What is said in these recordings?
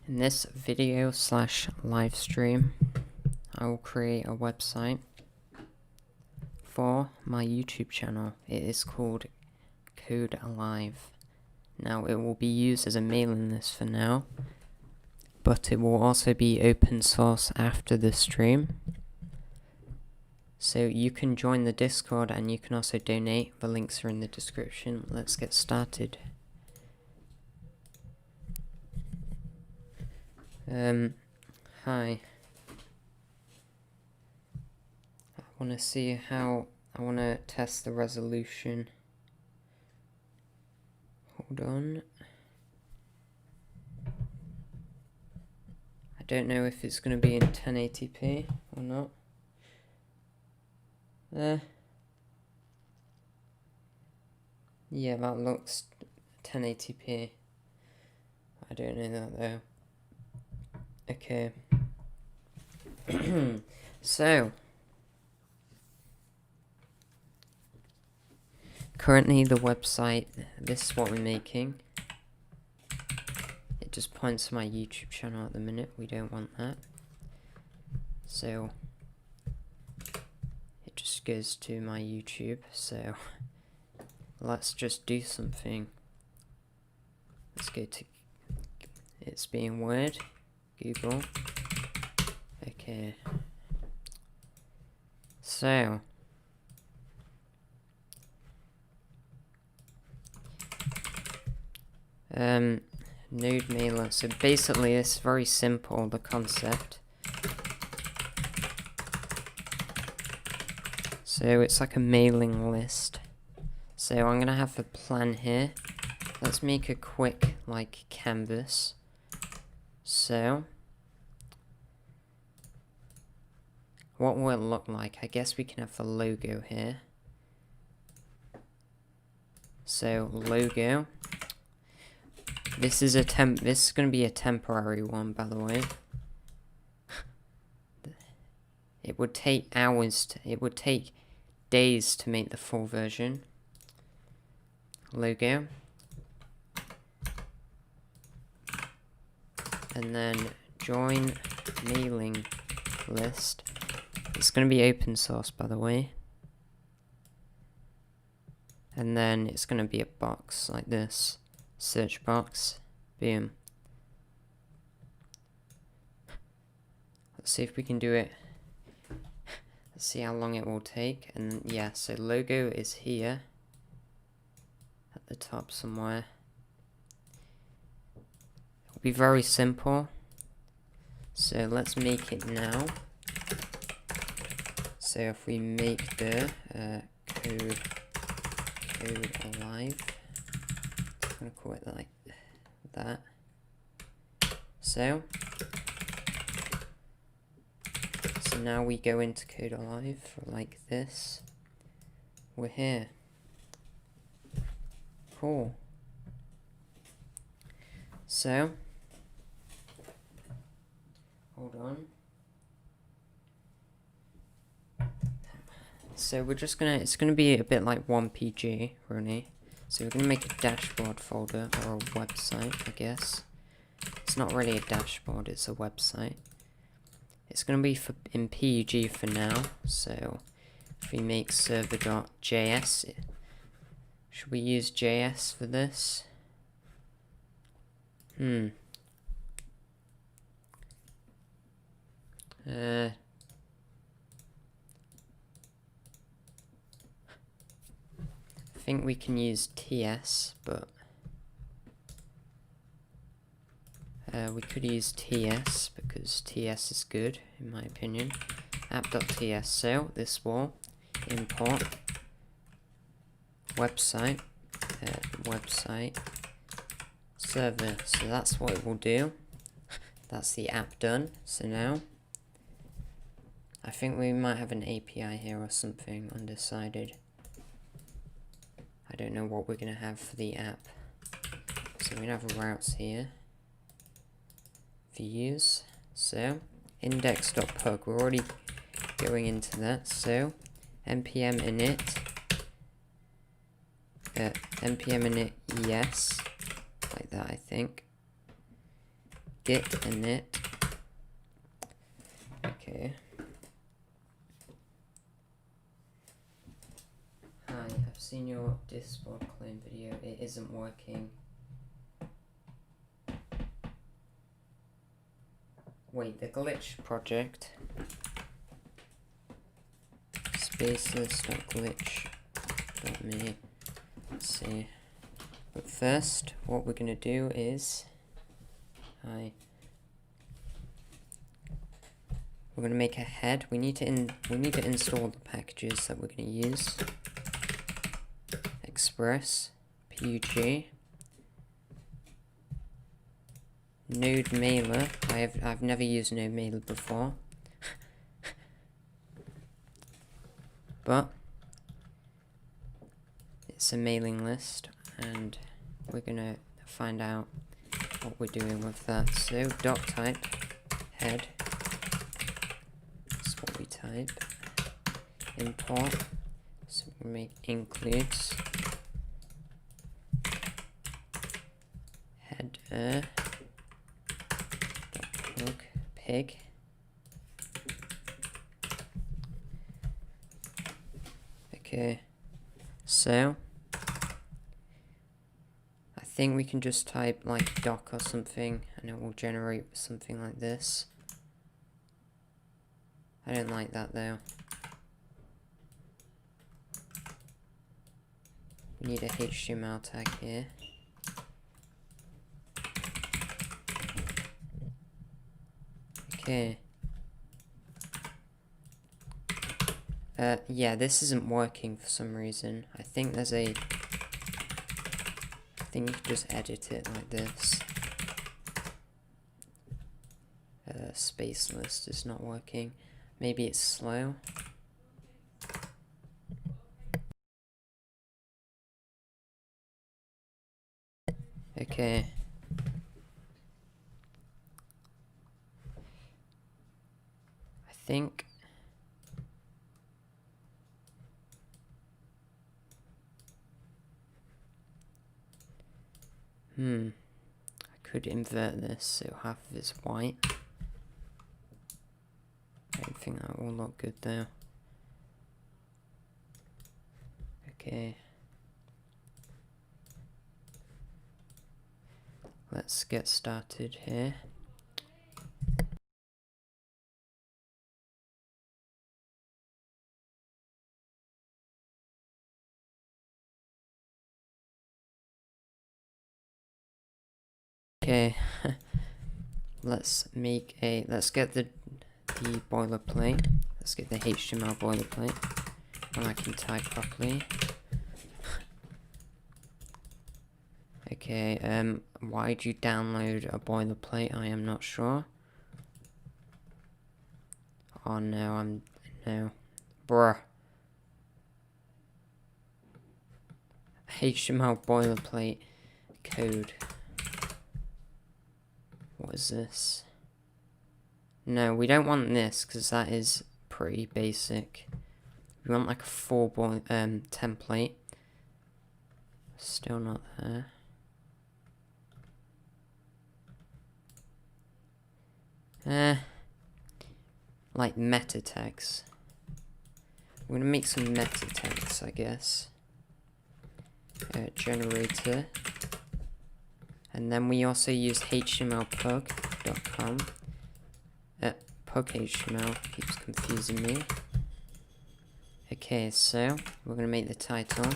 In this video / live stream, I will create a website for my YouTube channel. It is called Code Alive. Now it will be used as a mailing list for now, but it will also be open source after the stream. So you can join the Discord and you can also donate. The links are in the description. Let's get started. Hi. I want to see how, I want to test the resolution. Hold on. I don't know if it's going to be in 1080p or not. Yeah, that looks 1080p. I don't know that though. Okay. So, currently the website, this is what we're making. It just points to my YouTube channel at the minute. We don't want that. So, it just goes to my YouTube. So, let's just do something. Let's go to, it's being Word, Google. Okay. So, node mailer. So basically it's very simple, the concept. So it's like a mailing list. So I'm gonna have a plan here. Let's make a quick like canvas. So what will it look like? I guess we can have the logo here. So logo. This is this is gonna be a temporary one, by the way. It would take hours it would take days to make the full version. Logo. And then join mailing list. It's going to be open source, by the way. And then it's going to be a box like this. Search box. Boom. Let's see if we can do it. Let's see how long it will take. And yeah, so logo is here. At the top somewhere. It'll be very simple. So let's make it now. So if we make the code alive, I'm gonna call it like that. So now we go into Code Alive like this. We're here. Cool. So hold on. So we're just gonna, it's gonna be a bit like 1PG, really. So we're gonna make a dashboard folder, or a website, I guess. It's not really a dashboard, it's a website. It's gonna be in PUG for now, so if we make server.js, should we use JS for this? I think we can use TS, but we could use TS because TS is good in my opinion. App.ts. So this will import website website server. So that's what it will do. That's the app done. So now I think we might have an API here or something, undecided. I don't know what we're gonna have for the app. So we're gonna have routes here. Views. So index.pug. We're already going into that. So npm init npm init yes, like that I think. dit init. Okay. Hi, I've seen your Discord clone video. It isn't working. Wait, the glitch project. Spaceless.glitch.me. Let's see. But first, what we're gonna do is, we're gonna make a head. We need to install the packages that we're gonna use. Express, PUG, Node Mailer. I've never used Node Mailer before, but it's a mailing list, and we're gonna find out what we're doing with that. So doc type head. That's what we type. Import. So we make includes header plug pig. Okay, so I think we can just type like doc or something and it will generate something like this. I don't like that though. We need a HTML tag here. Okay. Yeah, this isn't working for some reason. I think you can just edit it like this. Space list is not working. Maybe it's slow. Okay. I think I could invert this so half of it's white. I don't think that will look good though. Okay. Let's get started here. Okay. let's get the boilerplate. Let's get the HTML boilerplate. And I can type properly. Okay, why'd you download a boilerplate? I am not sure. Oh no, no. Bruh. HTML boilerplate code. What is this? No, we don't want this because that is pretty basic. We want like a full template. Still not there. Like meta tags. We're gonna make some meta tags, I guess. Generator. And then we also use htmlpug.com. Pug HTML keeps confusing me. Okay, so we're gonna make the title.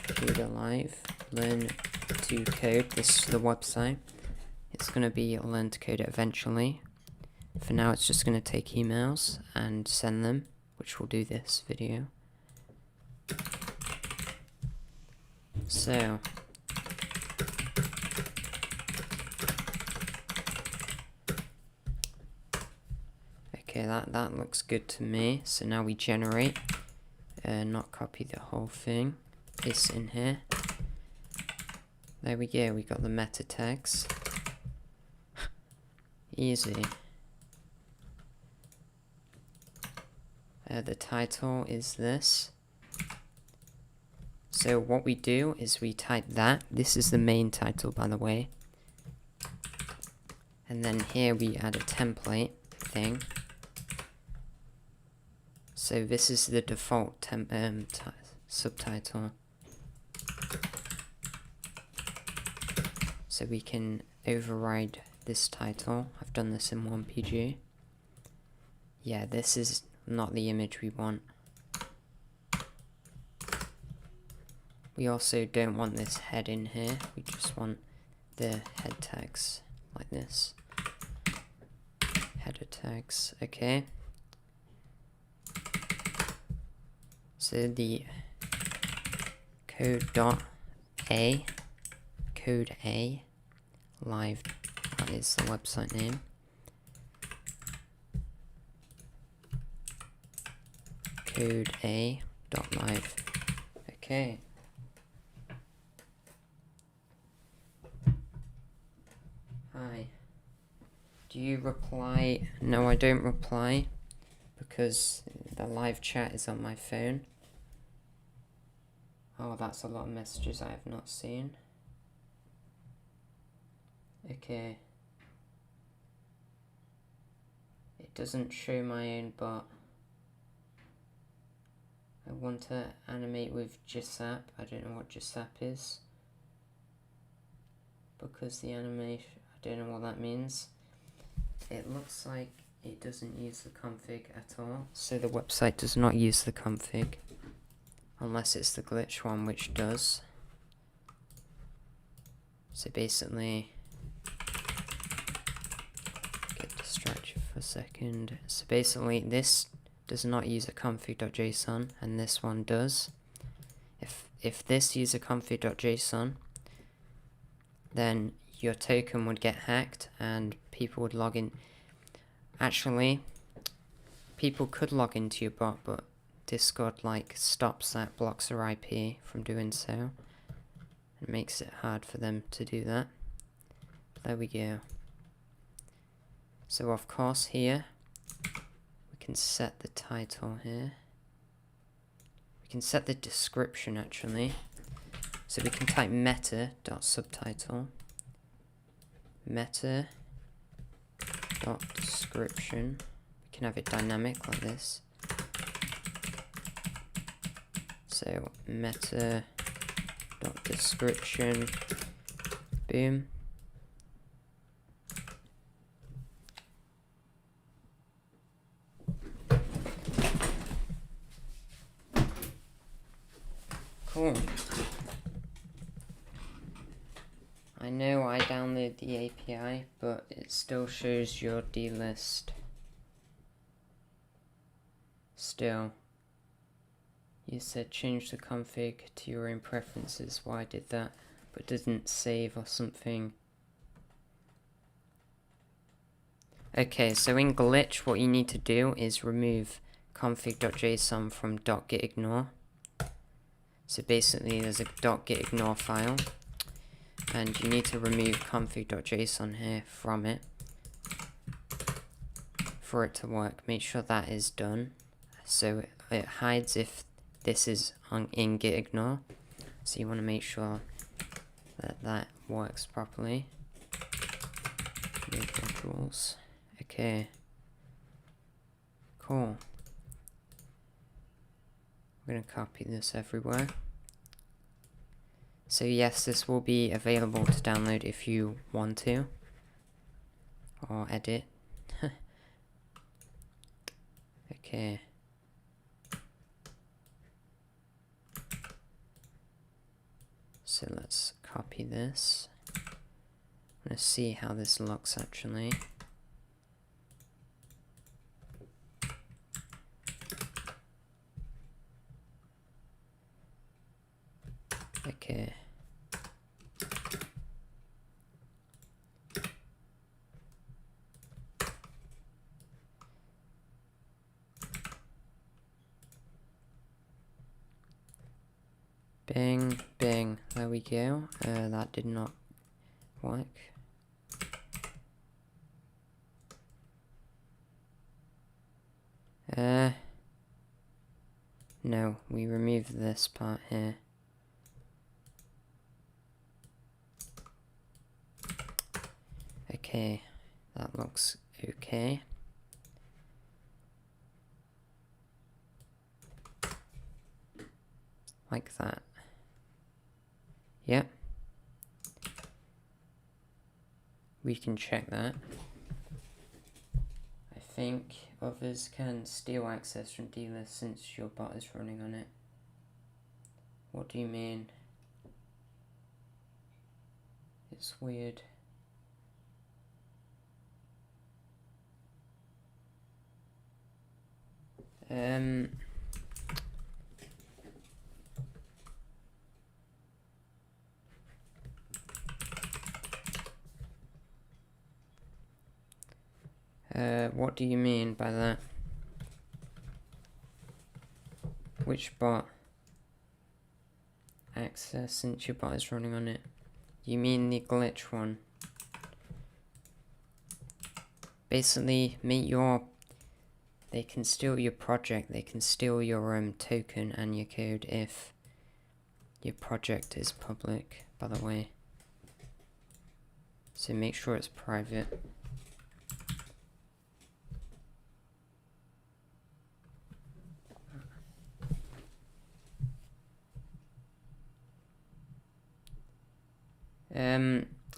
Code Alive. Learn to code. This is the website. It's gonna be learn to code it eventually. For now, it's just gonna take emails and send them, which will do this video. So. Okay, that looks good to me. So now we generate, not copy the whole thing, paste in here. There we go, we got the meta tags. Easy. The title is this. So what we do is we type that. This is the main title, by the way. And then here we add a template thing. So this is the default subtitle. So we can override this title. I've done this in 1PG. Yeah, this is not the image we want. We also don't want this head in here. We just want the head tags like this. Header tags, okay. So the code A live, that is the website name. Code A dot live. Okay. Hi. Do you reply? No, I don't reply because the live chat is on my phone. Oh, that's a lot of messages I have not seen. Okay. It doesn't show my own bot. I want to animate with GISAP. I don't know what GISAP is. Because the animation, I don't know what that means. It looks like it doesn't use the config at all. So the website does not use the config. Unless it's the glitch one, which does. So basically, get distracted for a second. So basically, this does not use a config.json, and this one does. If this uses a config.json, then your token would get hacked, and people would log in. Actually, people could log into your bot, but Discord stops that, blocks their IP from doing so. It makes it hard for them to do that. There we go. So of course here we can set the title here. We can set the description actually. So we can type meta.subtitle. Meta.description. We can have it dynamic like this. So meta.description, boom. Cool. I know I downloaded the API, but it still shows your D-list. Still. You said change the config to your own preferences. Why I did that, but didn't save or something. Okay, so in glitch, what you need to do is remove config.json from .gitignore. So basically, there's a .gitignore file, and you need to remove config.json here from it for it to work. Make sure that is done, so it hides if this is in gitignore, so you want to make sure that that works properly. Rules. Okay. Cool. We're going to copy this everywhere. So yes, this will be available to download if you want to, or edit. Okay. So let's copy this. I'm going to see how this looks actually. Okay. Bing, bing, there we go. That did not work. No, we removed this part here. Okay, That looks okay. Like that. Yep. We can check that. I think others can steal access from dealers since your bot is running on it. What do you mean? It's weird. What do you mean by that? Which bot? Access since your bot is running on it. You mean the glitch one? Basically, they can steal your project, they can steal your token and your code if your project is public, by the way. So make sure it's private.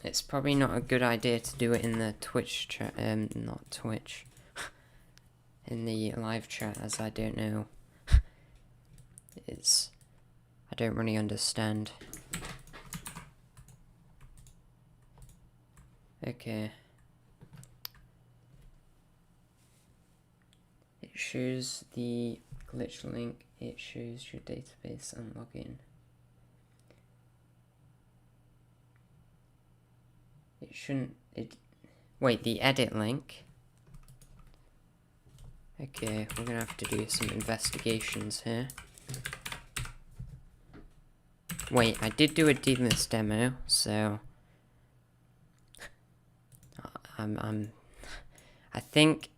It's probably not a good idea to do it in the Twitch chat, not Twitch, in the live chat, as I don't know. I don't really understand. Okay. It shows the glitch link, it shows your database and login. It shouldn't, wait, the edit link? Okay, we're gonna have to do some investigations here. Wait, I did do a DList demo, so I think,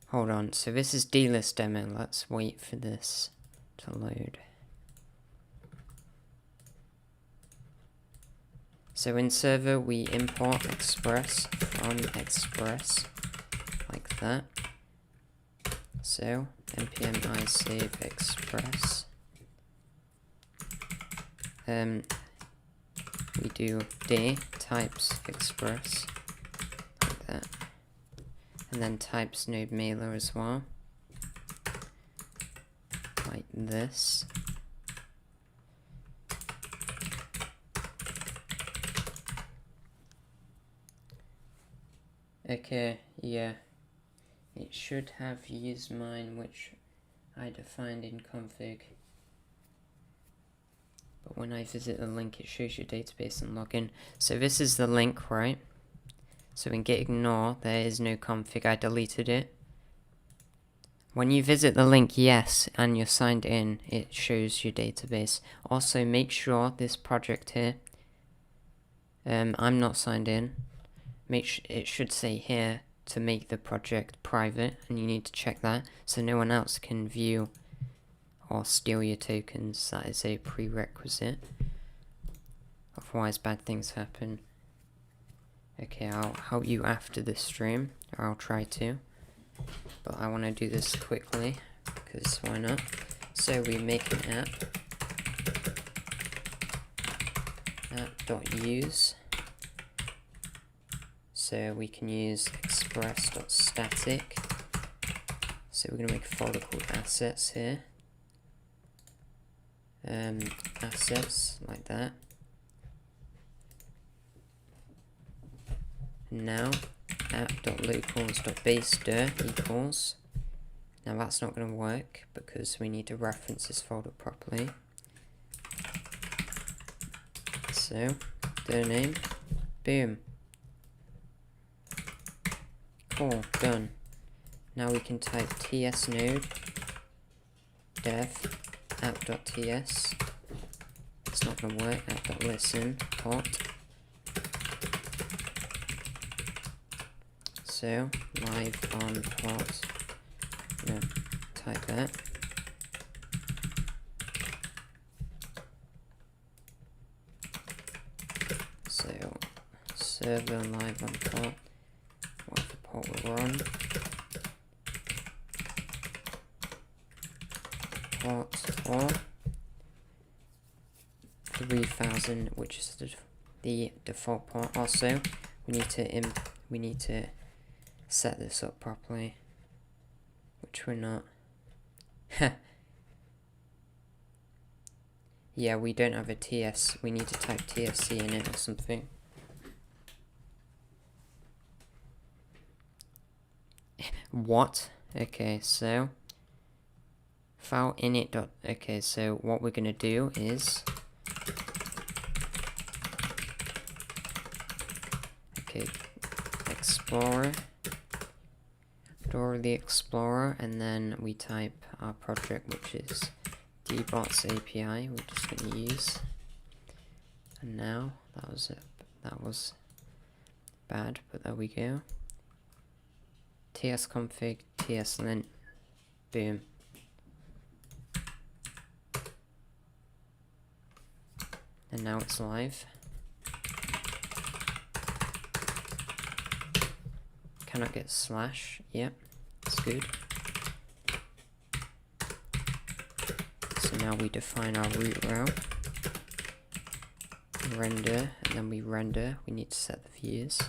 hold on, so this is DList demo, let's wait for this to load. So in server we import express from express, like that. So npm isave express. We do d types express, like that. And then types node mailer as well, like this. Okay, yeah, it should have used mine, which I defined in config. But when I visit the link, it shows your database and login. So this is the link, right? So in gitignore, there is no config, I deleted it. When you visit the link, yes, and you're signed in, it shows your database. Also, make sure this project here, I'm not signed in. It should say here to make the project private, and you need to check that so no one else can view or steal your tokens. That is a prerequisite. Otherwise bad things happen. Okay, I'll help you after this stream, or I'll try to. But I want to do this quickly, because why not? So we make an app.use. So we can use express.static. So we're going to make a folder called assets here. Assets, like that. And now app.locals.basedir equals. Now that's not going to work because we need to reference this folder properly. So, dir name, boom. Cool, done. Now we can type tsnode dev app.ts. It's not going to work. App.listen hot. So live on hot. No, type that. So server live on port, whatever port we're on. Port 4 3000, which is the default port. Also, we need to set this up properly, which we're not. Yeah, we don't have a TS. We need to type TSC in it or something. What? Okay, so file init dot. Okay, so what we're gonna do is, okay, Explorer, door the Explorer, and then we type our project, which is dbots API. We're just gonna use, and now that was it. That was bad, but there we go. tsconfig tslint, boom. And now it's live. Cannot get slash. Yep, it's good. So now we define our root route. Render, and then we render. We need to set the views,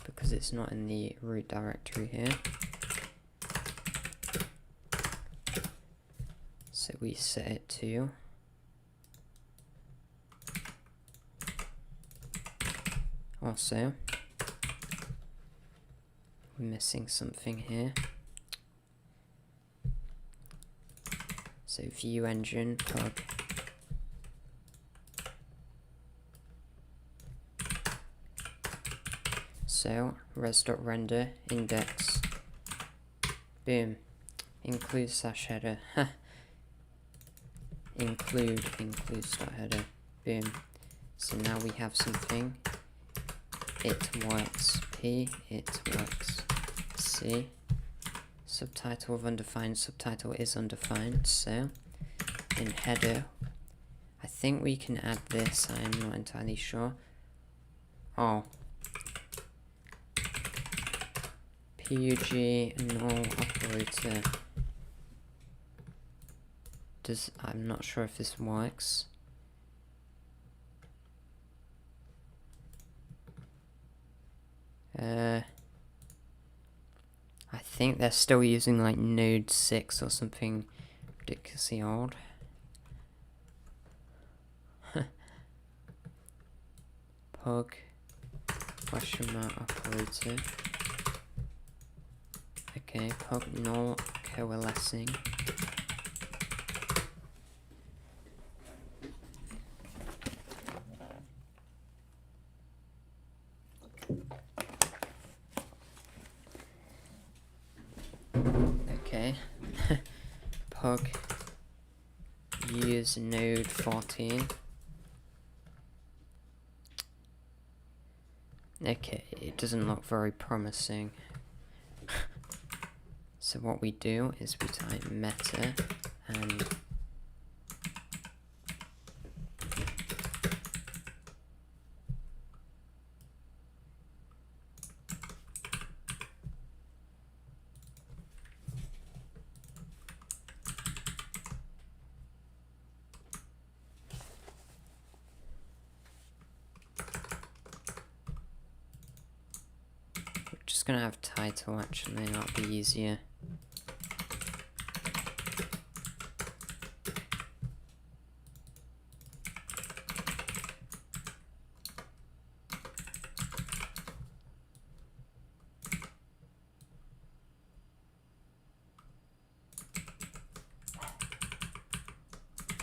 because it's not in the root directory here. So we set it to also, we're missing something here. So view engine pub so res.render index, boom, include slash header, includes.header, boom. So now we have something. It works P, it works C. Subtitle of undefined, subtitle is undefined. So in header, I think we can add this, I am not entirely sure. Oh, PUG null operator. I'm not sure if this works. I think they're still using like Node 6 or something ridiculously old. Pug question mark operator. Okay, pug null coalescing. Okay, pug use node 14. Okay, it doesn't look very promising. So what we do is we type meta and just gonna have title actually, that'll be easier.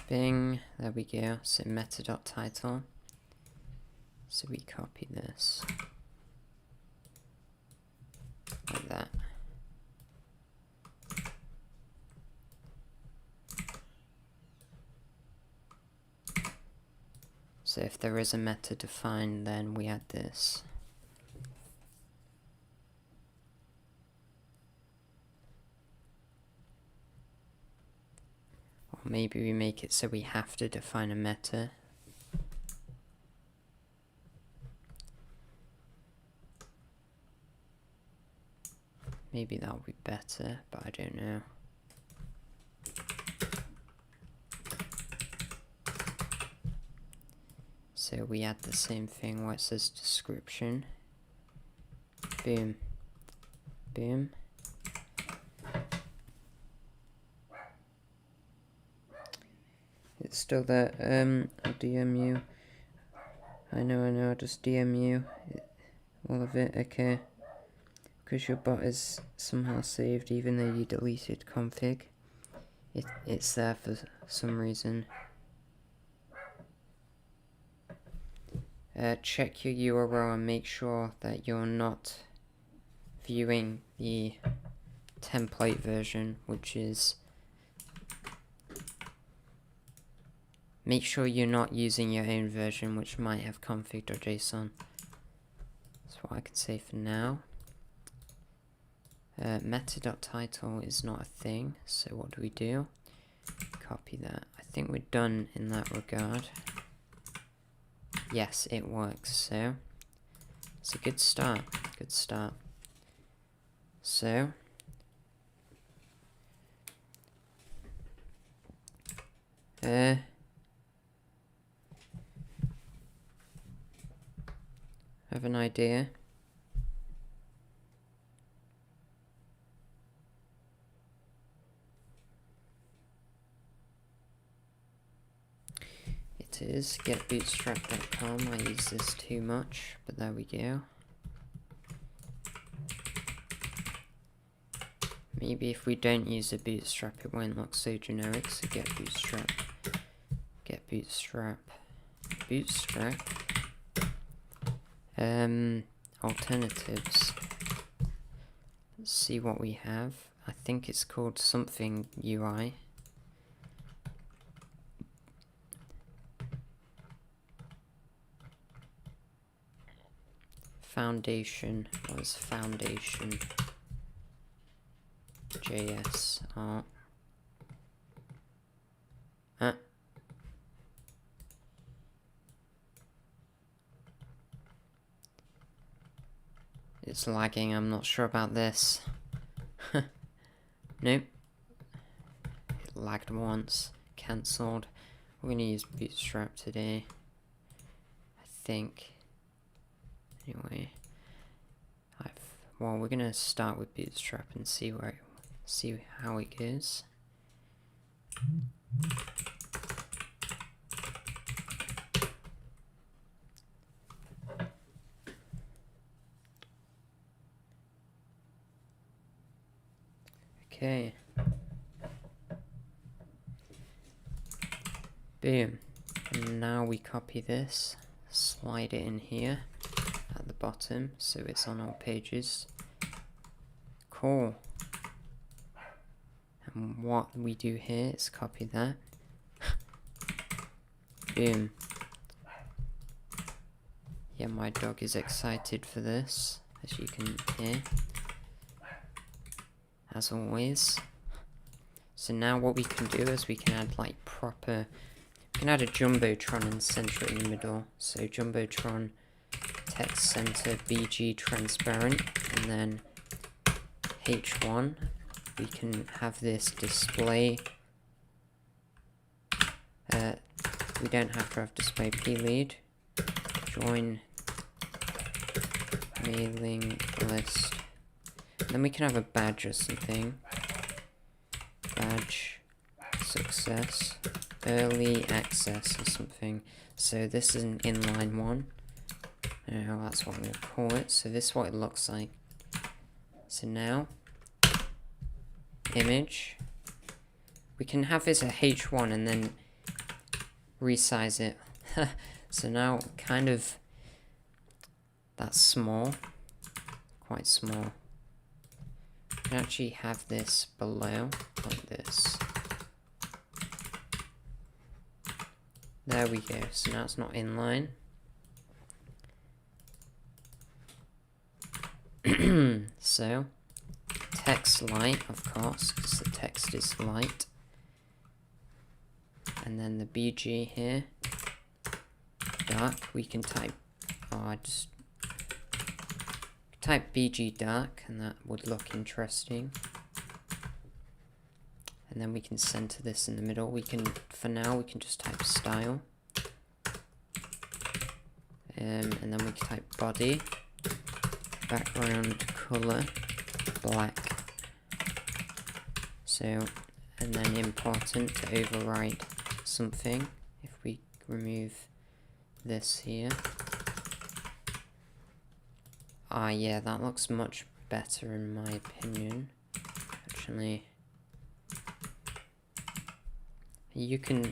Bing, there we go, so meta.title. So we copy this. Like that. So if there is a meta defined, then we add this. Or maybe we make it so we have to define a meta. Maybe that'll be better, but I don't know. So we add the same thing where it says description. Boom. Boom. It's still there. I'll DM you. I know, I'll just DM you. All of it, okay. Because your bot is somehow saved even though you deleted config. It's there for some reason. Check your URL and make sure that you're not viewing the template version, which is... Make sure you're not using your own version, which might have config.json. That's what I can say for now. Meta.title is not a thing, so what do? Copy that. I think we're done in that regard. Yes, it works, so it's a good start. Good start. So have an idea. It is getbootstrap.com. I use this too much, but there we go. Maybe if we don't use a bootstrap, it won't look so generic. So get bootstrap, bootstrap. Alternatives. Let's see what we have. I think it's called something UI. Foundation. What is foundation? JS art. It's lagging, I'm not sure about this. Nope. It lagged once. Cancelled. We're gonna use Bootstrap today, I think. Anyway, well, we're gonna start with Bootstrap and see how it goes. Okay. Boom. And now we copy this, slide it in here at the bottom so it's on all pages. Cool. And what we do here is copy that. Boom. Yeah, my dog is excited for this, as you can hear. As always. So now what we can do is we can add like we can add a Jumbotron and center it in the middle. So Jumbotron, text center, BG transparent, and then H1. We can have this display. We don't have to have display plead. Join mailing list. Then we can have a badge or something. Badge success early access or something. So this is an inline one. That's what I'm going to call it. So this is what it looks like. So now image. We can have this at H1 and then resize it. So now kind of that's small. Quite small. We can actually have this below, like this. There we go, so now it's not inline. So, text light, of course, because the text is light. And then the BG here, dark, we can type, I just type BG dark, and that would look interesting. And then we can center this in the middle. We can, for now, we can just type style. And then we can type body, background color, black. So, and then important to override something. If we remove this here. Ah, yeah, that looks much better in my opinion. Actually, you can...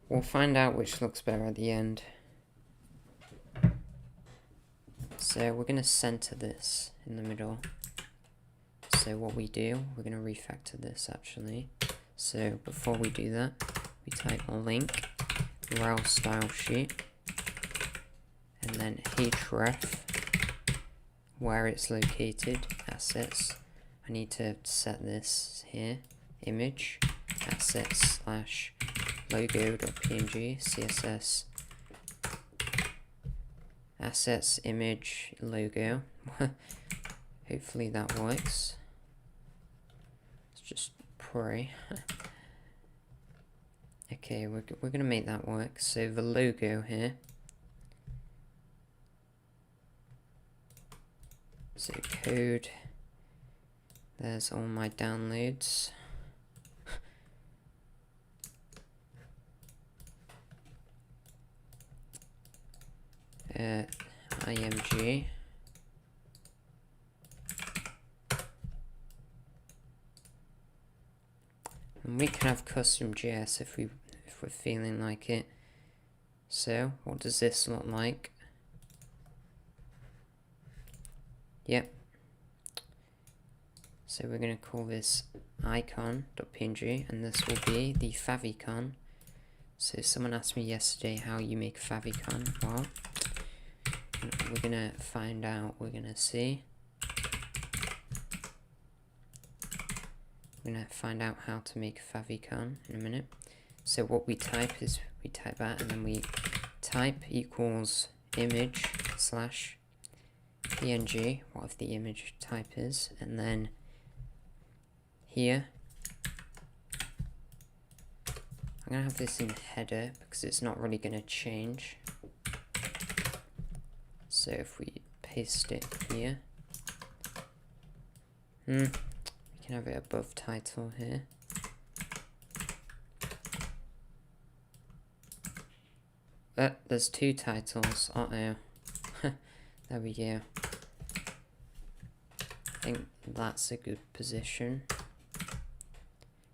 We'll find out which looks better at the end. So we're going to center this in the middle. So what we do, we're going to refactor this actually. So before we do that, we type link rel style sheet and then href where it's located, assets. I need to set this here, image assets slash logo.png css assets image logo. Hopefully that works. Let's just pray. Okay, we're gonna make that work. So the logo here, so code, there's all my downloads. img and we can have custom JS if we're feeling like it. So what does this look like? Yep. So we're going to call this icon.png and this will be the favicon. So someone asked me yesterday how you make favicon. Well, we're gonna find out, we're gonna see. We're gonna find out how to make a favicon in a minute. So what we type is, we type that and then we type equals image slash png, whatever the image type is, and then here, I'm gonna have this in header because it's not really gonna change. So if we paste it here, we can have it above title here. There's two titles. Uh-oh. There we go. I think that's a good position.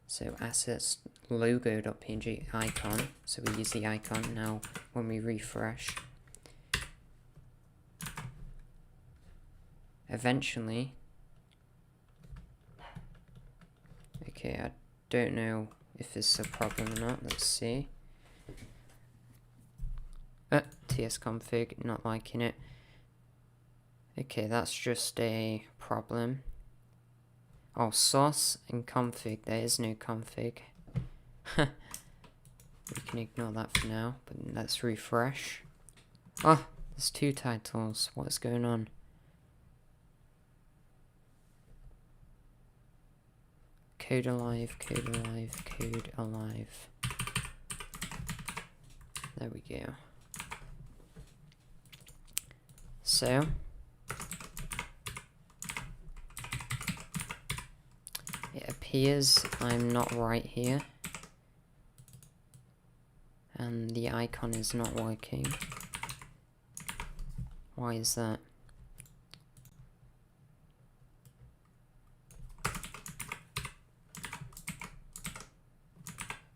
So assets logo.png icon. So we use the icon now when we refresh. Eventually, okay, I don't know if this is a problem or not. Let's see. tsconfig, not liking it. Okay, that's just a problem. Oh, source and config. There is no config. We can ignore that for now, but let's refresh. Oh, there's two titles. What's going on? Code alive, code alive, code alive. There we go. So, it appears I'm not right here. And the icon is not working. Why is that?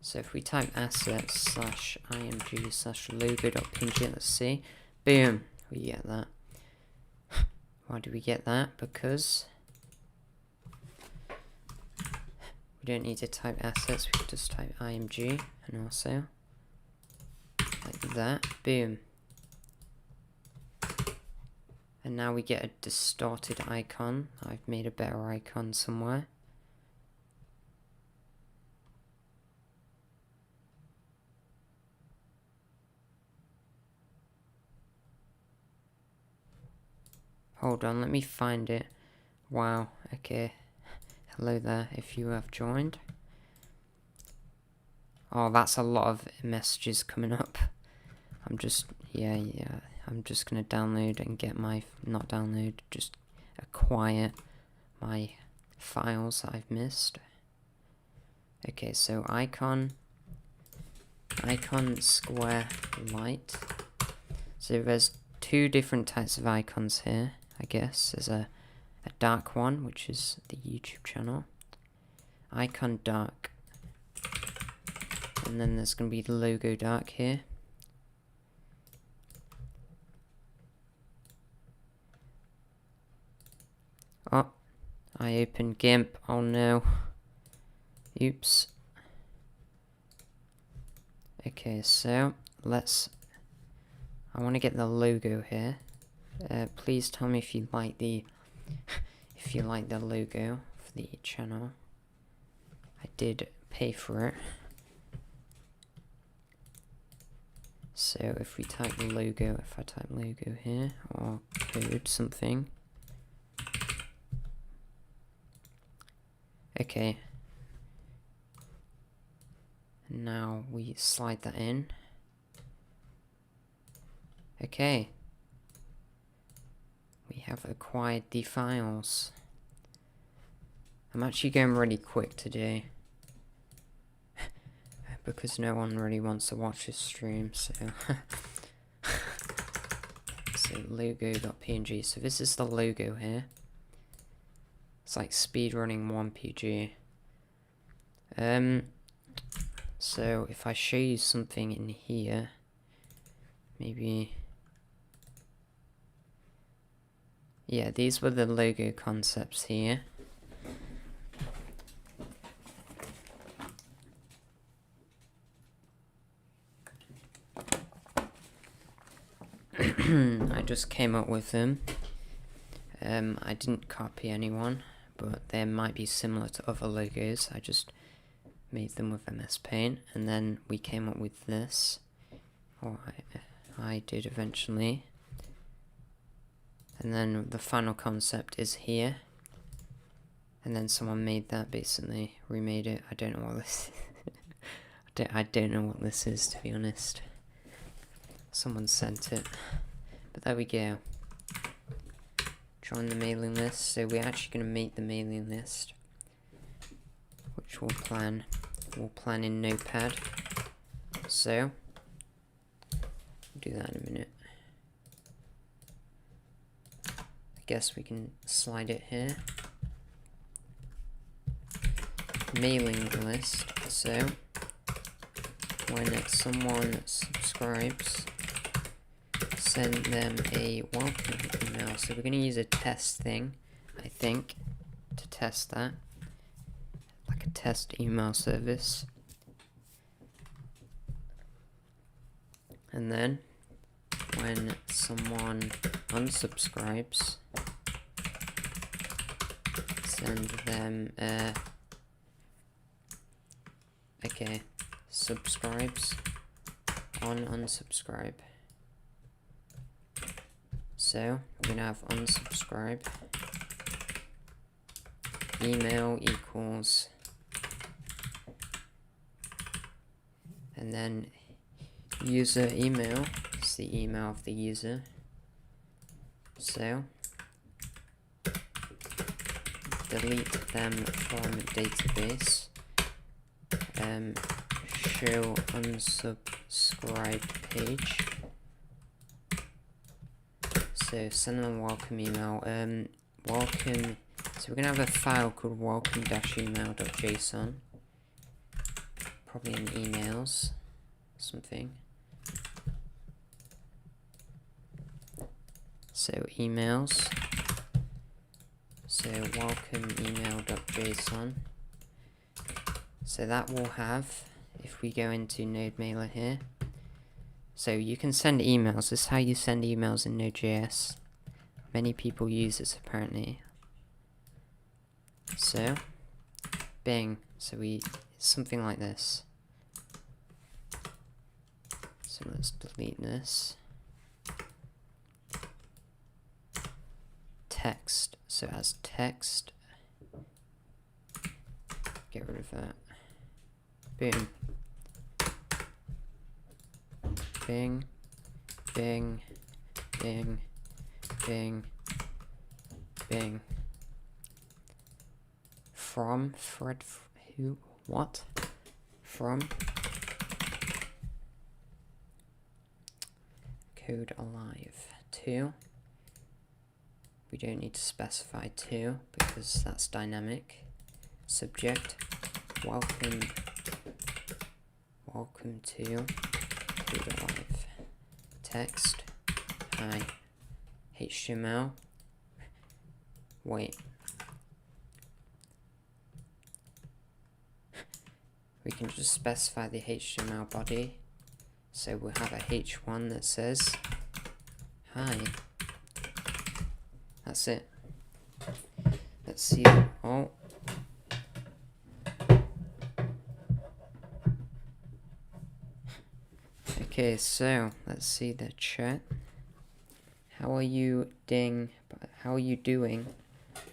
So if we type assets slash img slash logo.png, let's see. Boom, we get that. Why do we get that? Because we don't need to type assets, we can just type img and also like that. Boom. And now we get a distorted icon. I've made a better icon somewhere. hold on, let me find it. Wow, okay. Hello there, if you have joined. Oh, that's a lot of messages coming up. I'm just, yeah, I'm just gonna download and get my, not download, just acquire my files I've missed. Okay, so icon, square, light. So there's two different types of icons here, I guess. There's a dark one, which is the YouTube channel. Icon dark. And then there's going to be the logo dark here. Oh, I opened GIMP. Oh no. Oops. Okay, so I want to get the logo here. Please tell me if you like the logo for the channel. I did pay for it. So if we type logo, if I type logo here, or code something. Okay. Now we slide that in. Okay. We have acquired the files. I'm actually going really quick today. Because no one really wants to watch this stream, so... So logo.png. So this is the logo here. It's like speedrunning 1PG. So if I show you something in here, maybe... Yeah, these were the logo concepts here. I just came up with them. I didn't copy anyone, but they might be similar to other logos. I just made them with MS Paint, and then we came up with this. Or I did eventually. And then the final concept is here. And then someone made that, basically remade it. I don't know what this is. I don't know what this is, to be honest. Someone sent it. But there we go. Join the mailing list. So we're actually going to make the mailing list, which we'll plan in Notepad. So do that in a minute. I guess we can slide it here. Mailing list. So when someone subscribes, send them a welcome email. So we're going to use a test thing, I think, to test that. Like a test email service. And then when someone unsubscribes, send them okay, subscribes on unsubscribe. So we're gonna have unsubscribe email equals, and then user email is the email of the user. So delete them from database. Show unsubscribe page. So send them a welcome email. Welcome. So we're gonna have a file called welcome-email.json. Probably in emails, something. So emails. So welcome-email.json. So that will have, if we go into NodeMailer here, so you can send emails. This is how you send emails in Node.js. Many people use this apparently. So, bing. So it's something like this. So let's delete this. text. So as text, get rid of that. Boom. Bing, bing, bing, bing, bing. From Fred, who, what? From code alive 2. We don't need to specify 2 because that's dynamic. Subject, welcome to code alive. Text, hi. HTML, wait. We can just specify the HTML body. So we'll have a H1 that says hi. That's it. Let's see. Oh. Okay, so let's see the chat. How are you doing? How are you doing,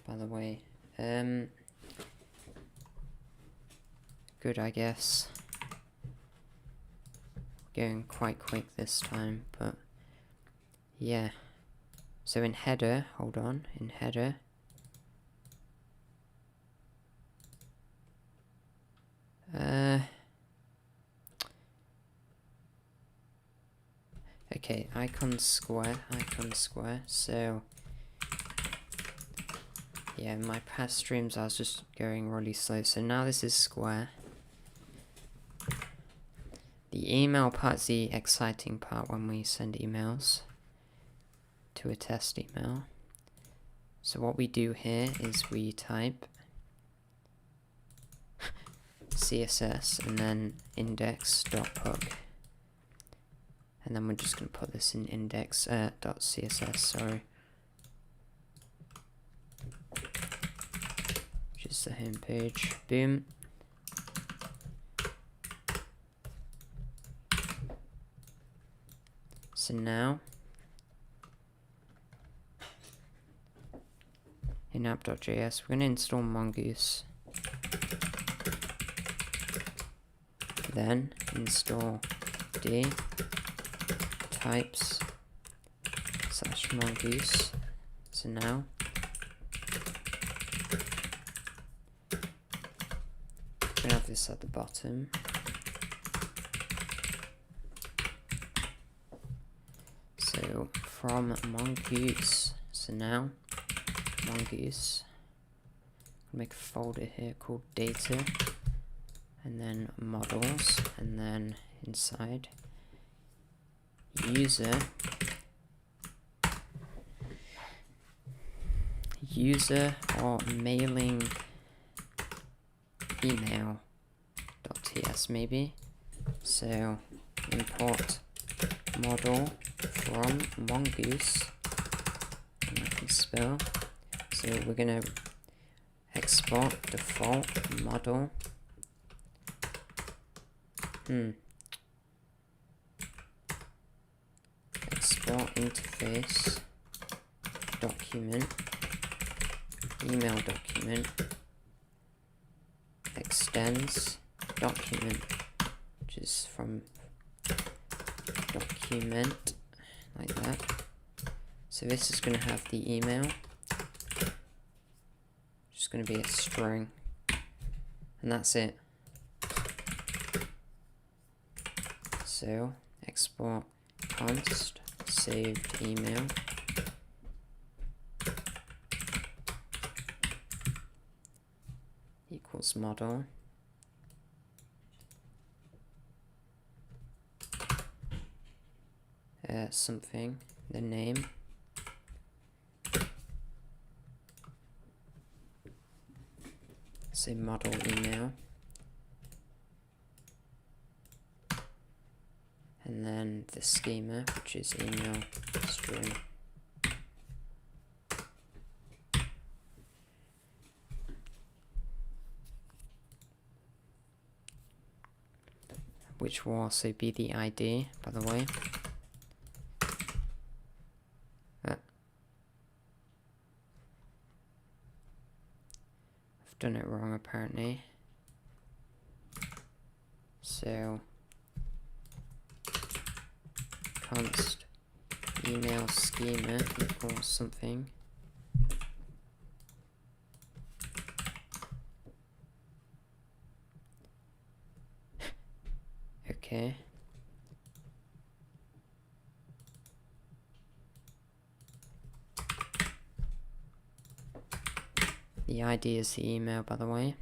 by the way? Good, I guess. Going quite quick this time, but yeah. So in header, hold on, in header. Okay, icon square, so yeah, in my past streams I was just going really slow, so now this is square. The email part's the exciting part when we send emails to a test email. So what we do here is we type CSS and then index.pug. And then we're just going to put this in index.css, sorry. Which is the home page. Boom. So now, in app.js, we're going to install Mongoose. Then install d types / mongoose. So now we're gonna have this at the bottom. So from mongoose. So now mongoose. Make a folder here called data, and then models, and then inside user or mailing email.ts maybe. So import model from mongoose, and I can spell. So we're gonna export default model. Export interface document, email document, extends document, which is from document, like that. So this is going to have the email, just going to be a string, and that's it. So export const saved email equals model something, the name, say model email, and then the schema, which is email string. Which will also be the ID, by the way. done it wrong apparently. So const email schema equals something. Okay. The ID is the email, by the way.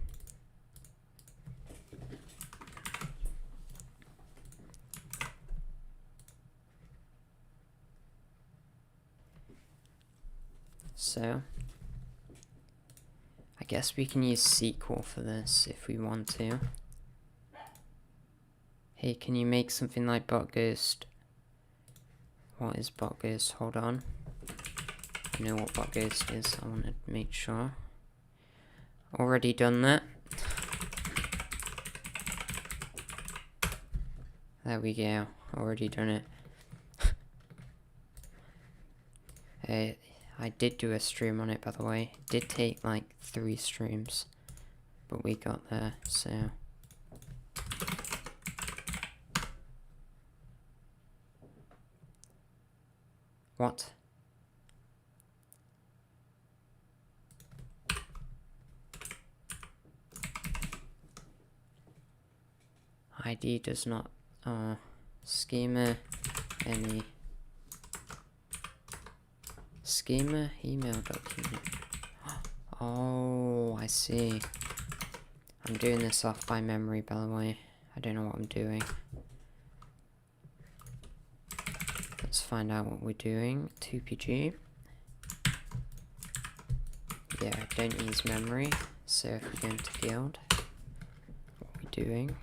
So, I guess we can use SQL for this if we want to. Hey, can you make something like botghost? What is botghost? Hold on. I know what botghost is. I want to make sure. Already done that. There we go. Already done it. I did do a stream on it, by the way. It did take like 3 streams, but we got there, so. What? ID does not, schema, any. Schema email document. Oh, I see. I'm doing this off by memory, by the way. I don't know what I'm doing. Let's find out what we're doing. 2PG. Yeah, don't use memory. So if we go into guild, what are we doing?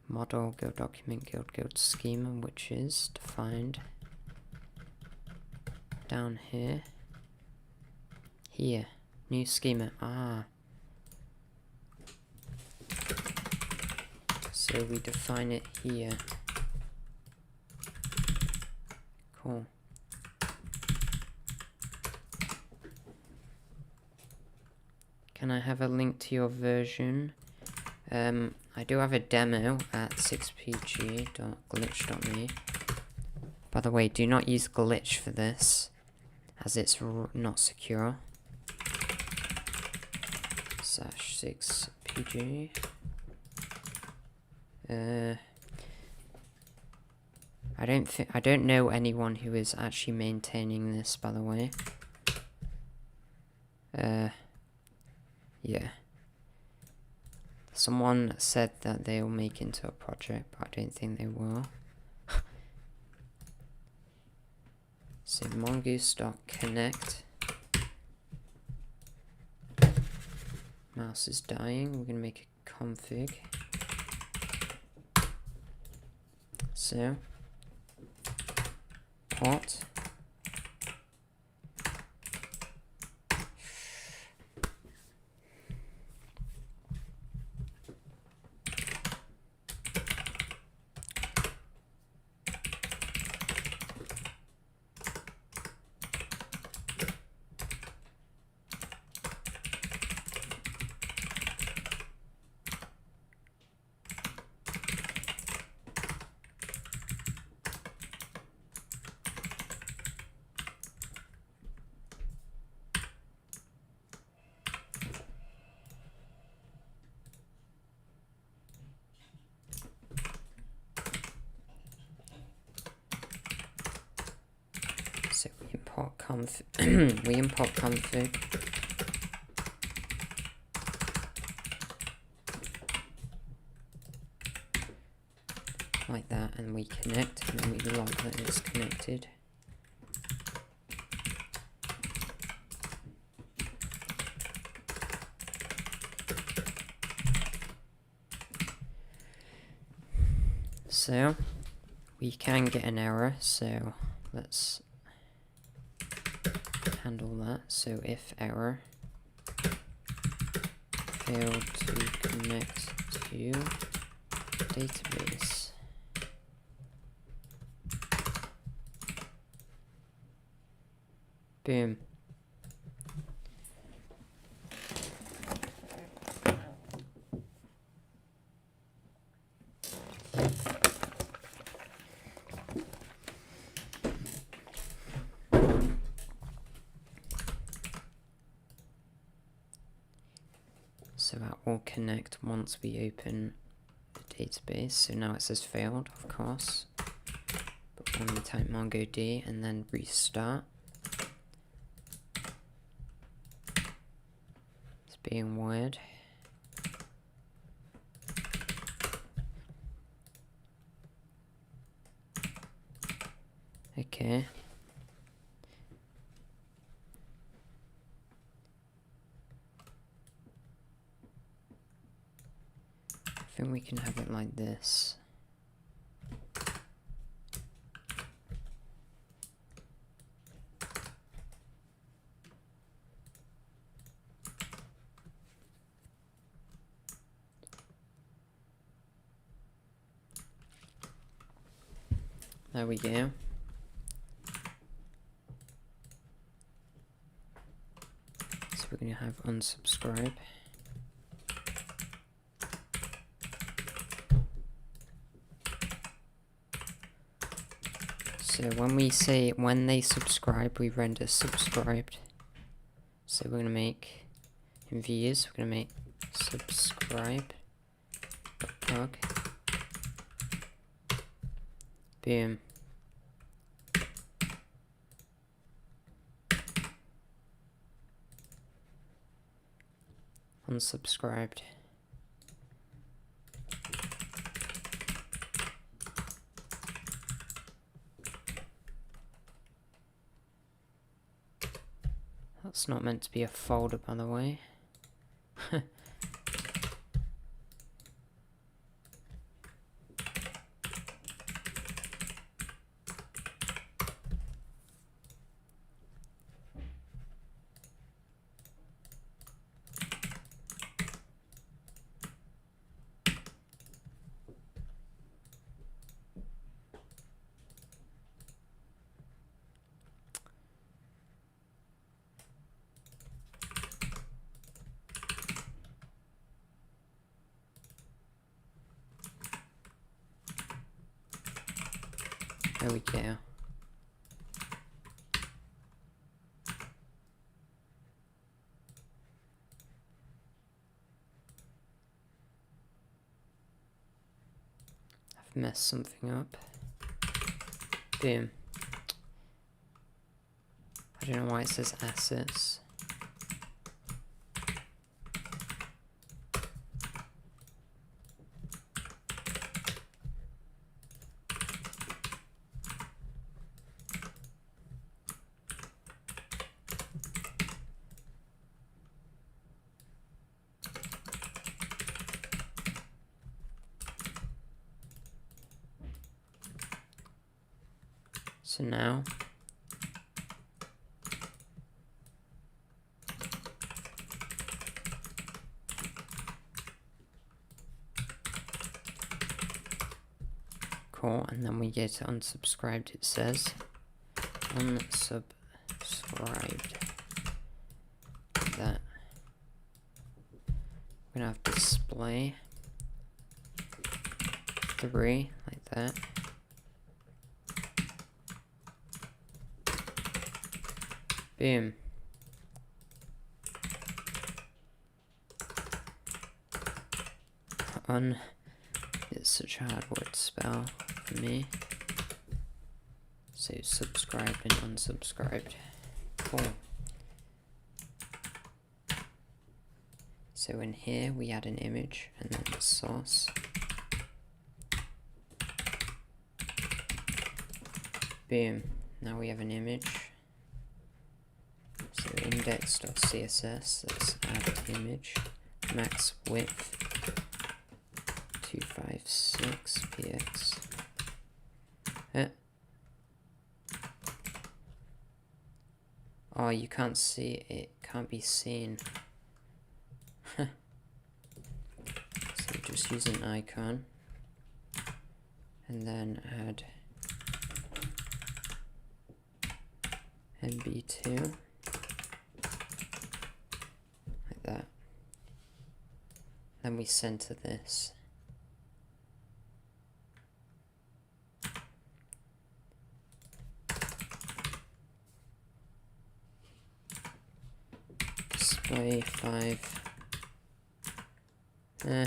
Model, guild document, guild schema, which is defined down here. Here, new schema. So we define it here. Cool. Can I have a link to your version? I do have a demo at 6pg.glitch.me. By the way, do not use glitch for this, as it's not secure. /6pg. I don't know anyone who is actually maintaining this, by the way. Yeah. Someone said that they'll make into a project, but I don't think they will. So mongoose.connect. Mouse is dying. We're gonna make a config. So port. So we import config. We import config. Like that, and we connect, and then we log that it's connected. So we can get an error, so let's handle that. So if error, failed to connect to database. Boom. So that will connect once we open the database. So now it says failed, of course. But when we type MongoD and then restart, it's being weird. Okay. I think we can have it like this. There we go. So we're going to have unsubscribe. So when we say when they subscribe, we render subscribed. So we're going to make, in views, we're going to make subscribe plug. Boom. Unsubscribed. That's not meant to be a folder, by the way. There we go. I've messed something up. Boom. I don't know why it says assets. So now cool, and then we get unsubscribed, it says unsubscribed. Like that. We're gonna have display 3 like that. Boom. It's such a hard word to spell for me. So subscribed and unsubscribed. Cool. So in here we add an image and then the source. Boom. Now we have an image. So index.css, let's add image, max width 256 px. Oh, you can't see it, can't be seen. So just use an icon and then add MB2. That. Then we center this. Display 5 Eh.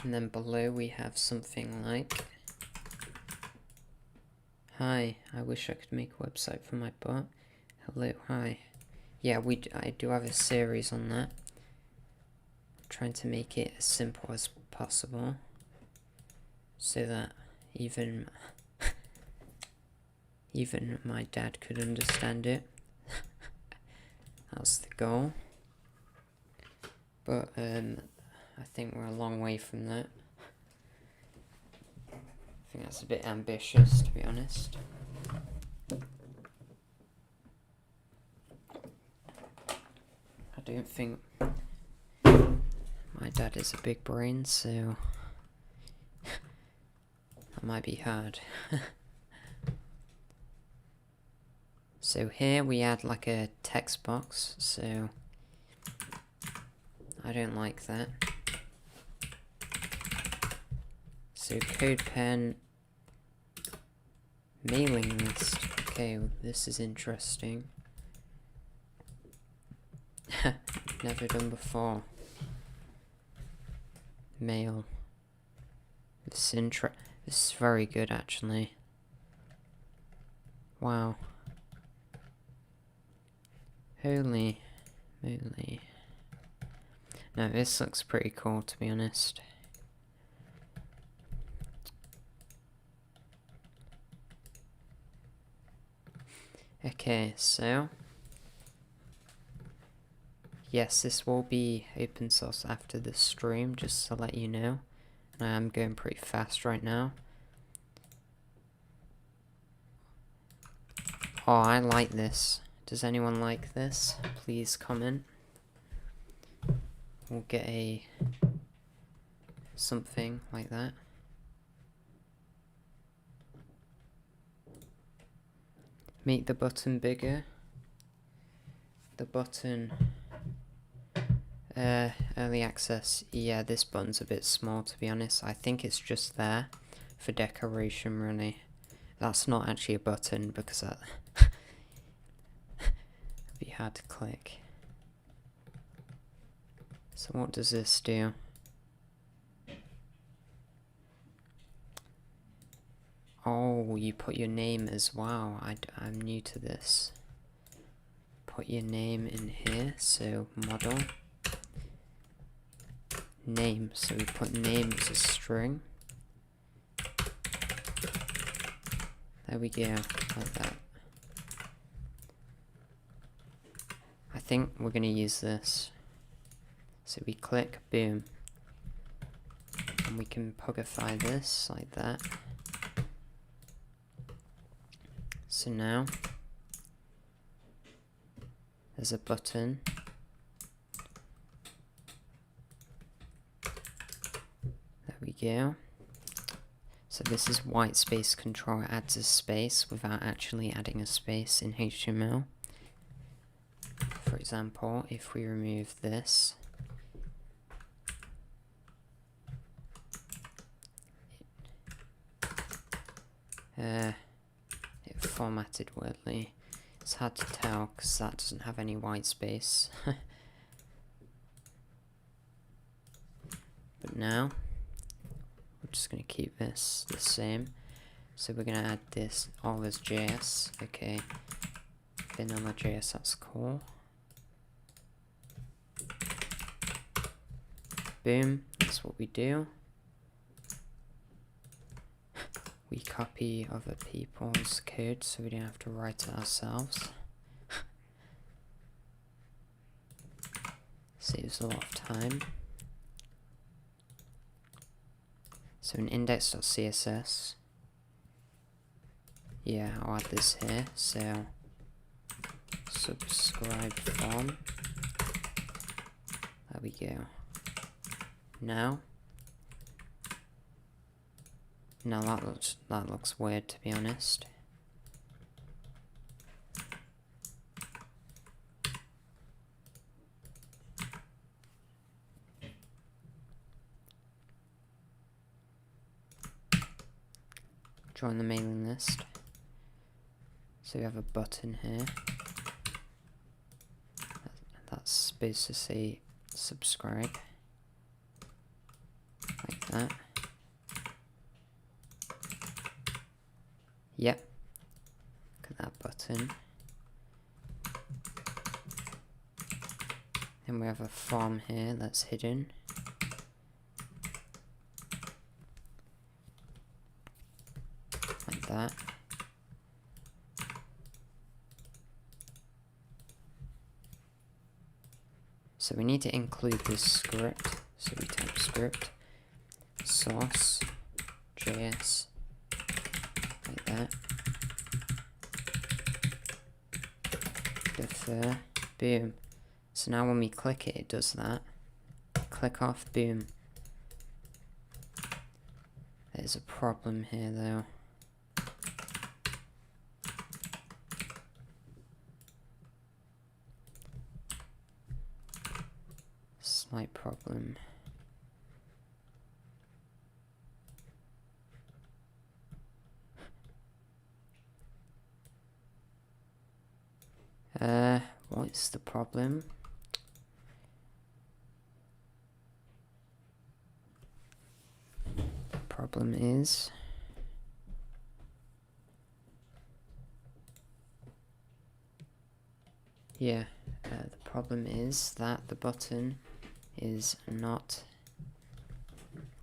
And then below we have something like, hi, I wish I could make a website for my bot. Hello, hi. Yeah, I do have a series on that. I'm trying to make it as simple as possible, so that even my dad could understand it. That's the goal. But I think we're a long way from that. I think that's a bit ambitious, to be honest. I don't think my dad is a big brain, so that might be hard. So here we add like a text box, so I don't like that. So CodePen mailing list. Okay, well, this is interesting. Never done before. Mail. This is very good, actually. Wow. Holy moly. No, this looks pretty cool, to be honest. Okay, so yes, this will be open source after the stream, just to let you know. And I am going pretty fast right now. Oh, I like this. Does anyone like this? Please comment. We'll get something like that. Make the button bigger. The button, early access. Yeah, this button's a bit small, to be honest. I think it's just there for decoration, really. That's not actually a button, because that would be hard to click. So what does this do? Oh, you put your name as well. I'm new to this. Put your name in here, so model. Name, so we put name as a string. There we go, like that. I think we're going to use this. So we click, boom. And we can pugify this, like that. So now, there's a button. There we go. So this is white space control. It adds a space without actually adding a space in HTML. For example, if we remove this, it formatted weirdly. It's hard to tell because that doesn't have any white space. But now, we're just going to keep this the same. So we're going to add this all as JS. Okay, vanilla JS, that's cool. Boom, that's what we do. We copy other people's code so we don't have to write it ourselves. Saves a lot of time. So an index.css. Yeah, I'll add this here. So subscribe form. There we go. Now that looks weird, to be honest. Join the mailing list. So we have a button here. That's supposed to say subscribe. Like that. Yep. Look at that button. Then we have a form here that's hidden. Like that. So we need to include this script. So we type script source JS like that. Defer, boom. So now when we click it, it does that. Click off, boom. There's a problem here though. Slight problem. What is the problem? The problem is the problem is that the button is not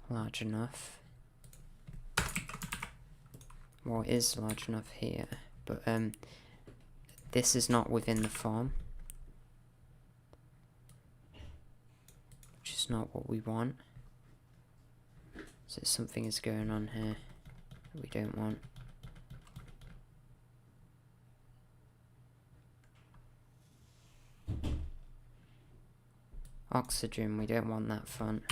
large enough. Well, it is large enough here, but this is not within the form, which is not what we want. So something is going on here that we don't want. Oxygen, we don't want that font.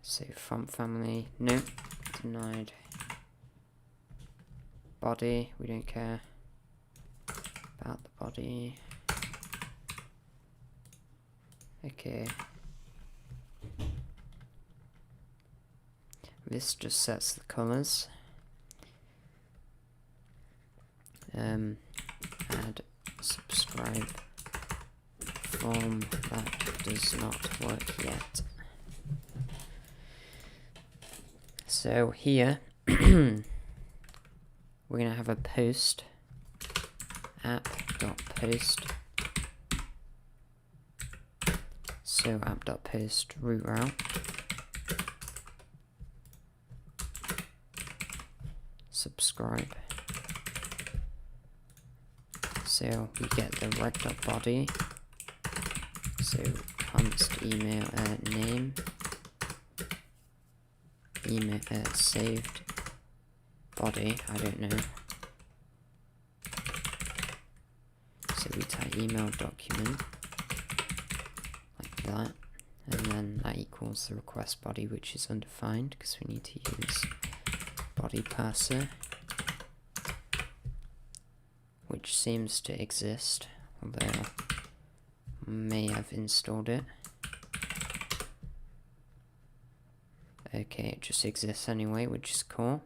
So font family, no, denied. Body, we don't care about the body. Okay. This just sets the colours. Add subscribe form that does not work yet. So here we're gonna have a post app.post. So app.post root route. Subscribe. So we get the rec.body. So const email name. Email saved body, I don't know. So we type email document like that, and then that equals the request body, which is undefined because we need to use body parser, which seems to exist, although I may have installed it. Okay, it just exists anyway, which is cool.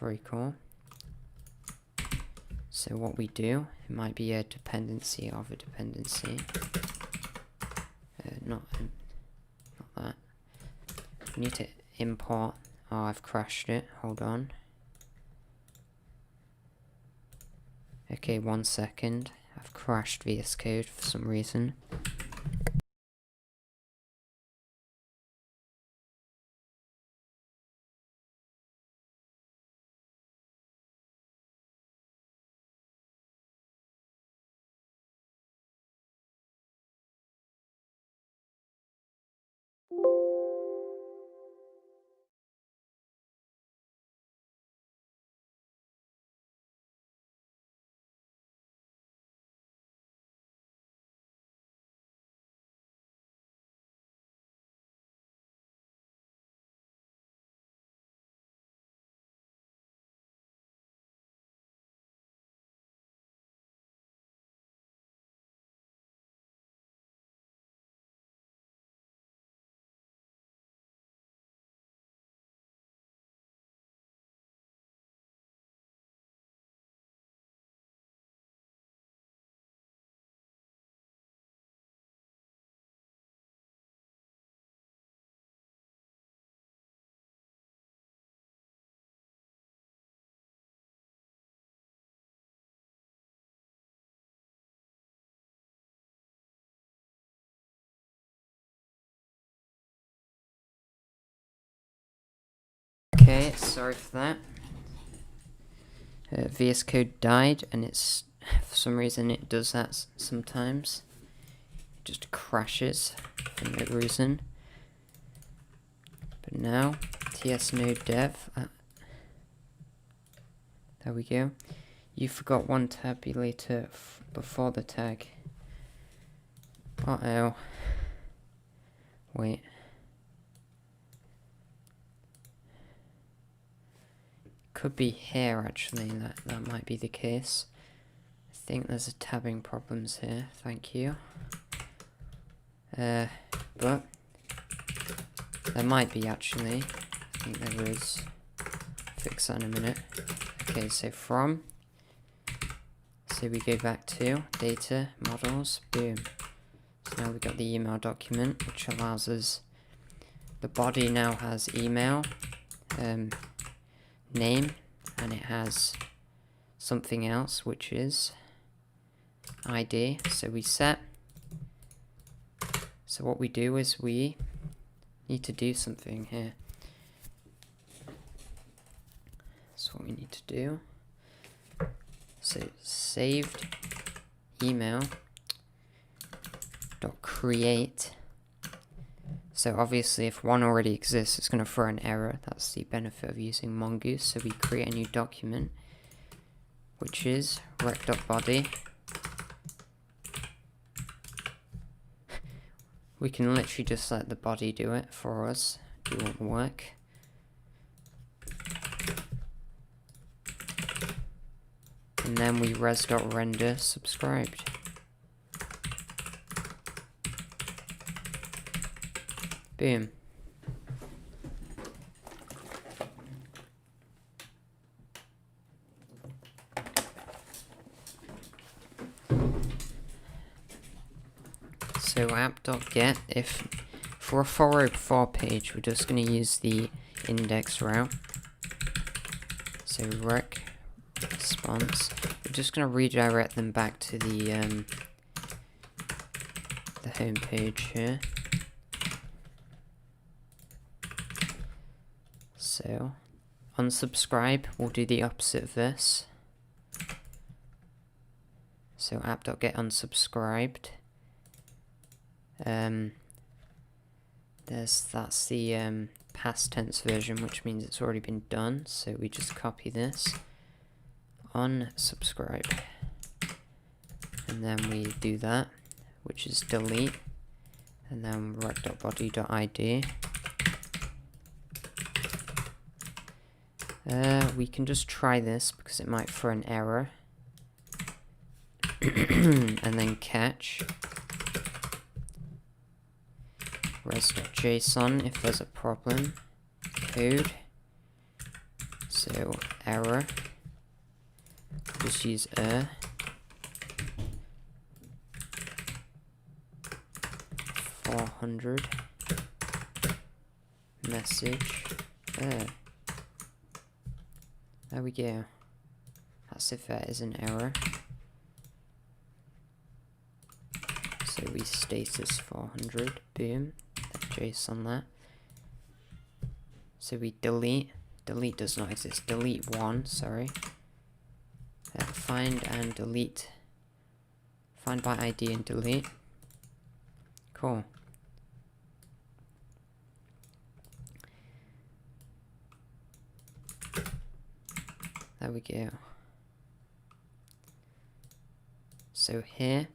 Very cool. So what we do, it might be a dependency of a dependency. Not that. We need to import. Oh, I've crashed it. Hold on. Okay, 1 second. I've crashed VS Code for some reason. Okay, sorry for that. VS Code died, and it's for some reason it does that sometimes. It just crashes for no reason. But now, TS node dev. There we go. You forgot one tabulator before the tag. Uh-oh. Wait. Could be here, actually. That might be the case. I think there's a tabbing problems here. Thank you. But there might be, actually. I think there is. Fix that in a minute. Okay, so from. So we go back to data, models, boom. So now we've got the email document, which allows us. The body now has email, name, and it has something else, which is ID. So we set. So what we do is we need to do something here. That's what we need to do. So saved email dot create. So obviously if one already exists, it's going to throw an error. That's the benefit of using Mongoose. So we create a new document, which is rec.body. We can literally just let the body do it for us, do all the work. And then we res.render subscribed. Boom. So app.get, if for a 404 page, we're just going to use the index route. So rec response. We're just going to redirect them back to the home page here. So unsubscribe, we'll do the opposite of this. So app.get unsubscribed. That's the past tense version, which means it's already been done. So we just copy this, unsubscribe, and then we do that, which is delete, and then rec.body.id. We can just try this because it might throw an error. And then catch res.json if there's a problem. Code. So error. Just use 400 message. There we go. That's if that is an error. So we status 400, boom, JSON that. So we delete does not exist, delete one, sorry. Find and delete. Find by ID and delete. Cool. There we go. So here,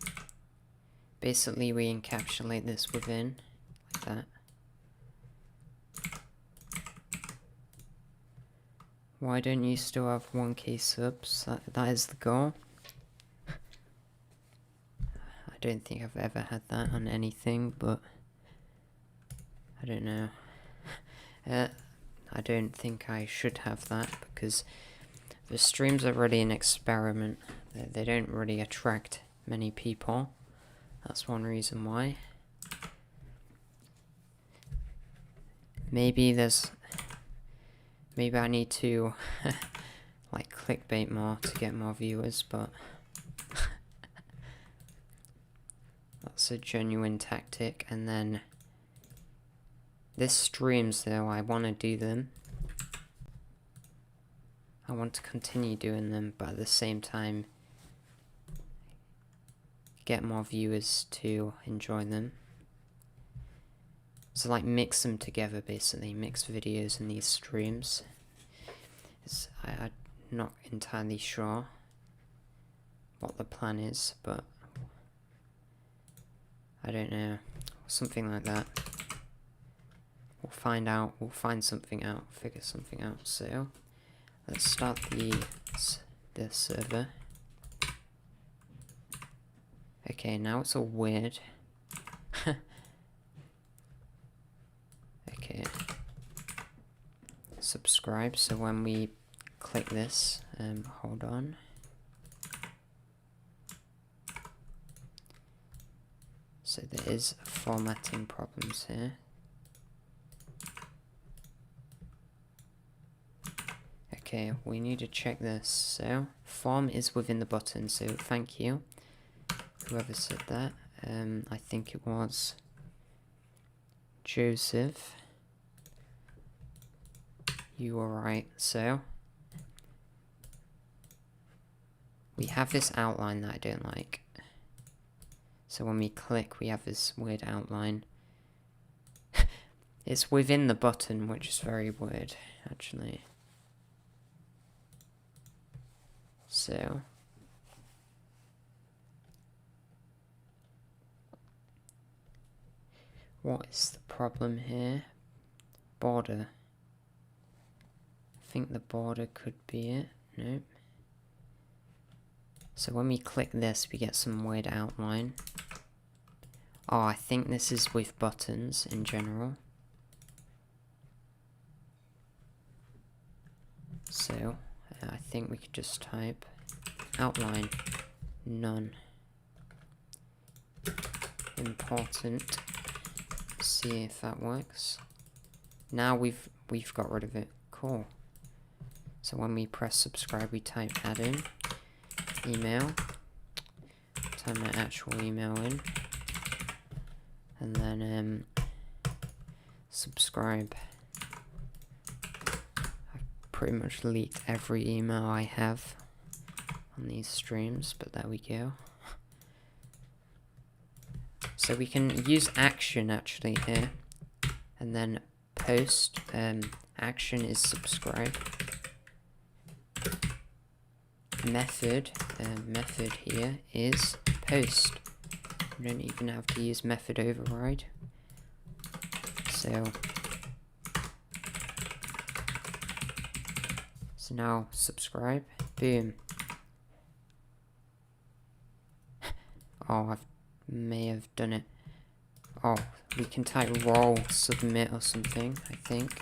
basically we encapsulate this within, like that. Why don't you still have 1k subs? That is the goal. I don't think I've ever had that on anything, but I don't know. I don't think I should have that because the streams are really an experiment. They don't really attract many people. That's one reason why. Maybe I need to like clickbait more to get more viewers, but that's a genuine tactic. And then this streams though, I want to do them. I want to continue doing them, but at the same time get more viewers to enjoy them. So like mix them together basically, mix videos and these streams. I'm not entirely sure what the plan is, but I don't know, something like that. We'll find out, we'll find something out, figure something out. So let's start the server. Okay, now it's all weird. Okay. Subscribe, so when we click this, hold on. So there is formatting problems here. Okay, we need to check this. So, form is within the button, so thank you. Whoever said that, I think it was Joseph. You were right. So, we have this outline that I don't like. So when we click, we have this weird outline. It's within the button, which is very weird, actually. So what is the problem here? Border. I think the border could be it. Nope. So when we click this, we get some weird outline. Oh, I think this is with buttons in general. So I think we could just type outline none. Important. See if that works. Now we've got rid of it. Cool. So when we press subscribe, we type add in email. Type my actual email in, and then subscribe. I've pretty much leaked every email I have on these streams, but there we go. So we can use action actually here, and then post. Action is subscribe. Method here is post. You don't even have to use method override. So now subscribe. Boom. Oh, I may have done it. Oh, we can type roll submit or something, I think.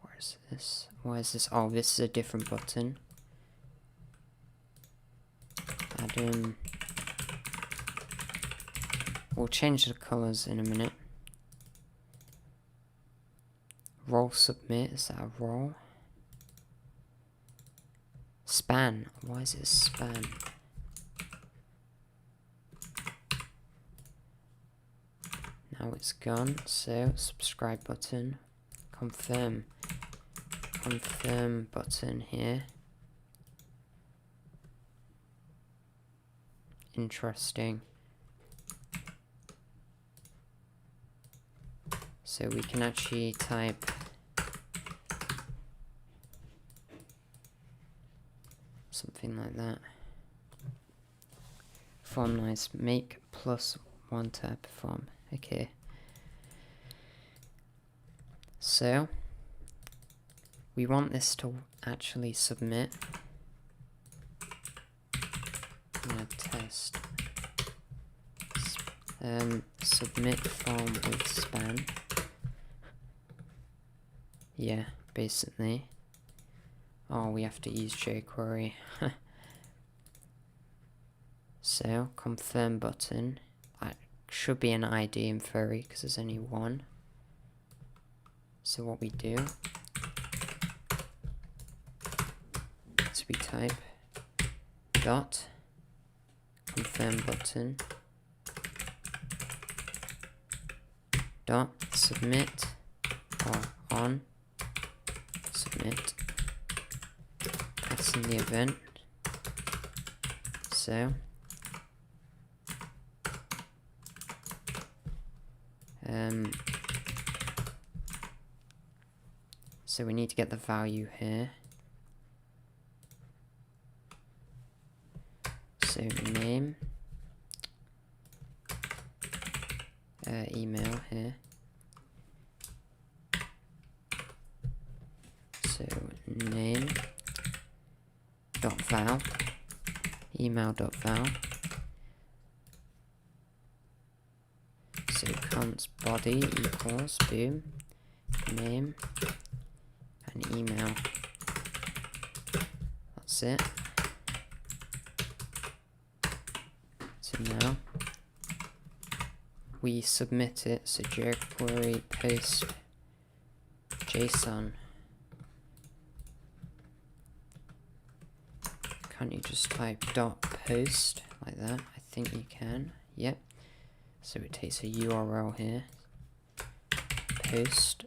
Where is this? Why is this? Oh, this is a different button. Add in. We'll change the colors in a minute. Roll submit, is that a roll? Span, why is it a span? Now it's gone, so subscribe button, confirm button here. Interesting. So we can actually type something like that. Form nice, make +1 tab form. Okay. So we want this to actually submit. I'm gonna test. Submit form with span. Yeah, basically. Oh, we have to use jQuery. So, confirm button. That should be an ID in theory, because there's only one. So what we do is we type dot confirm button dot submit or on submit. That's in the event. So so we need to get the value here. So name, email here. So name dot val, email dot val. So const body equals boom name and email. That's it. So now we submit it. So jQuery post JSON. Can't you just type dot post like that? I think you can. Yep. So it takes a URL here. Post.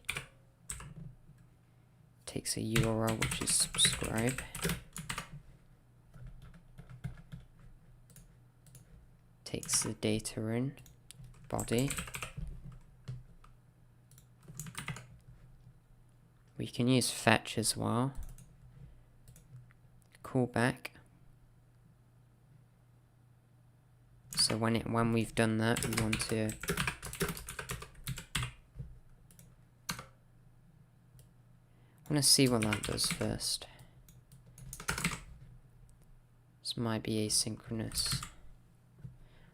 Takes a URL which is subscribe. Takes the data in. Body. We can use fetch as well. Callback. So when we've done that, we want to see what that does first. This might be asynchronous.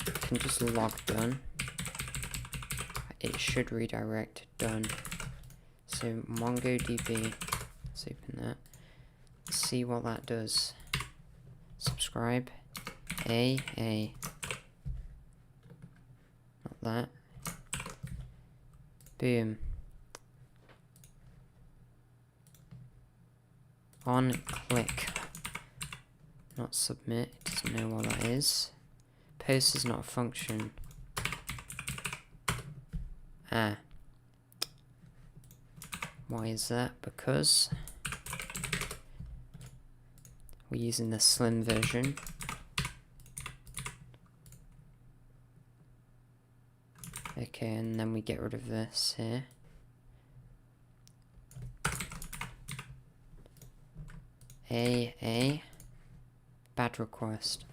I can just log done. It should redirect done. So MongoDB. Let's open that. Let's see what that does. Subscribe. A. That. Boom. On click. Not submit. It doesn't know what that is. Post is not a function. Ah. Why is that? Because we're using the slim version. Okay, and then we get rid of this here. A. Bad request.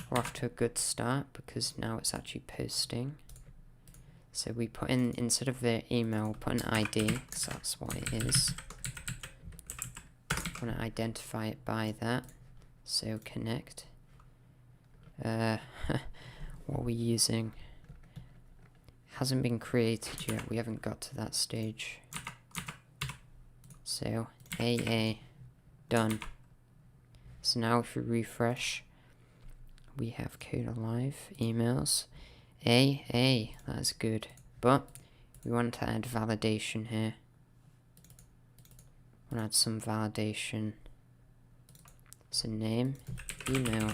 We're off to a good start because now it's actually posting. So we put in, instead of the email, we'll put an ID, because that's what it is. I want to identify it by that. So connect. What are we using? Hasn't been created yet. We haven't got to that stage. So AA done. So now if we refresh, we have code alive, emails. AA, that's good. But we want to add validation here. I want to add some validation. So name, email.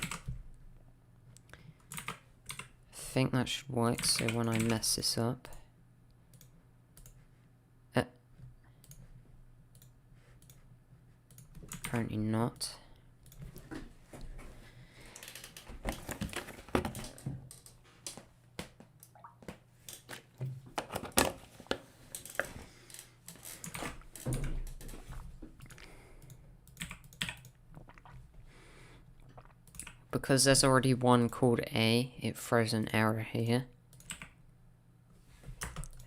I think that should work, so when I mess this up, apparently not. Because there's already one called A, it throws an error here.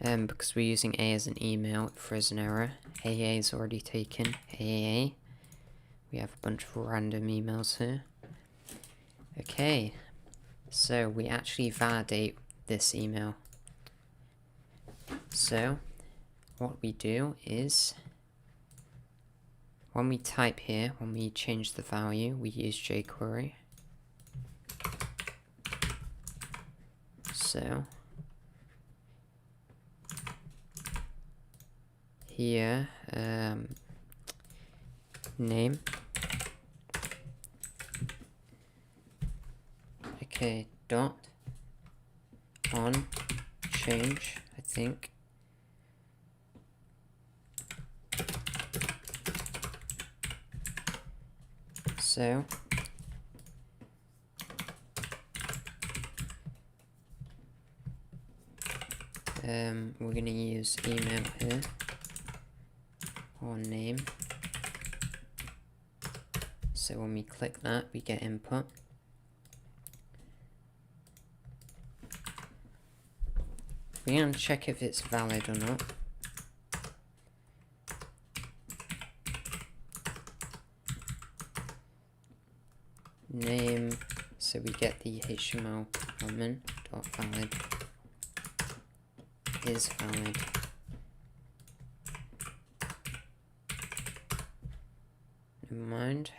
Because we're using A as an email, it throws an error. AA is already taken. AAA. We have a bunch of random emails here. Okay, so we actually validate this email. So what we do is, when we type here, when we change the value, we use jQuery. So here, name. Okay, dot on change, I think. So we're gonna use email here or name. So when we click that, we get input. We're gonna check if it's valid or not. Name, so we get the HTML element dot valid is valid. Never mind.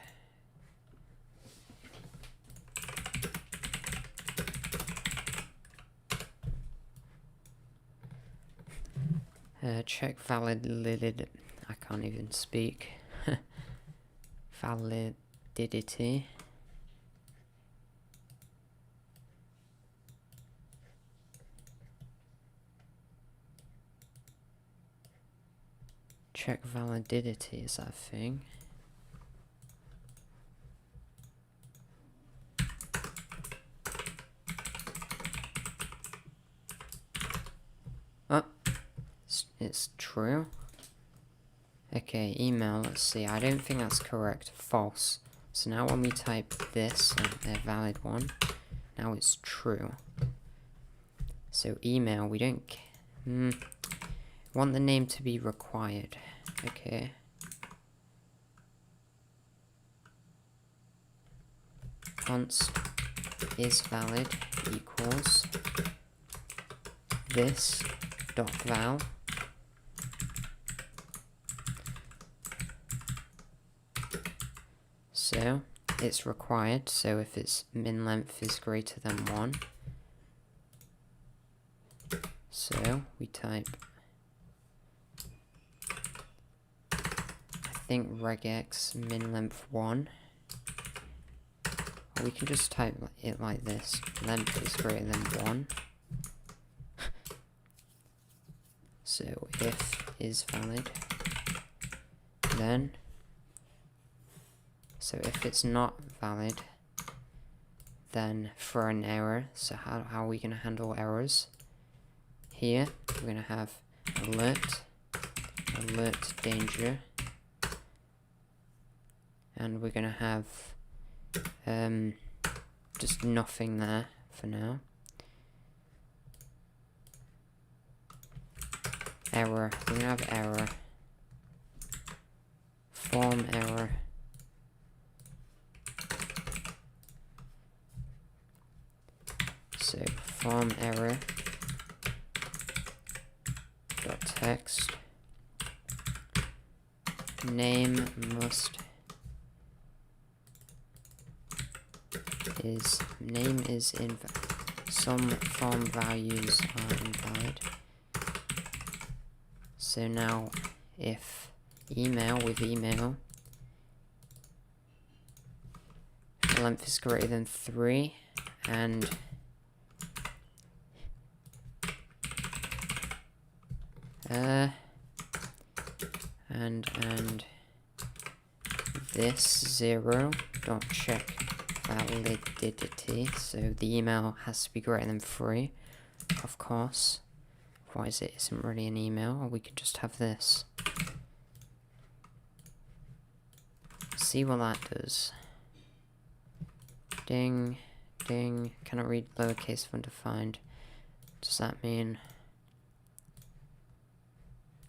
Check valid. I can't even speak. Validity. Check validity, is that a thing? Oh, it's true. Okay, email, let's see, I don't think that's correct, false. So now when we type this, a valid one, now it's true. So email, we don't, want the name to be required, okay. Const is valid equals this dot val so it's required, so if its min length is greater than 1, so we type, I think regex min length 1, or we can just type it like this, length is greater than 1. So if is valid, then, so if it's not valid, then throw an error. So how are we going to handle errors? Here, we're going to have alert danger, and we're going to have just nothing there for now. Error, we're gonna have error, form error, so form error dot text, name is invalid, some form values are invalid. So now, if email with email, length is greater than 3, and this 0 dot check validity, so the email has to be greater than 3, of course. Otherwise it isn't really an email, or we could just have this. See what that does. Ding, ding, cannot read lowercase of undefined. Does that mean...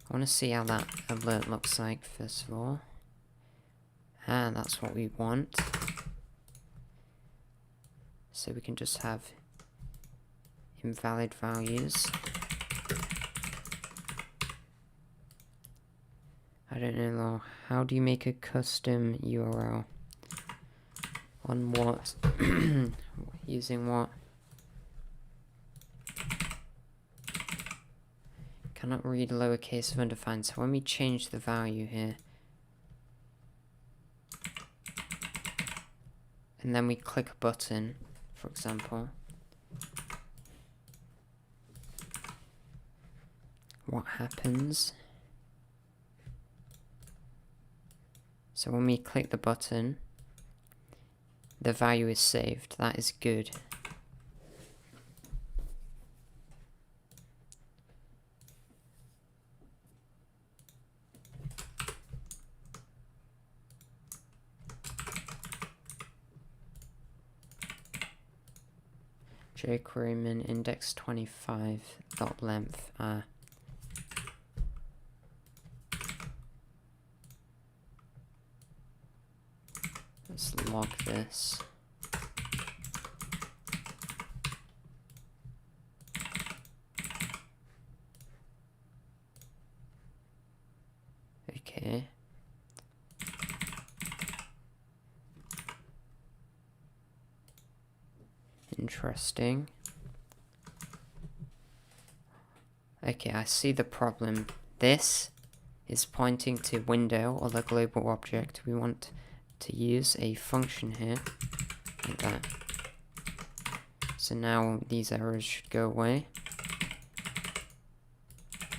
I want to see how that alert looks like first of all. And that's what we want. So we can just have invalid values. I don't know though, how do you make a custom URL? On what? Using what? Cannot read lowercase of undefined, so when we change the value here, and then we click a button, for example, what happens? So when we click the button, the value is saved. That is good. jQuerymin index 25 dot length. Let's log this. Okay. Interesting. Okay, I see the problem. This is pointing to window or the global object. We want to use a function here, like that. So now these errors should go away.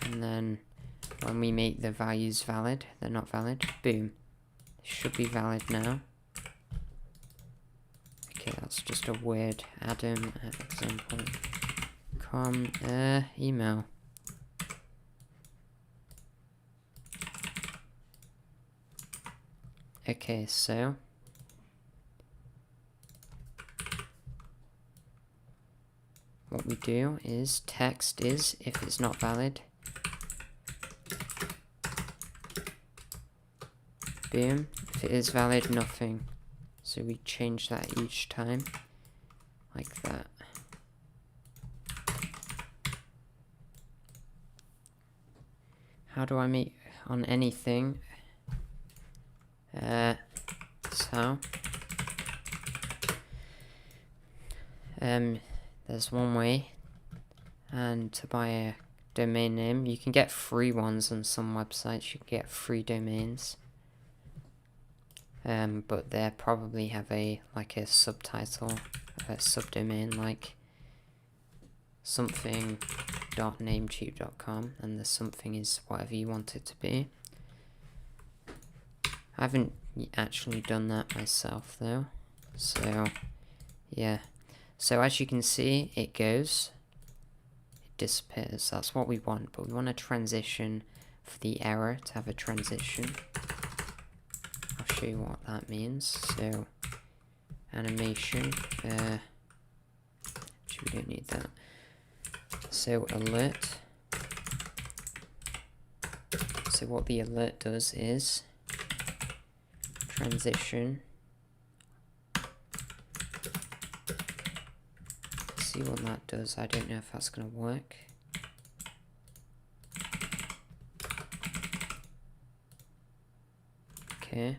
And then when we make the values valid, they're not valid. Boom. They should be valid now. Okay, that's just a weird Adam@example.com email. Okay, so what we do is text is, if it's not valid, boom. If it is valid, nothing. So we change that each time, like that. How do I make on anything? So there's one way, and to buy a domain name, you can get free ones on some websites. You can get free domains, but they probably have a subtitle, a subdomain like something.namecheap.com, and the something is whatever you want it to be. I haven't actually done that myself though, so yeah. So as you can see, it goes, it disappears. That's what we want, but we want a transition for the error to have a transition. I'll show you what that means. So animation, actually we don't need that. So alert. So what the alert does is transition. Let's see what that does. I don't know if that's gonna work. Okay.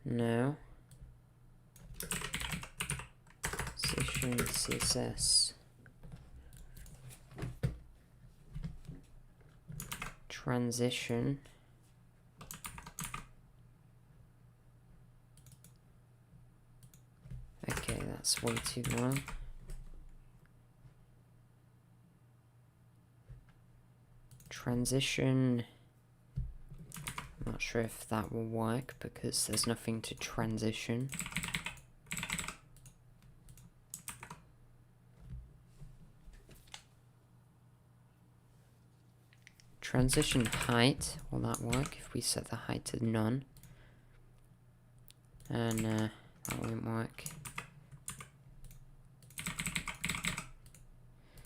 Now, session CSS transition. Okay, that's way too long. Transition. I'm not sure if that will work because there's nothing to transition. Transition height, will that work if we set the height to none? And that won't work.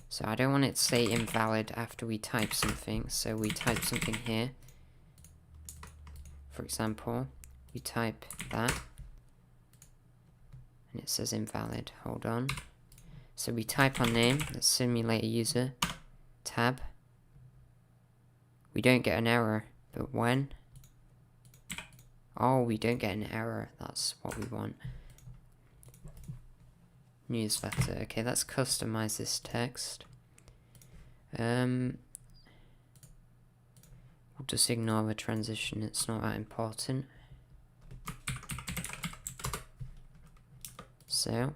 So I don't want it to say invalid after we type something, so we type something here. For example, we type that, and it says invalid. Hold on. So we type our name, let's simulate a user, tab. We don't get an error, but when? Oh, we don't get an error. That's what we want. Newsletter. Okay, let's customize this text. What We'll just ignore the transition, it's not that important. So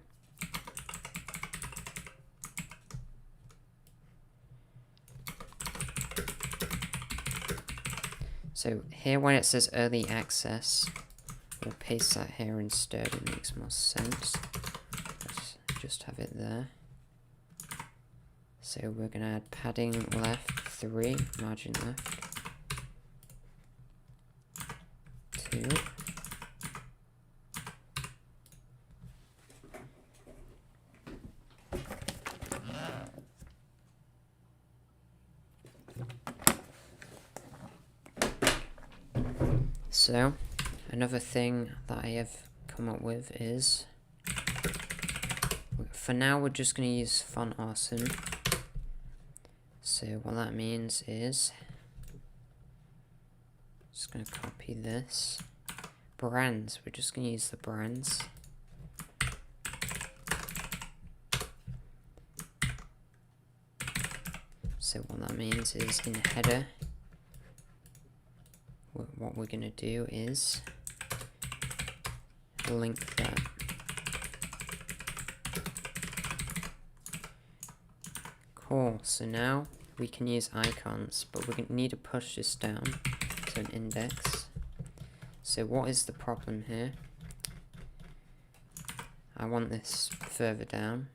here when it says early access, we'll paste that here instead, it makes more sense. Let's just have it there. So we're going to add padding left 3, margin left 2. So, another thing that I have come up with is, for now we're just going to use Font Awesome. So what that means is, just going to copy this. Brands, we're just going to use the brands. So what that means is in header, what we're going to do is link that. Cool, so now we can use icons, but we're going to need to push this down to an index. So what is the problem here? I want this further down.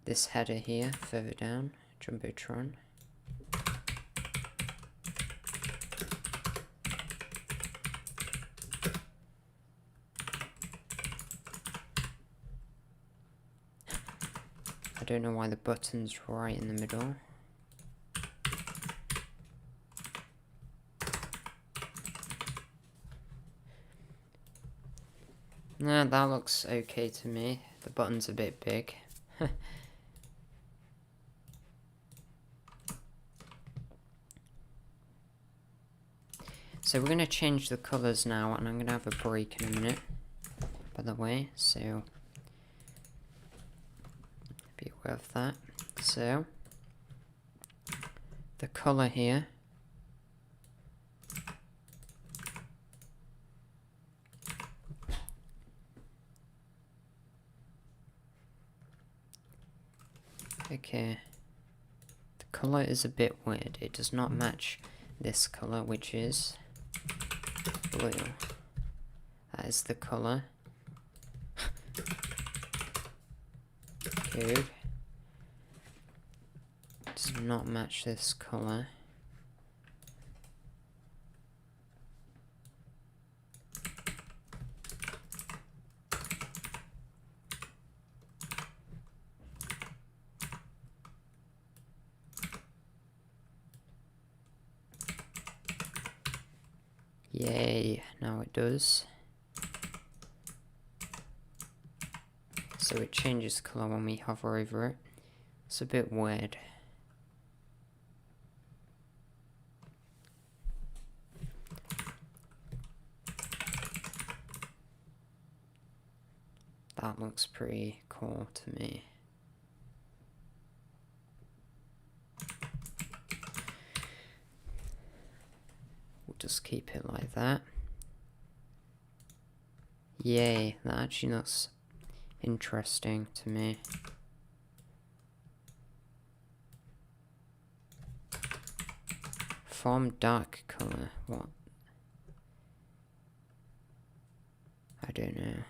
This header here, further down, Jumbotron. I don't know why the button's right in the middle. Nah, that looks okay to me. The button's a bit big. So we're going to change the colours now, and I'm going to have a break in a minute, by the way, so be aware of that. So, the colour here, okay, the colour is a bit weird. It does not match this colour, which is blue. That is the colour. Code does not match this colour. Yay, now it does. So it changes colour when we hover over it. It's a bit weird. That looks pretty cool to me. We'll just keep it like that. Yay, that actually looks interesting to me. Form dark color, what? I don't know.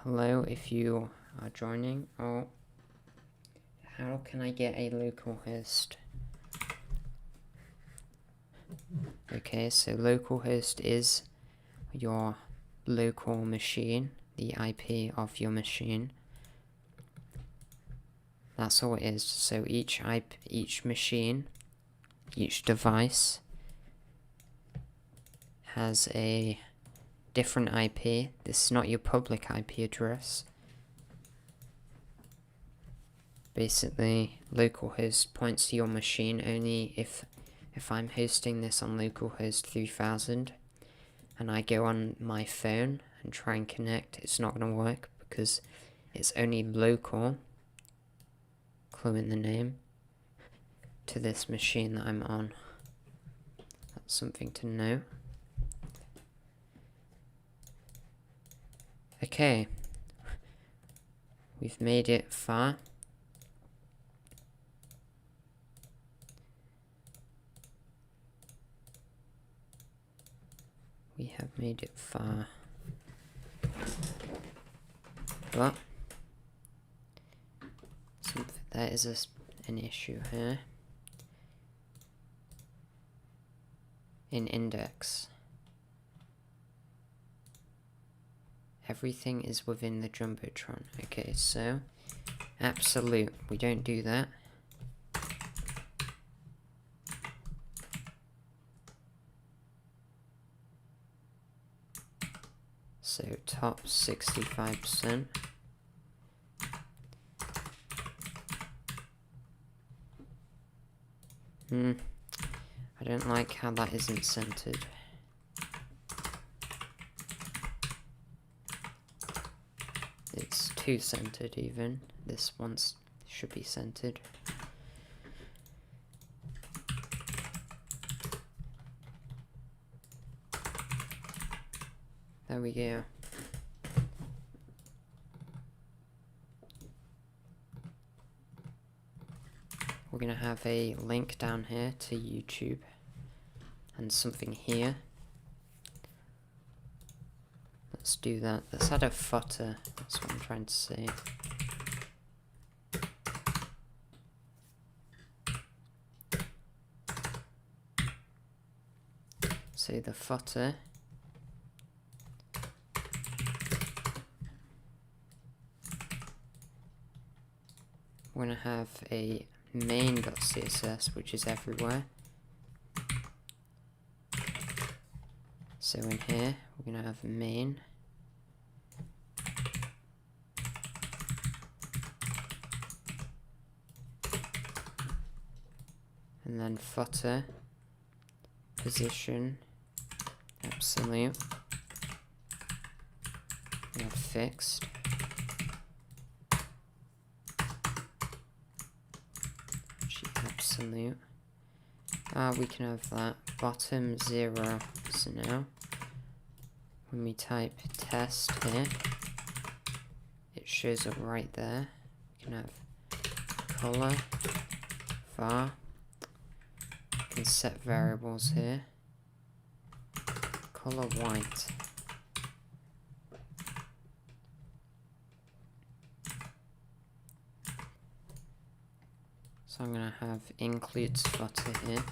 Hello, if you are joining. Oh, how can I get a local host? Okay, so local host is your local machine, the IP of your machine. That's all it is. So each machine, each device has a different IP. This is not your public IP address. Basically, localhost points to your machine only if if I'm hosting this on localhost 3000 and I go on my phone and try and connect, it's not going to work because it's only local, clue in the name, to this machine that I'm on. That's something to know. Okay, we've made it far. We have made it far. But there is an issue here. In index, everything is within the Jumbotron. Okay, so absolute, we don't do that. So top 65%. I don't like how that isn't centered. It's too centered even. This one should be centered. There we go. We're going to have a link down here to YouTube and something here. Let's do that. Let's add a footer. That's what I'm trying to say. So the footer. We're going to have a main.css, which is everywhere. So in here, we're going to have main. And then footer, position, absolute. We have fixed. Absolute. We can have that bottom 0. So now, when we type test here, it shows up right there. We can have color, var. We can set variables here. Color white. So I'm going to have includes footer here.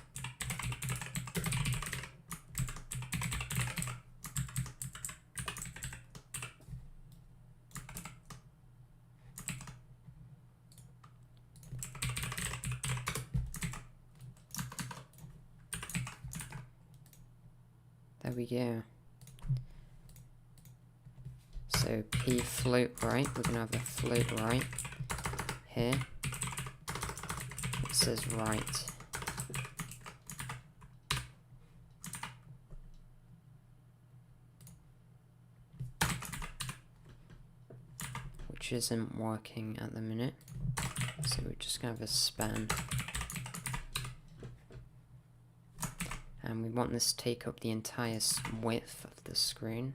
There we go. So p float right, we're going to have a float right here. It says right. Which isn't working at the minute. So we're just going to have a span. And we want this to take up the entire width of the screen.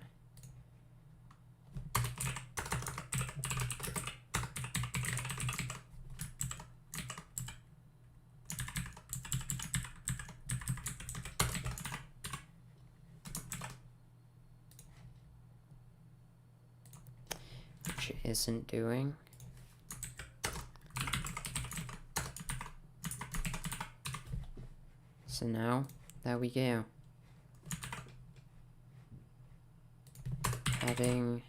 Which it isn't doing. So now, there we go. Padding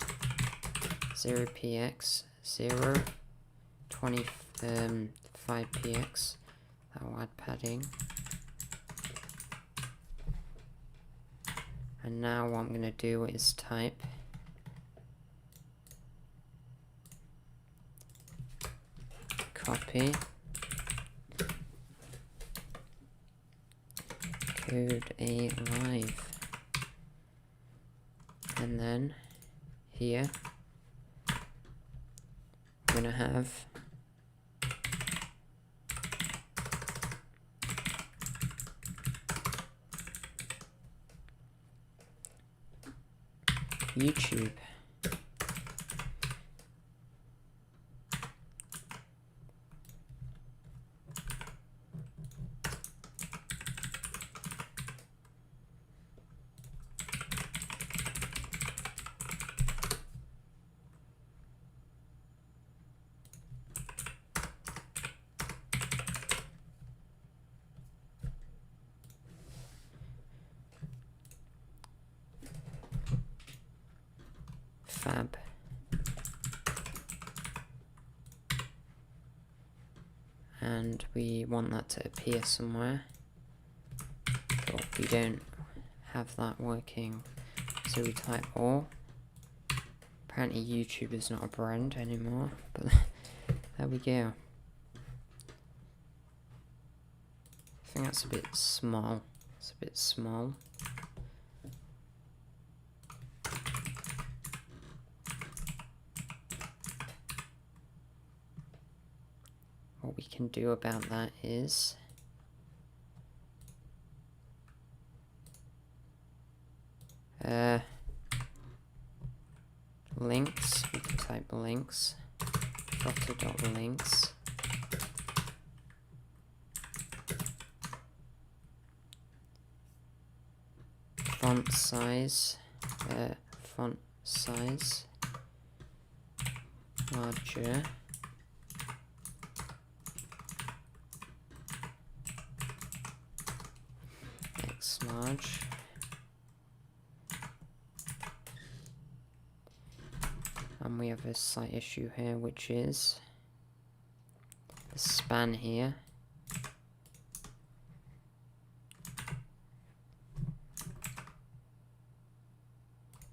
0px 0 25px. That will add padding. And now what I'm going to do is type copy code a live. And then here we're gonna have YouTube. Fab. And we want that to appear somewhere, but we don't have that working, so we type all. Apparently YouTube is not a brand anymore, but there we go. I think that's a bit small. It's a bit small. What we can do about that is links. We can type links. Flutter.links. Font size. Font size. Larger. X large. And we have a slight issue here, which is the span here.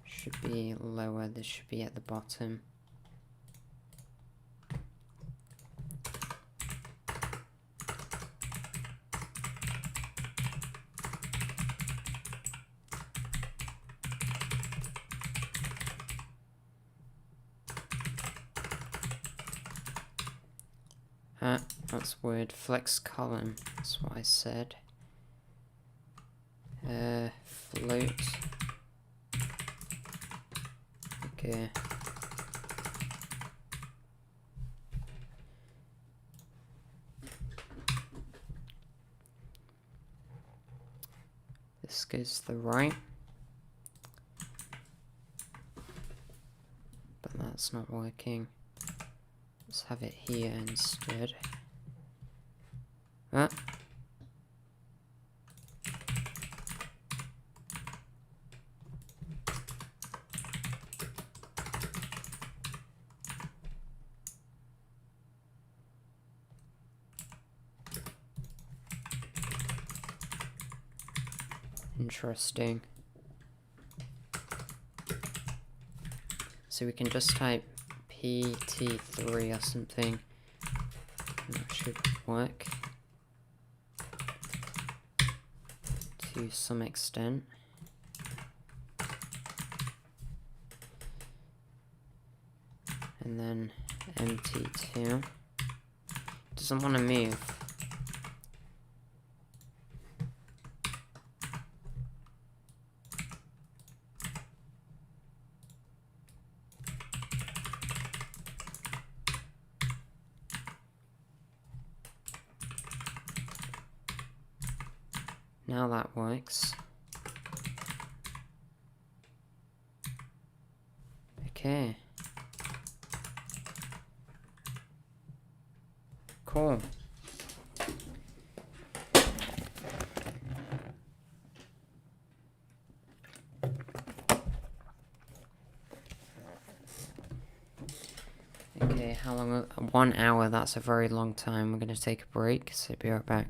Should be lower, this should be at the bottom. That's weird. Flex column. That's what I said. Float. Okay. This goes to the right. But that's not working. Let's have it here instead. Ah. Interesting. So we can just type PT3 or something. That should work to some extent. And then MT2 doesn't want to move. Now that works. Okay. Cool. Okay, how long? 1 hour, that's a very long time. We're going to take a break, so be right back.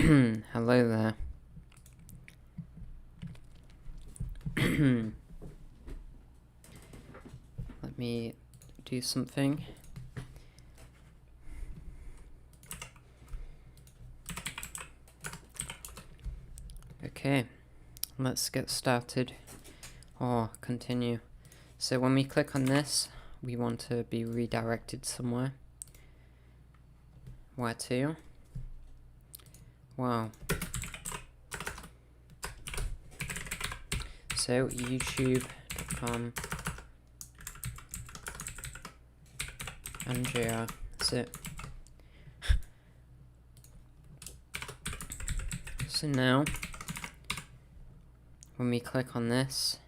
Hello there. Let me do something. Okay, let's get started, or continue. So when we click on this, we want to be redirected somewhere. Where to? Wow. So youtube.com and JR, that's it. So now, when we click on this,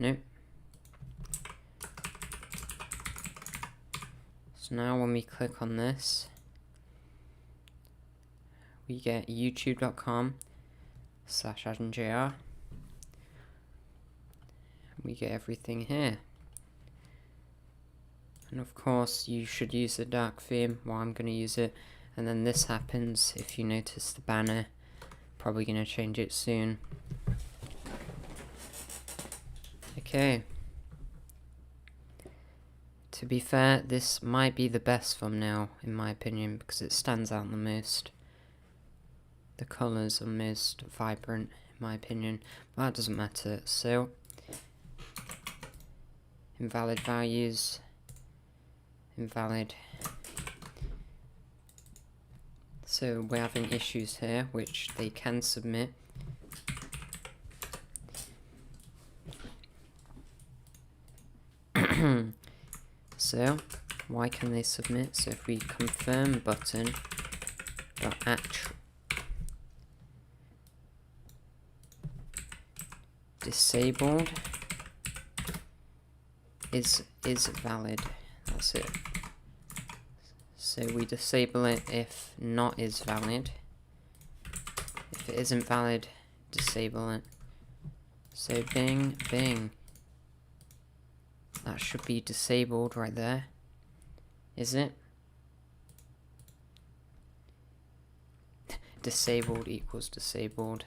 nope. So now when we click on this, we get youtube.com/AdamJR. We get everything here. And of course, you should use the dark theme. Well, I'm going to use it. And then this happens if you notice the banner. Probably going to change it soon. Okay. To be fair, this might be the best thumbnail, in my opinion, because it stands out the most. The colours are most vibrant, in my opinion. But that doesn't matter. So, invalid values. Invalid. So we're having issues here, which they can submit. So why can they submit? So if we confirm button disabled is valid. That's it. So we disable it if not is valid. If it isn't valid, disable it. So bing, bing. That should be disabled right there. Is it? Disabled equals disabled.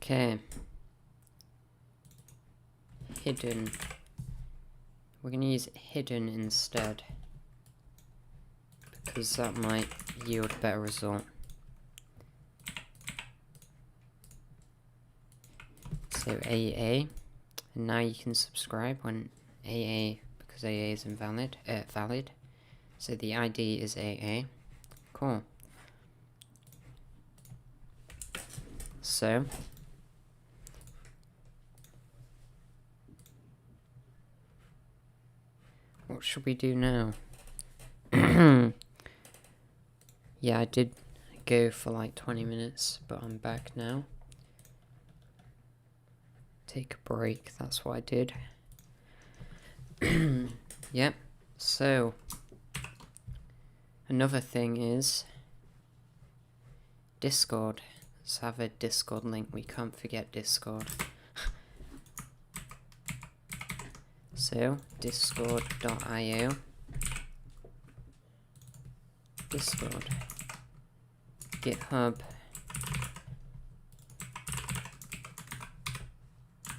Okay. Hidden. We're going to use hidden instead, because that might yield a better result. So AA, and now you can subscribe when AA, because AA is invalid, valid. So the ID is AA. Cool. So what should we do now? Yeah, I did go for like 20 minutes, but I'm back now. Take a break, that's what I did. Yep, so another thing is Discord. Let's have a Discord link, we can't forget Discord. So, discord.io, Discord, GitHub.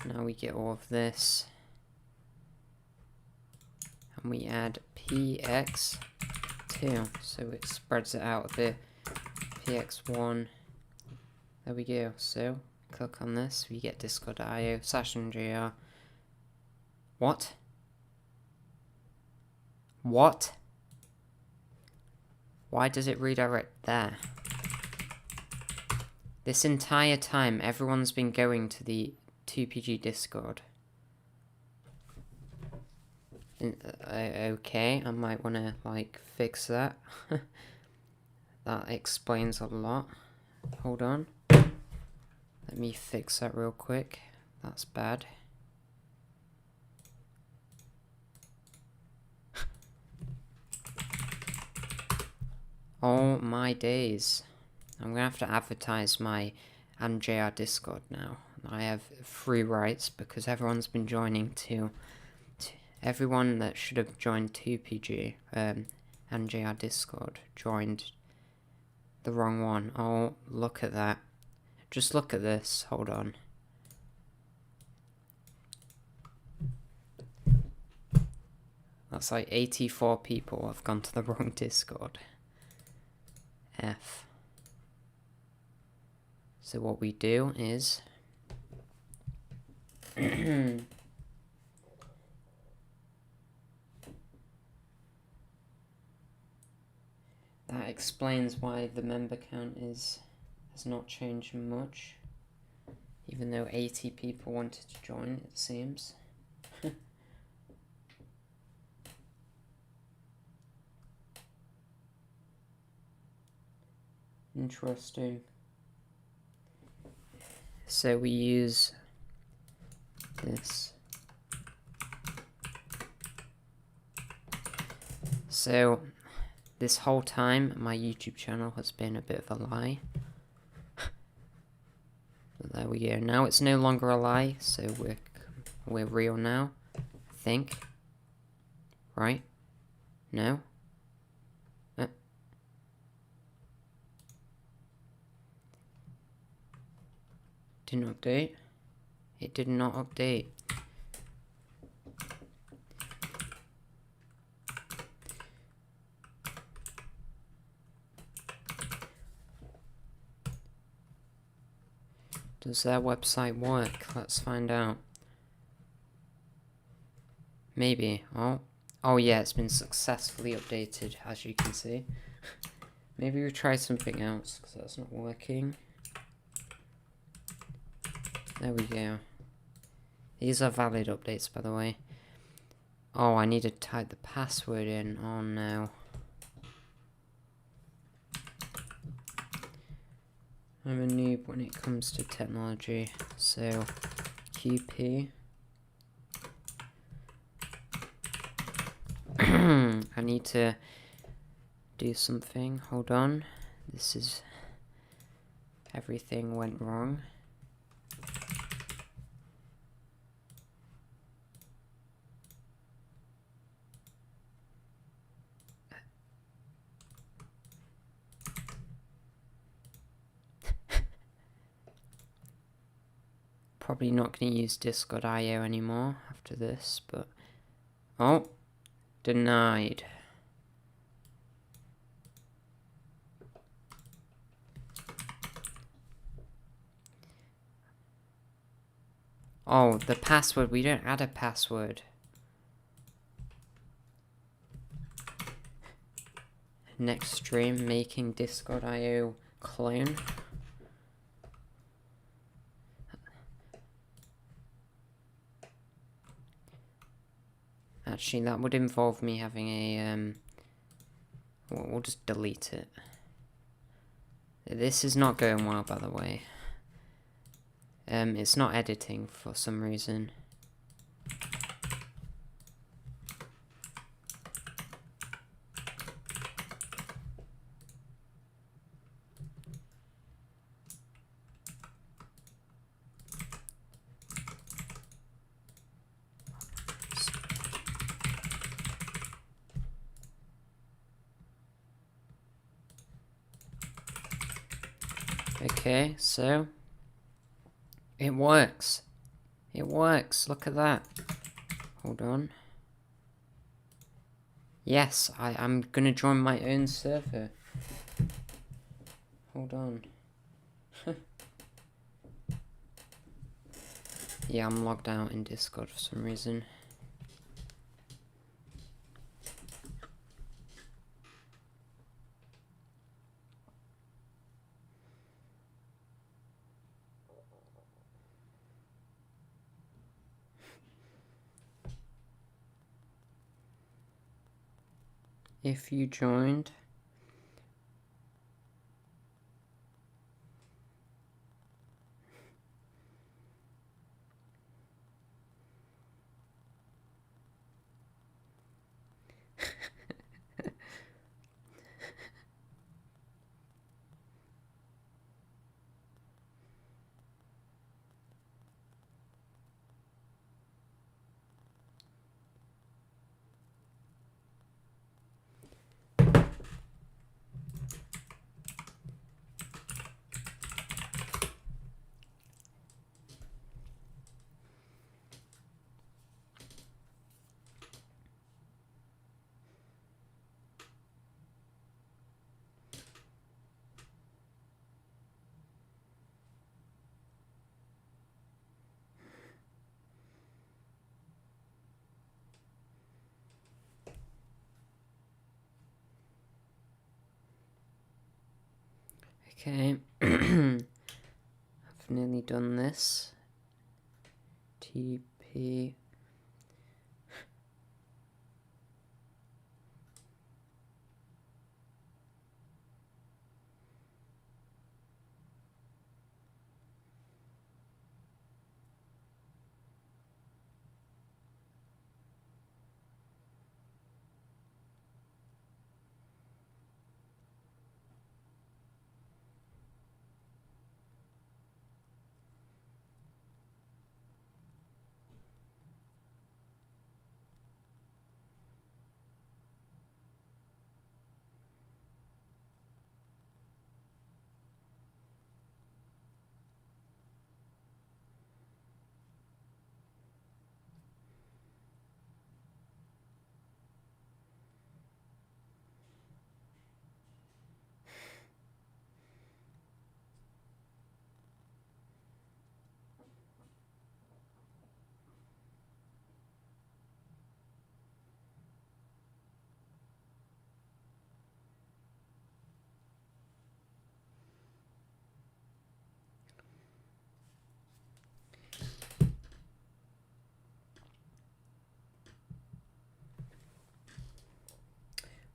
Now we get all of this, and we add px2, so it spreads it out a bit. px1, there we go. So, click on this, we get discord.io/mjr. What? What? Why does it redirect there? This entire time, everyone's been going to the 2PG Discord. Okay, I might want to like fix that. That explains a lot. Hold on. Let me fix that real quick. That's bad. Oh my days. I'm gonna have to advertise my MJR Discord now. I have free rights because everyone's been joining to everyone that should have joined 2PG MJR Discord joined the wrong one. Oh, look at that. Just look at this. Hold on. That's like 84 people have gone to the wrong Discord. F. So what we do is that explains why the member count has not changed much, even though 80 people wanted to join, it seems. Interesting. So we use this. So this whole time my YouTube channel has been a bit of a lie. But there we go. Now it's no longer a lie, so we're real now. I think. Right? No? Didn't update. It did not update. Does their website work? Let's find out. Maybe. Oh yeah, it's been successfully updated, as you can see. Maybe we try something else, because that's not working. There we go. These are valid updates, by the way. Oh, I need to type the password in. Oh no. I'm a noob when it comes to technology. So, QP. I need to do something. Hold on. This is... Everything went wrong. Probably not going to use Discord.io anymore after this, but... Oh! Denied. Oh, the password. We don't add a password. Next stream, making Discord.io clone. Actually, that would involve me having a, we'll just delete it. This is not going well, by the way. It's not editing for some reason. Okay, so it works. It works. Look at that. Hold on. Yes, I'm gonna join my own server. Hold on. Yeah, I'm logged out in Discord for some reason. if you joined. Okay, I've nearly done this. TP.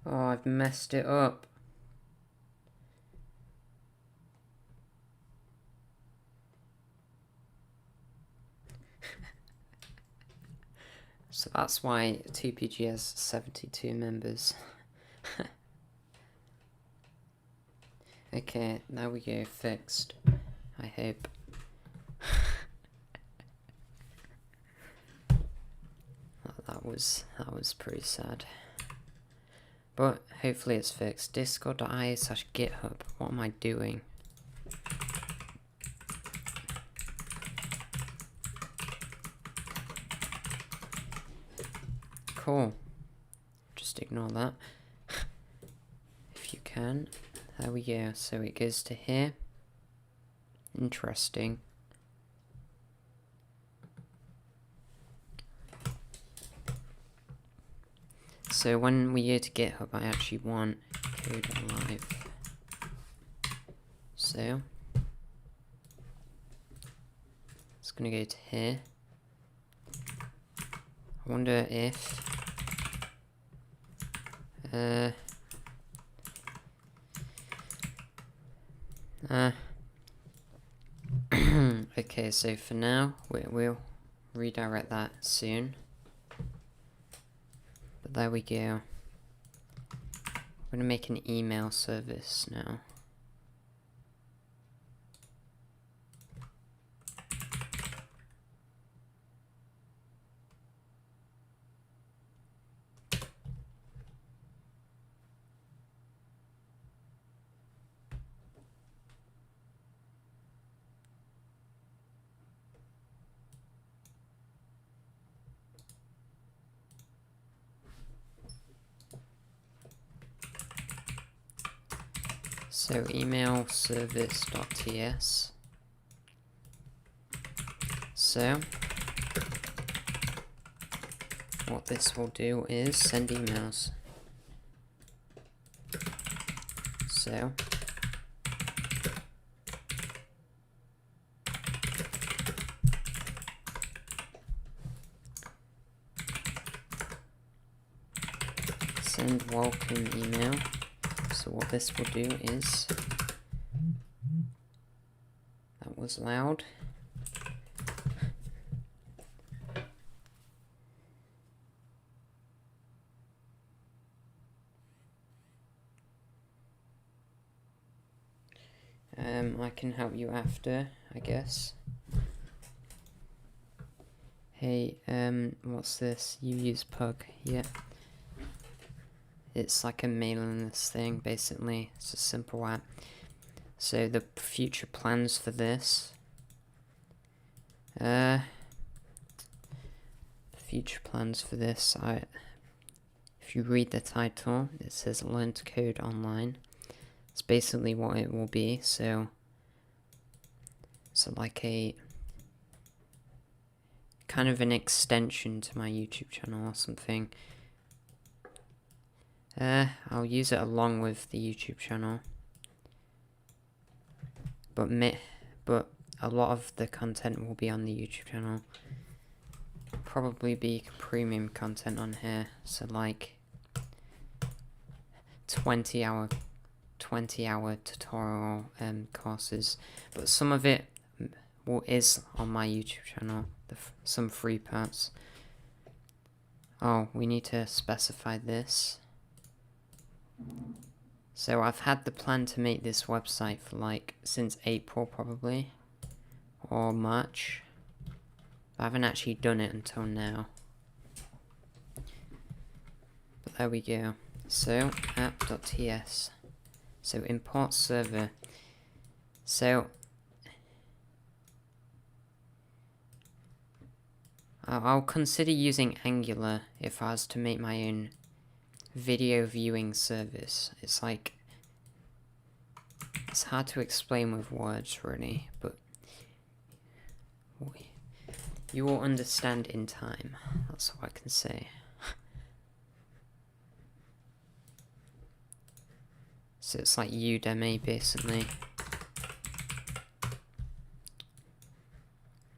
Oh, I've messed it up. So that's why 2PG has 72 members. Okay, there we go, fixed. I hope. That was pretty sad. But hopefully it's fixed. Discord.ia/GitHub. What am I doing? Cool. Just ignore that. If you can. There we go. So it goes to here. Interesting. So when we go to GitHub, I actually want code live. So it's gonna go to here. I wonder if okay, so for now we'll redirect that soon. But there we go. I'm gonna make an email service now. So email service.ts. So what this will do is send emails. So send welcome email. So what this will do is, that was loud. I can help you after, I guess. Hey, what's this? You use Pug, yeah. It's like a mailing list thing, basically. It's a simple app. So the future plans for this. Future plans for this. If you read the title, it says Learn to Code Online. It's basically what it will be. So like a kind of an extension to my YouTube channel or something. I'll use it along with the YouTube channel. But a lot of the content will be on the YouTube channel. Probably be premium content on here. So like 20-hour tutorial courses. But some of it is on my YouTube channel. Some free parts. Oh, we need to specify this. So I've had the plan to make this website for like since April probably, or March. I haven't actually done it until now. But there we go. So app.ts. So import server. So I'll consider using Angular if I was to make my own video viewing service. It's like, it's hard to explain with words really, but you will understand in time. That's all I can say. So it's like Udemy basically.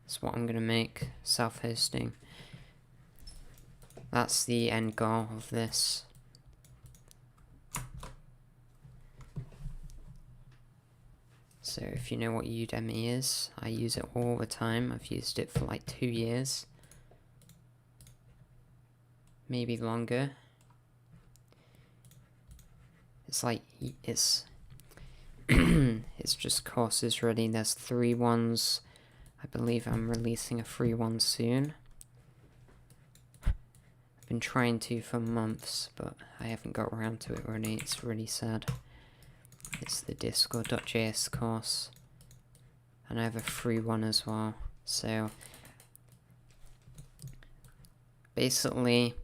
That's what I'm gonna make, self-hosting. That's the end goal of this. So if you know what Udemy is, I use it all the time. I've used it for like 2 years. Maybe longer. It's like, it's it's just courses really. There's 3 ones. I believe I'm releasing a free one soon. I've been trying to for months, but I haven't got around to it really. It's really sad. It's the Discord.js course. And I have a free one as well. So basically,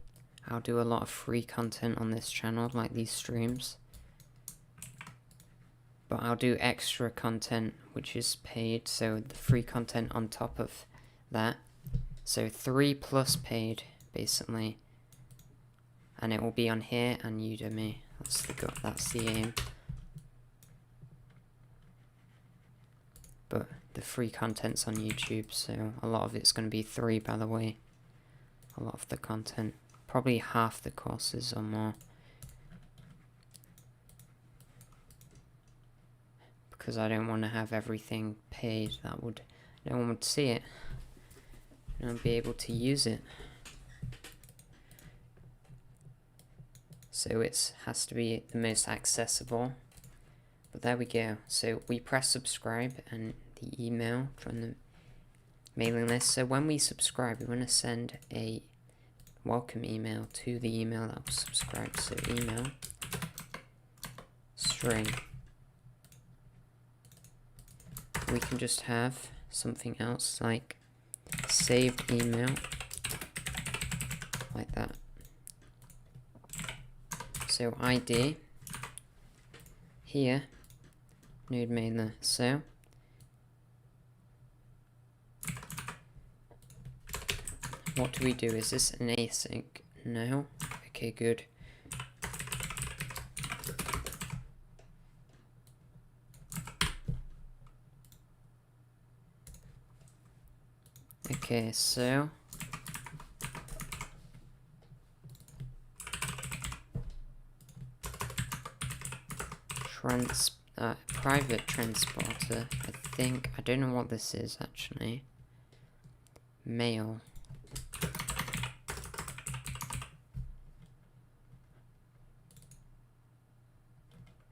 I'll do a lot of free content on this channel, like these streams. But I'll do extra content, which is paid, so the free content on top of that. So 3 plus paid, basically. And it will be on here and Udemy. That's the aim. But the free content's on YouTube, so a lot of it's going to be 3, by the way. A lot of the content. Probably half the courses or more. Because I don't want to have everything paid. No one would see it. No one would be able to use it. So it has to be the most accessible. But there we go. So we press subscribe and the email from the mailing list. So when we subscribe, we want to send a welcome email to the email that was subscribed. So email string. We can just have something else like saved email, like that. So ID here, node mailer. So what do we do? Is this an async? No. Okay, good. Okay, so private transporter. I don't know what this is actually. Mail.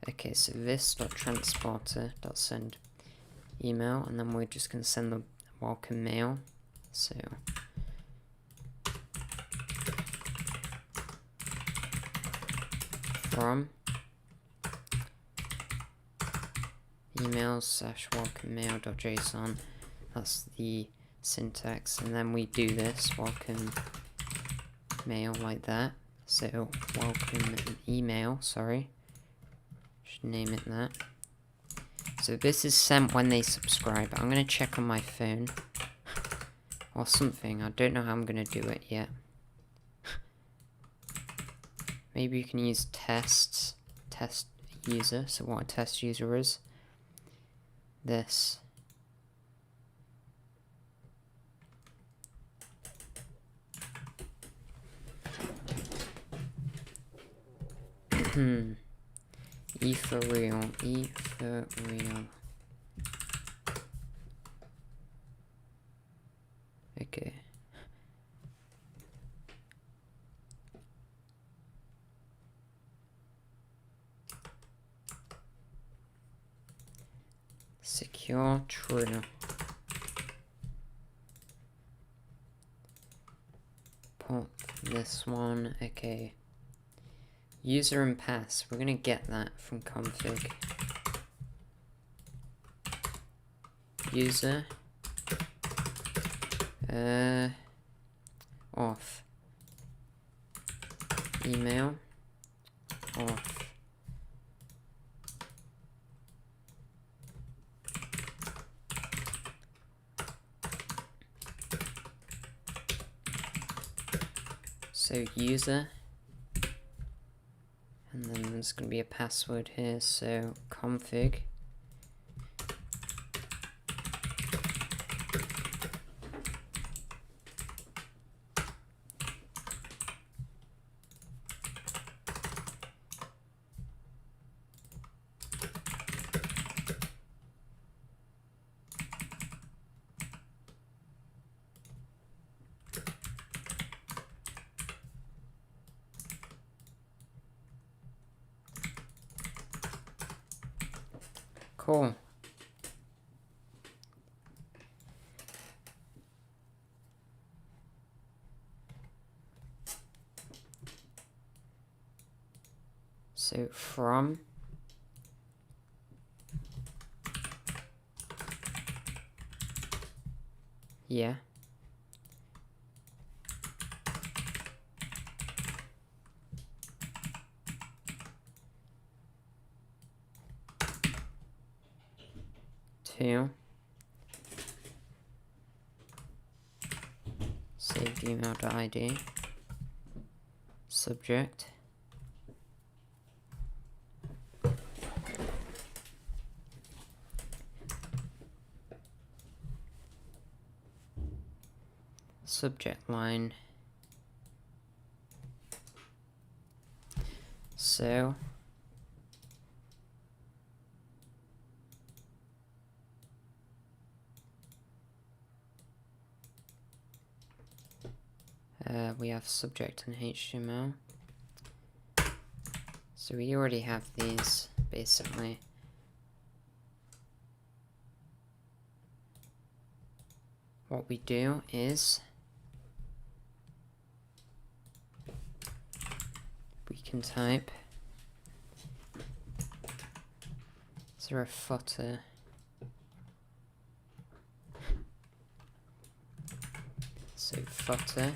Okay, so this.transporter.send email, and then we're just gonna send the welcome mail. So from email/welcome mail.json. That's the syntax, and then we do this welcome mail like that. So welcome email, sorry, should name it that. So this is sent when they subscribe. I'm gonna check on my phone or something. I don't know how I'm gonna do it yet. Maybe you can use test user. So what a test user is. This. Ethereal. Okay. Secure true. Put this one. Okay. User and pass. We're gonna get that from config. User. Off. Email. Off. So user. And then there's going to be a password here, so config. Cool. So from yeah. To saved email.id subject subject line. So we have subject and HTML. So we already have these basically. What we do is we can type is there a footer? So footer.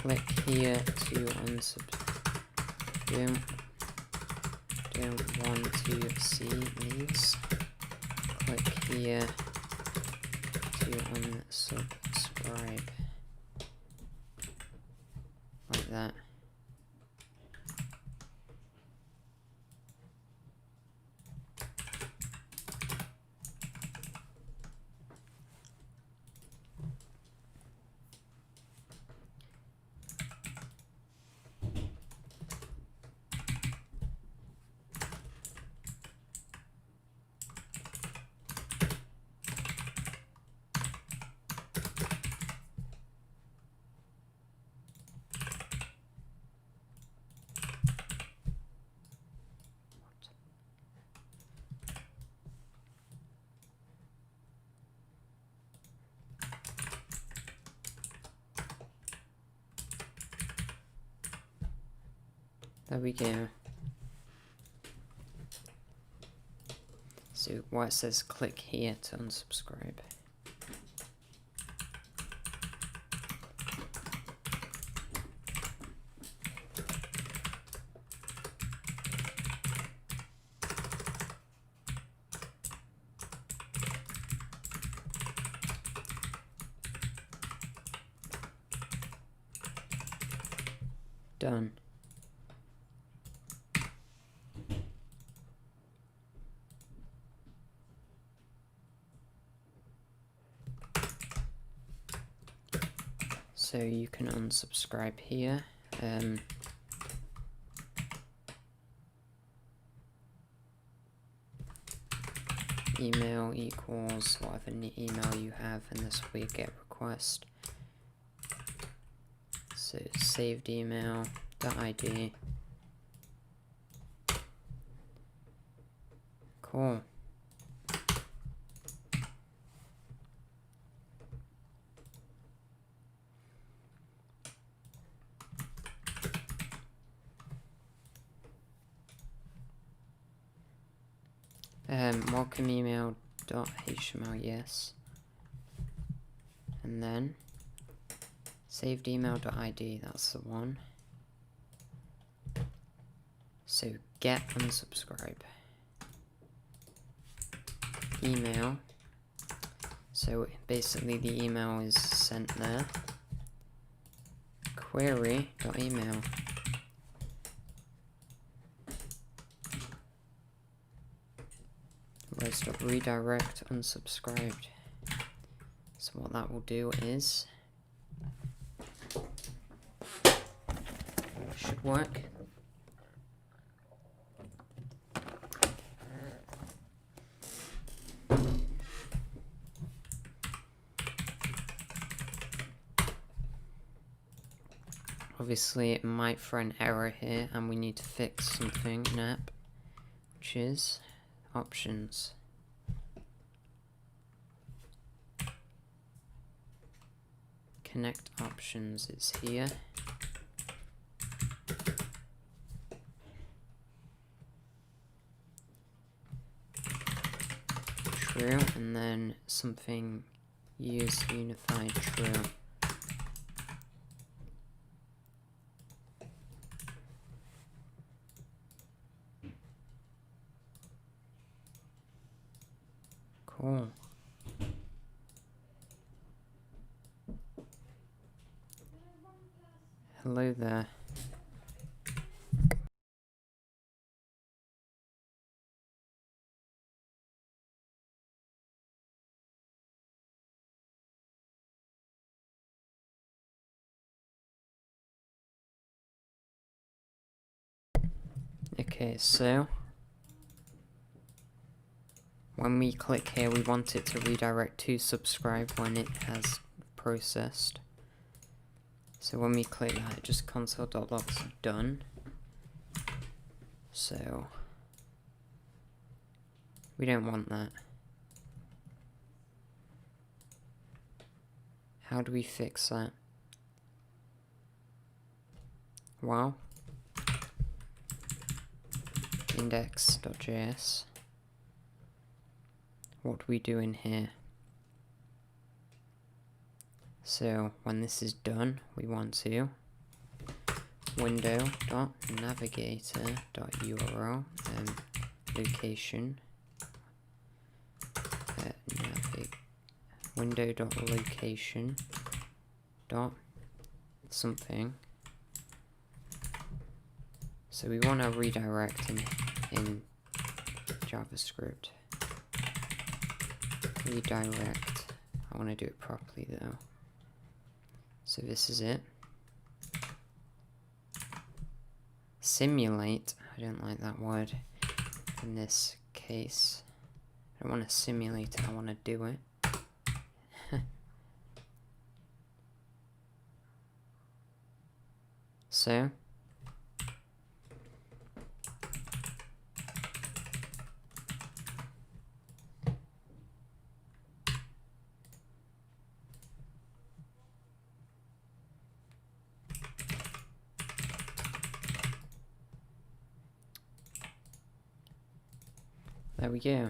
Click here to unsubscribe. Don't want to see these. Click here to unsubscribe. Like that. There we go. So where it says click here to unsubscribe. Done. So you can unsubscribe here. Email equals whatever email you have, and this will be a get request. So saved email.id. Cool. Welcome email.html, yes. And then saved email.id, that's the one. So get unsubscribe. Email. So basically the email is sent there. Query.email. Redirect unsubscribed. So what that will do is, should work. Obviously it might throw an error here and we need to fix something in app, which is options. Connect options is here. True, and then something use unified true. Cool. Hello there. Okay, so when we click here, we want it to redirect to subscribe when it has processed. So when we click that, just console.logs done. So we don't want that. How do we fix that? Well, index.js. What do we do in here? So when this is done, we want to window.navigator.url location window.location dot something. So we want to redirect in JavaScript. Redirect. I want to do it properly though. So this is it. Simulate. I don't like that word in this case. I don't want to simulate it, I want to do it. So There we go.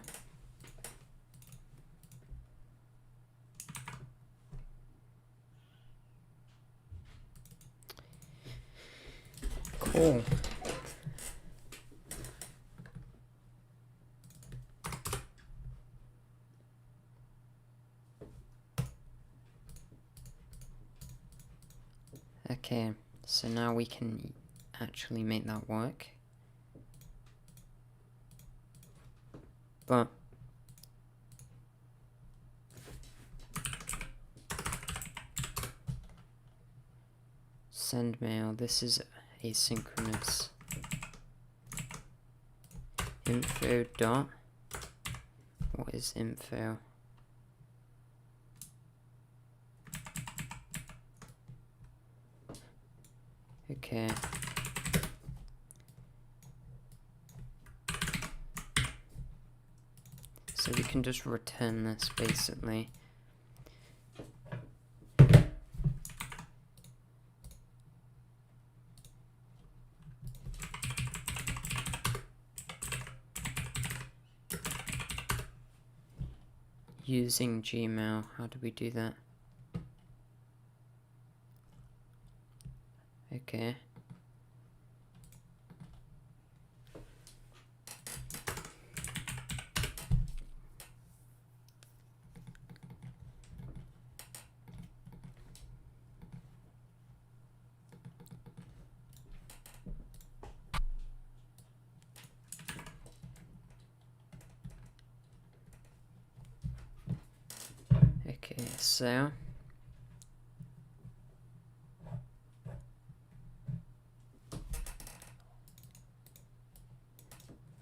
Cool. Okay, so now we can actually make that work. But send mail, this is asynchronous. Info dot, what is info? Okay. So we can just return this basically. Using Gmail, how do we do that? Okay. Okay, so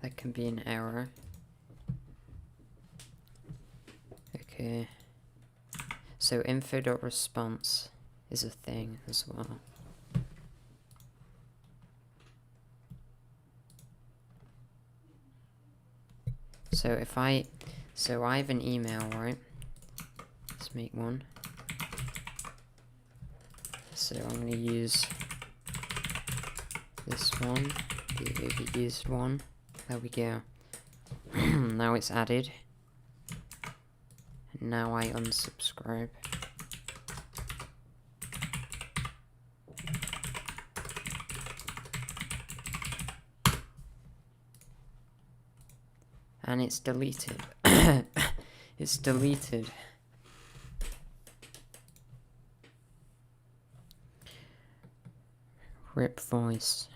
that can be an error. Okay. So info.response is a thing as well. So if I have an email, right? Let's make one. So I'm going to use this one, the overused one. There we go. Now it's added. And now I unsubscribe. And it's deleted. It's deleted. Rip voice.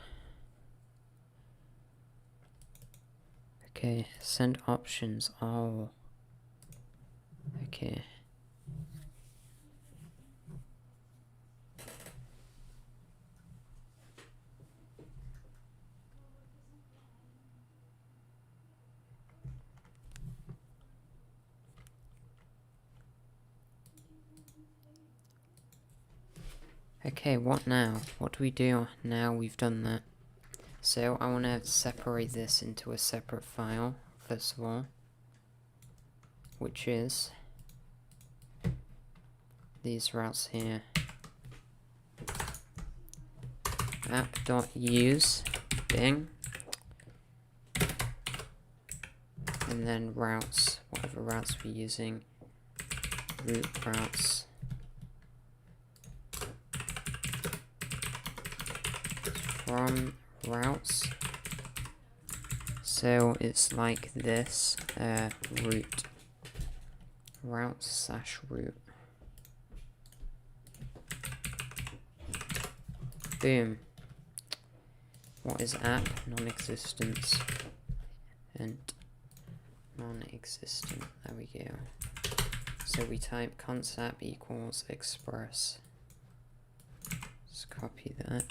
Okay, send options. Oh. Okay. Okay, what now? What do we do now we've done that? So I want to separate this into a separate file, first of all, which is these routes here. App.use Bing, and then routes, whatever routes we're using, root routes. From routes, so it's like this, root, routes / root. Boom. What is app? Non-existence. And non-existent. There we go. So we type const app equals express. Just copy that.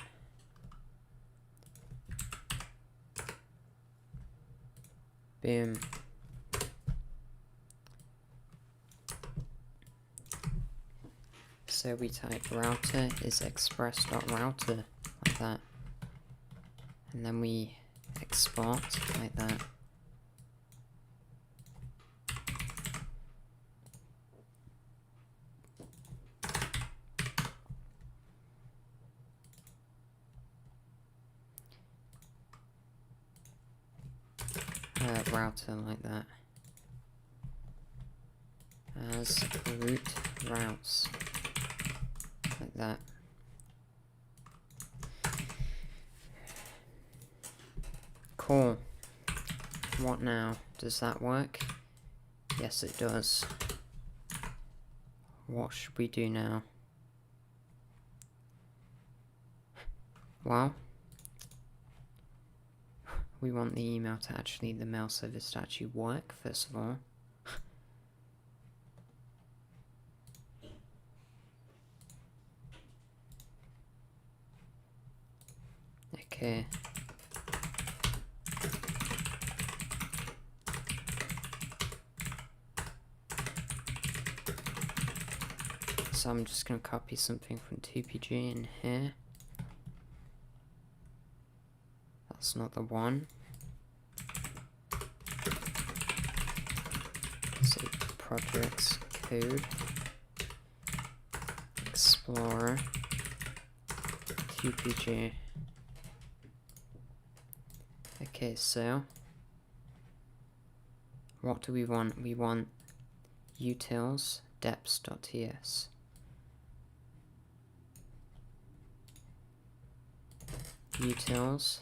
Boom. So we type router is express.router, like that. And then we export like that. router like that. As root routes. Like that. Cool. What now? Does that work? Yes, it does. What should we do now? Well, we want the email to actually, the mail service to actually work, first of all. Okay. So I'm just going to copy something from 2PG in here. That's not the one. So projects code explorer 2PG. Okay, so what do we want? We want utils deps.ts. Utils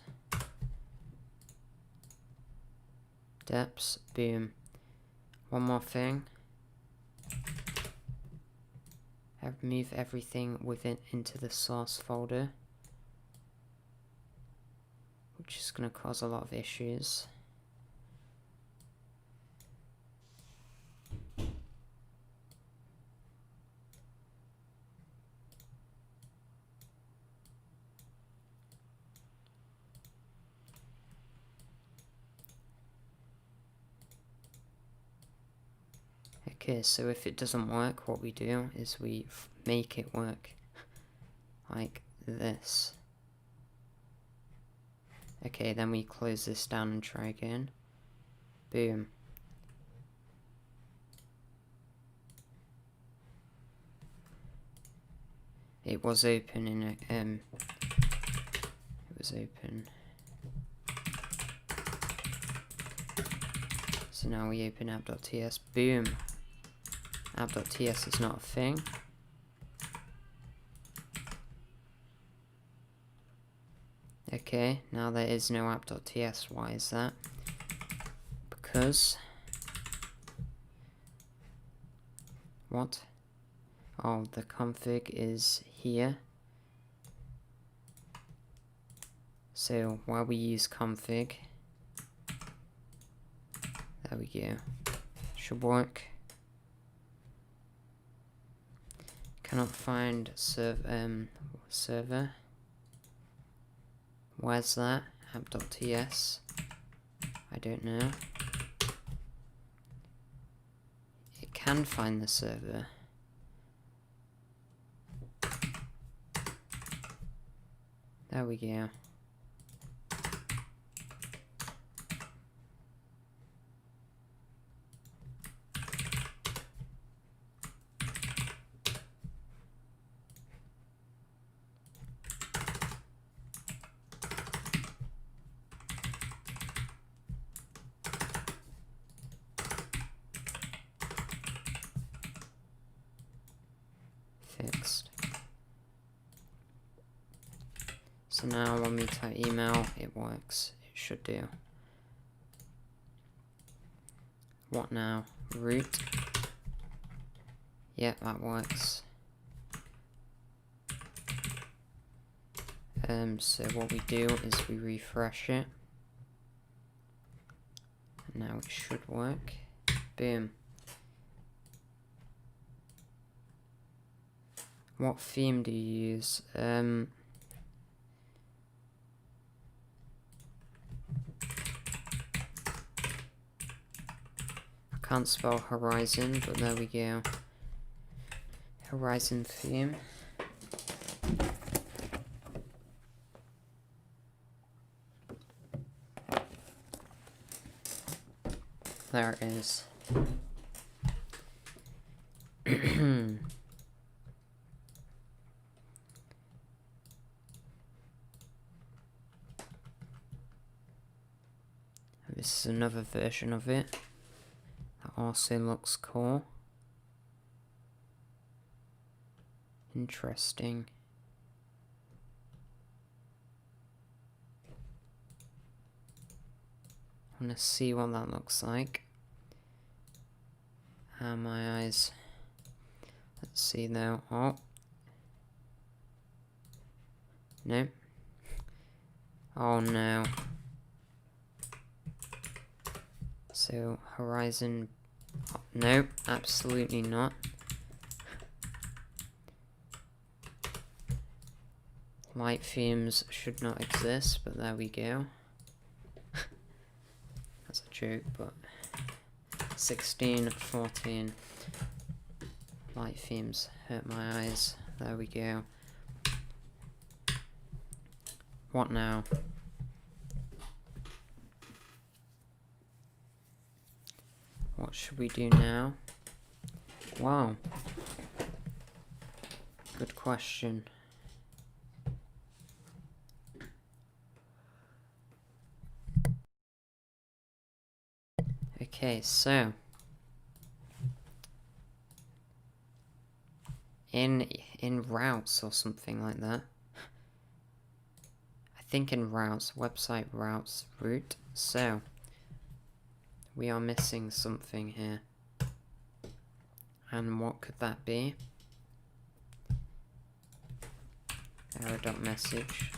deps, boom. One more thing. Move everything within into the source folder, which is going to cause a lot of issues. Okay, so if it doesn't work, what we do is we make it work like this. Okay, then we close this down and try again. Boom. It was open in a, it was open. So now we open app.ts, boom. App.ts is not a thing. Okay, now there is no app.ts. Why is that? Because... What? Oh, the config is here. So, while we use config... There we go. Should work. Cannot find server. Where's that? App.ts. I don't know. It can find the server. There we go. Fixed. So now when we type email, it works. It should do. What now? Root. Yep, that works. So what we do is we refresh it. And now it should work. Boom. What theme do you use? I can't spell Horizon, but there we go. Horizon theme. There it is. This is another version of it that also looks cool. Interesting. I want to see what that looks like. My eyes. Let's see now. Oh. No. Oh no. So, Horizon. Oh, no, absolutely not. Light themes should not exist, but there we go. That's a joke, but 16, 14. Light themes hurt my eyes. There we go. What now? What should we do now? Wow. Good question. Okay, so in routes or something like that. I think in routes, website routes, route. So we are missing something here. And what could that be? Error.message.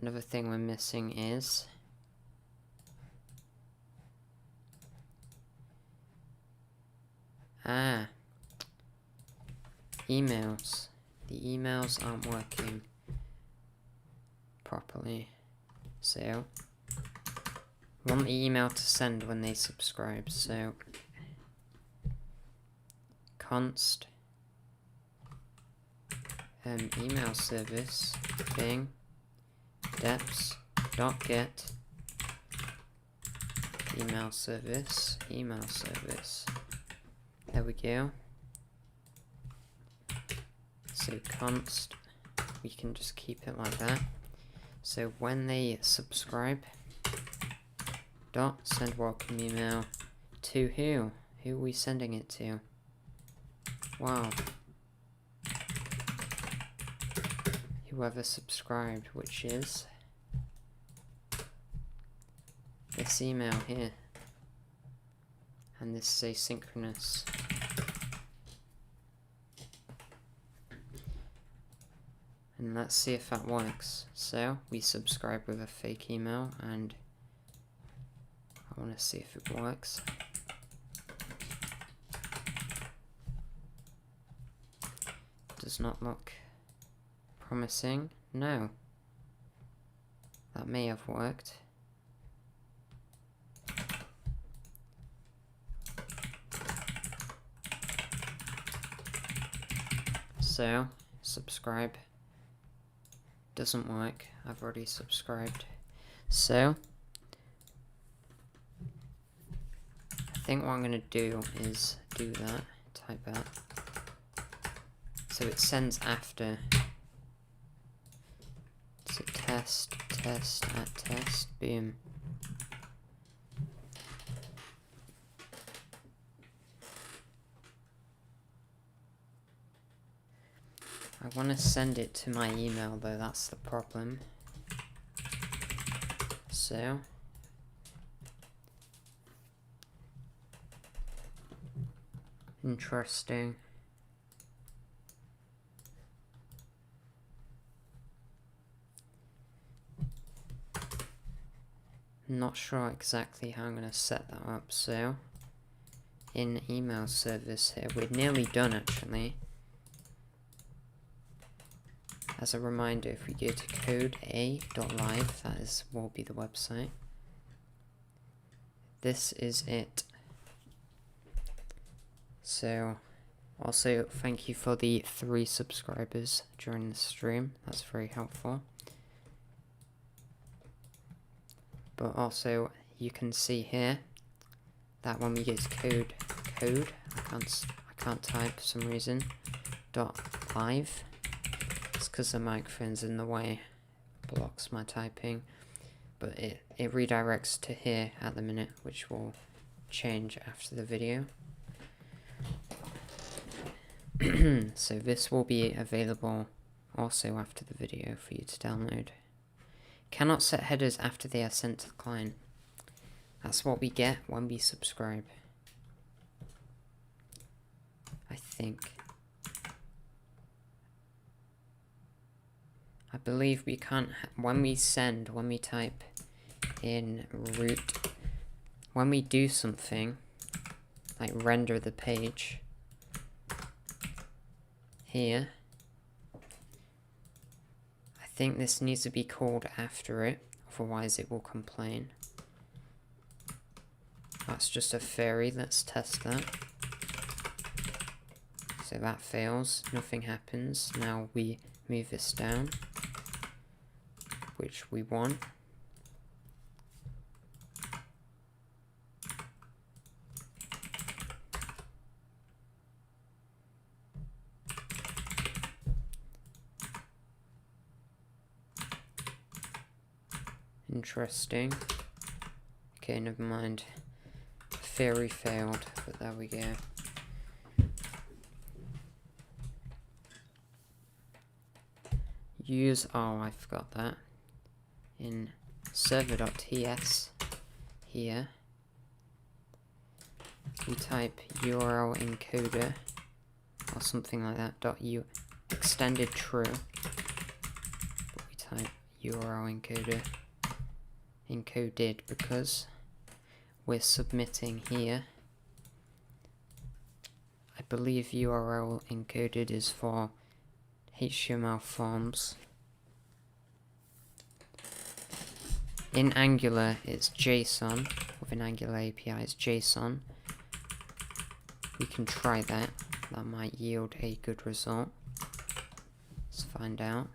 Another thing we're missing is emails. The emails aren't working properly. So we want the email to send when they subscribe, so const email service thing deps.get email service. There we go. So const, we can just keep it like that. So when they subscribe, dot send welcome email to who? Who are we sending it to? Wow. Whoever subscribed, which is this email here. And this is asynchronous. And let's see if that works. So we subscribe with a fake email, and I want to see if it works. Does not look promising. No. That may have worked. So, subscribe. Doesn't work. I've already subscribed. So, I think what I'm going to do is do that. Type that. So it sends after. So test at test. Boom. I want to send it to my email though, that's the problem. So interesting. Not sure exactly how I'm going to set that up. So in email service here, we're nearly done actually. As a reminder, if we go to codea.live, that will be the website. This is it. So, also thank you for the 3 subscribers during the stream. That's very helpful. But also, you can see here that when we get to code, I can't type for some reason. .live. It's because the microphone's in the way, blocks my typing. but it redirects to here at the minute, which will change after the video. So this will be available also after the video for you to download. Cannot set headers after they are sent to the client. That's what we get when we subscribe. I think. I believe we can't, when we type in root, when we do something, like render the page, here, I think this needs to be called after it, otherwise it will complain. That's just a fairy, let's test that. So that fails, nothing happens. Now we move this down, which we want. Interesting. Okay, never mind. Fairy failed, but there we go. Use, oh, I forgot that. In server.ts here, we type URL encoder or something like that, extended true. But we type URL encoder encoded because we're submitting here. I believe URL encoded is for HTML forms. In Angular, it's JSON. With an Angular API, it's JSON. We can try that. That might yield a good result. Let's find out.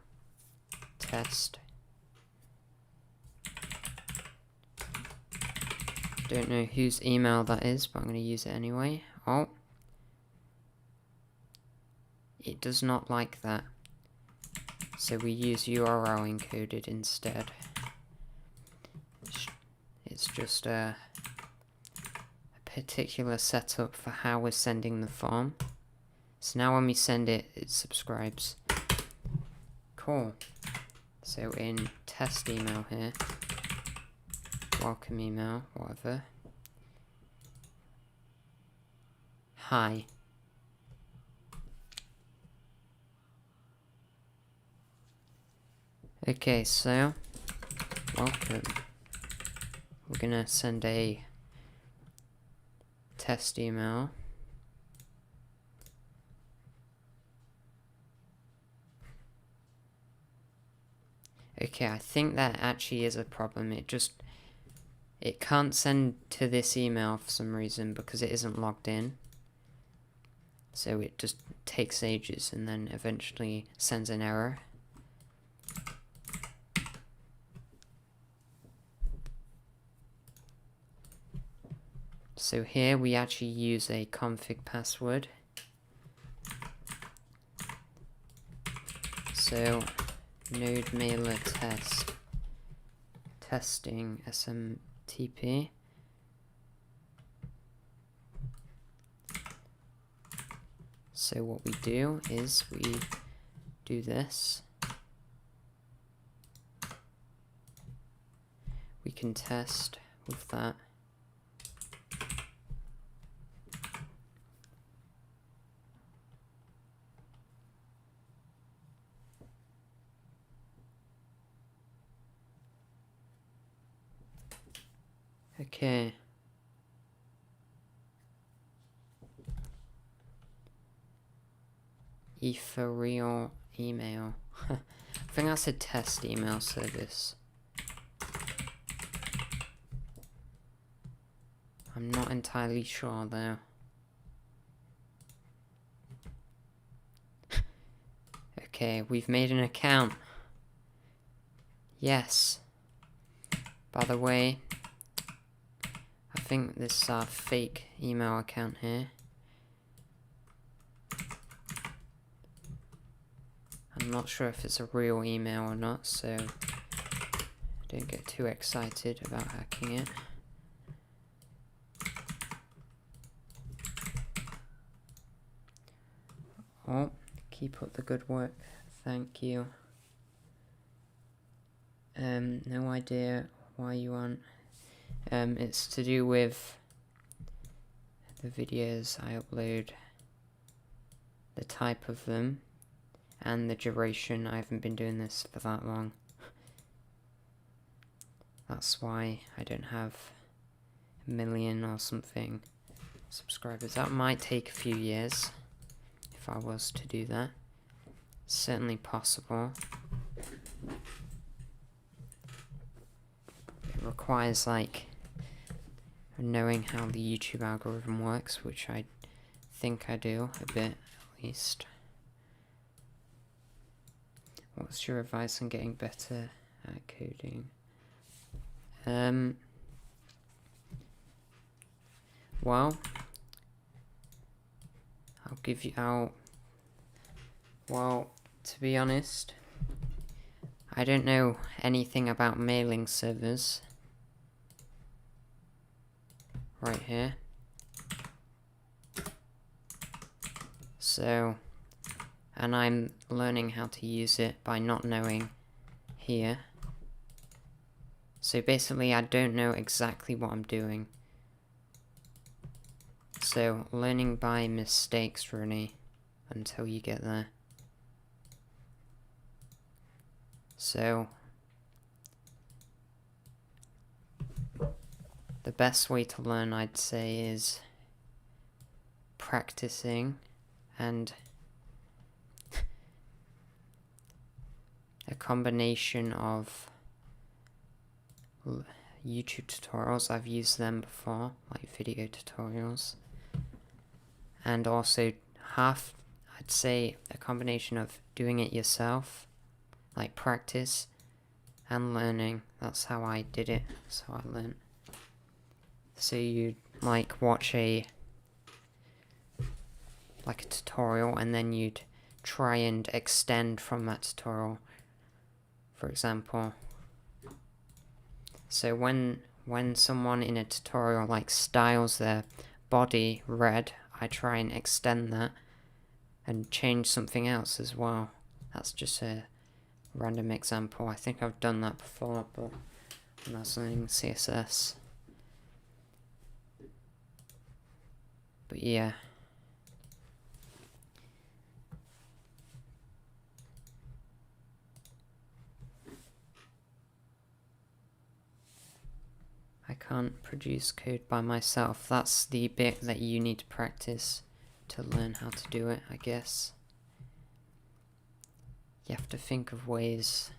Test. Don't know whose email that is, but I'm going to use it anyway. Oh. It does not like that. So we use URL encoded instead. It's just a particular setup for how we're sending the form. So now when we send it, it subscribes. Cool. So in test email here, welcome email, whatever. Hi. Okay, so welcome. We're gonna send a test email. Okay, I think that actually is a problem. It can't send to this email for some reason because it isn't logged in. So it just takes ages and then eventually sends an error. So here we actually use a config password. So node mailer test testing SMTP. So what we do is we do this. We can test with that. Okay. Ethereal email. I think that's a test email service. I'm not entirely sure though. Okay, we've made an account. Yes. By the way, I think this is our fake email account here. I'm not sure if it's a real email or not, so Don't get too excited about hacking it. Oh, keep up the good work. Thank you. No idea why you want. It's to do with the videos I upload, the type of them, and the duration. I haven't been doing this for that long. That's why I don't have 1 million or something subscribers. That might take a few years if I was to do that. It's certainly possible. It requires like knowing how the YouTube algorithm works, which I think I do a bit at least. What's your advice on getting better at coding? Well, well, to be honest, I don't know anything about mailing servers. Right here. So, and I'm learning how to use it by not knowing here. So basically I don't know exactly what I'm doing. So learning by mistakes really until you get there. So the best way to learn, I'd say, is practicing and a combination of YouTube tutorials. I've used them before, like video tutorials, and also I'd say a combination of doing it yourself, like practice, and learning. That's how I did it, that's how I learned. So you'd like watch a tutorial, and then you'd try and extend from that tutorial, for example. So when someone in a tutorial like styles their body red, I try and extend that and change something else as well. That's just a random example. I think I've done that before, but when I was learning CSS. But yeah. I can't produce code by myself. That's the bit that you need to practice to learn how to do it, I guess. You have to think of ways.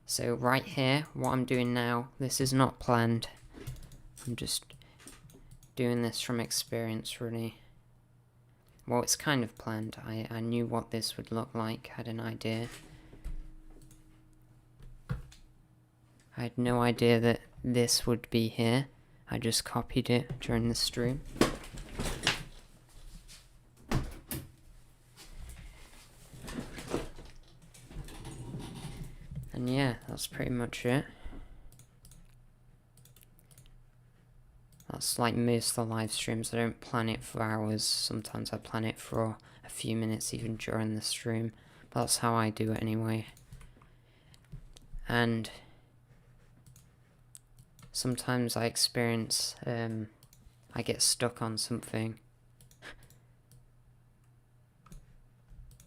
So right here, what I'm doing now, this is not planned. I'm just doing this from experience, really. Well, it's kind of planned. I knew what this would look like, had an idea. I had no idea that this would be here. I just copied it during the stream. And yeah, that's pretty much it. That's like most of the live streams. I don't plan it for hours. Sometimes I plan it for a few minutes even during the stream. But that's how I do it anyway. And sometimes I experience, I get stuck on something.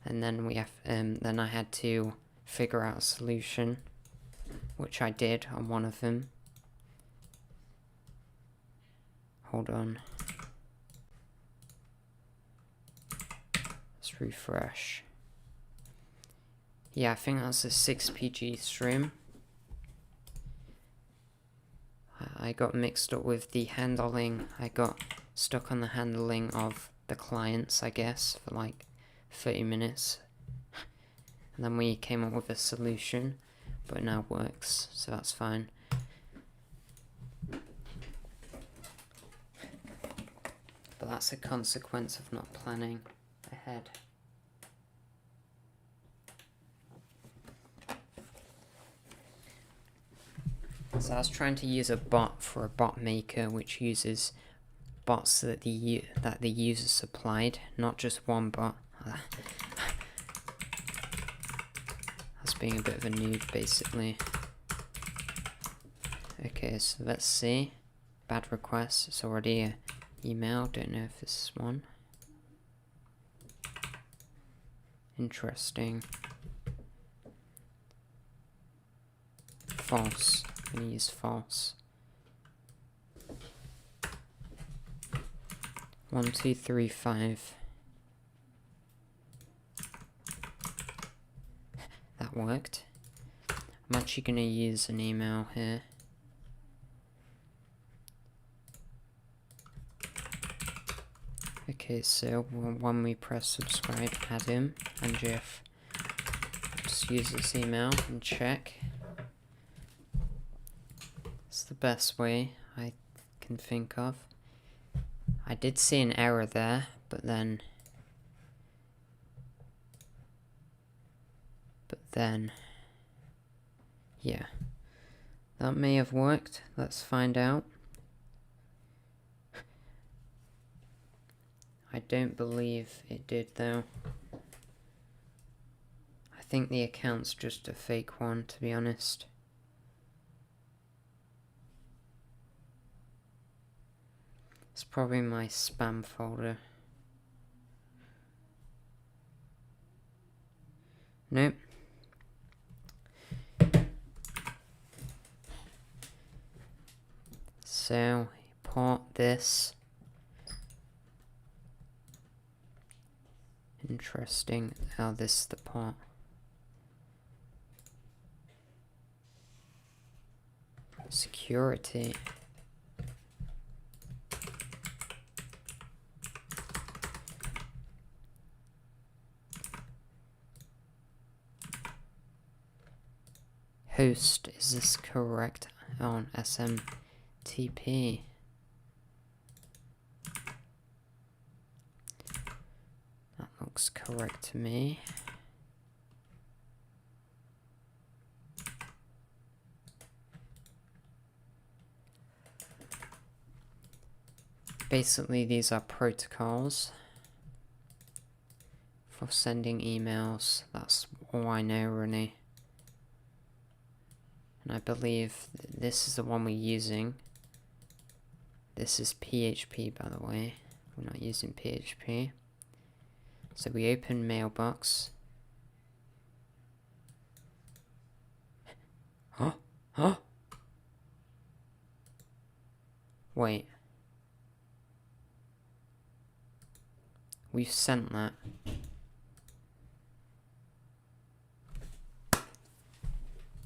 And then then I had to figure out a solution, which I did on one of them. Hold on. Let's refresh. Yeah, I think that's a 6PG stream. I got mixed up with the handling. I got stuck on the handling of the clients, I guess, for like 30 minutes. And then we came up with a solution, but it now works, so that's fine. But that's a consequence of not planning ahead. So I was trying to use a bot for a bot maker, which uses bots that the user supplied, not just one bot. That's being a bit of a noob, basically. Okay, so let's see. Bad request. It's already an email. Don't know if this is one. Interesting. False. I'm gonna use false. 1, 2, 3, 5. That worked. I'm actually gonna use an email here. Okay, so when we press subscribe, add him and Jeff. Just use this email and check. It's the best way I can think of. I did see an error there, but then yeah, that may have worked. Let's find out. I don't believe it did though. I think the account's just a fake one, to be honest. It's probably my spam folder. Nope. So, import this. Interesting. Oh, this is the part. Security. Host, is this correct on SMTP? That looks correct to me. Basically, these are protocols for sending emails. That's all I know, really. And I believe this is the one we're using. This is PHP, by the way. We're not using PHP. So we open mailbox. Huh? Huh? Wait. We've sent that.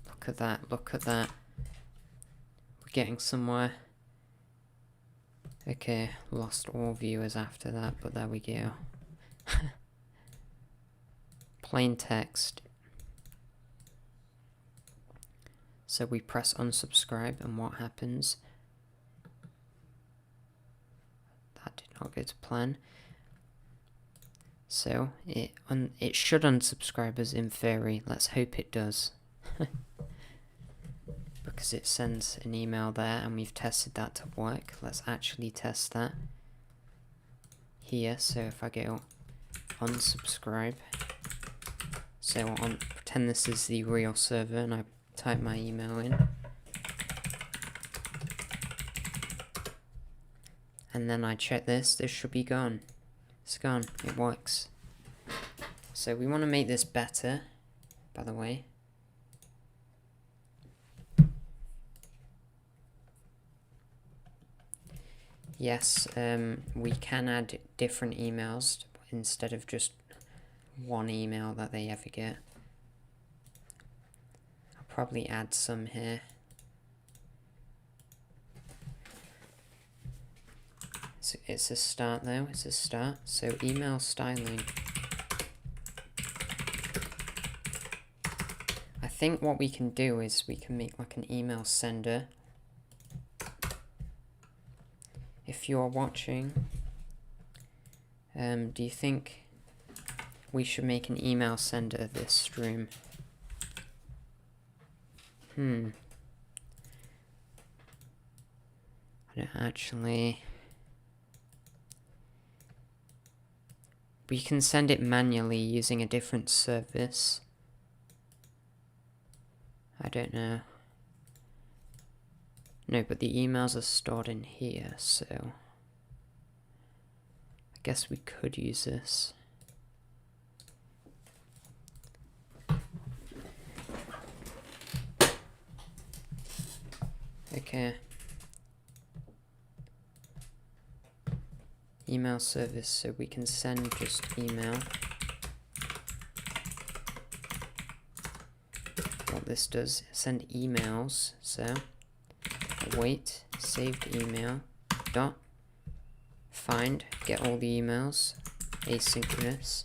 Look at that, look at that. We're getting somewhere. Okay, lost all viewers after that, but there we go. Plain text. So we press unsubscribe, and what happens? That did not go to plan. So it should unsubscribe us in theory. Let's hope it does. Because it sends an email there, and we've tested that to work. Let's actually test that here. So if I go unsubscribe, so pretend this is the real server, and I type my email in, and then I check this. This should be gone. It's gone. It works. So we want to make this better, by the way. Yes, we can add different emails instead of just one email that they ever get. I'll probably add some here. So it's a start though, it's a start. So email styling. I think what we can do is we can make like an email sender. If you're watching, do you think we should make an email sender this stream? I don't actually... We can send it manually using a different service. I don't know. No, but the emails are stored in here, so... I guess we could use this. Okay. Email service, so we can send just email. What this does, send emails, so await saved email dot find, get all the emails, asynchronous,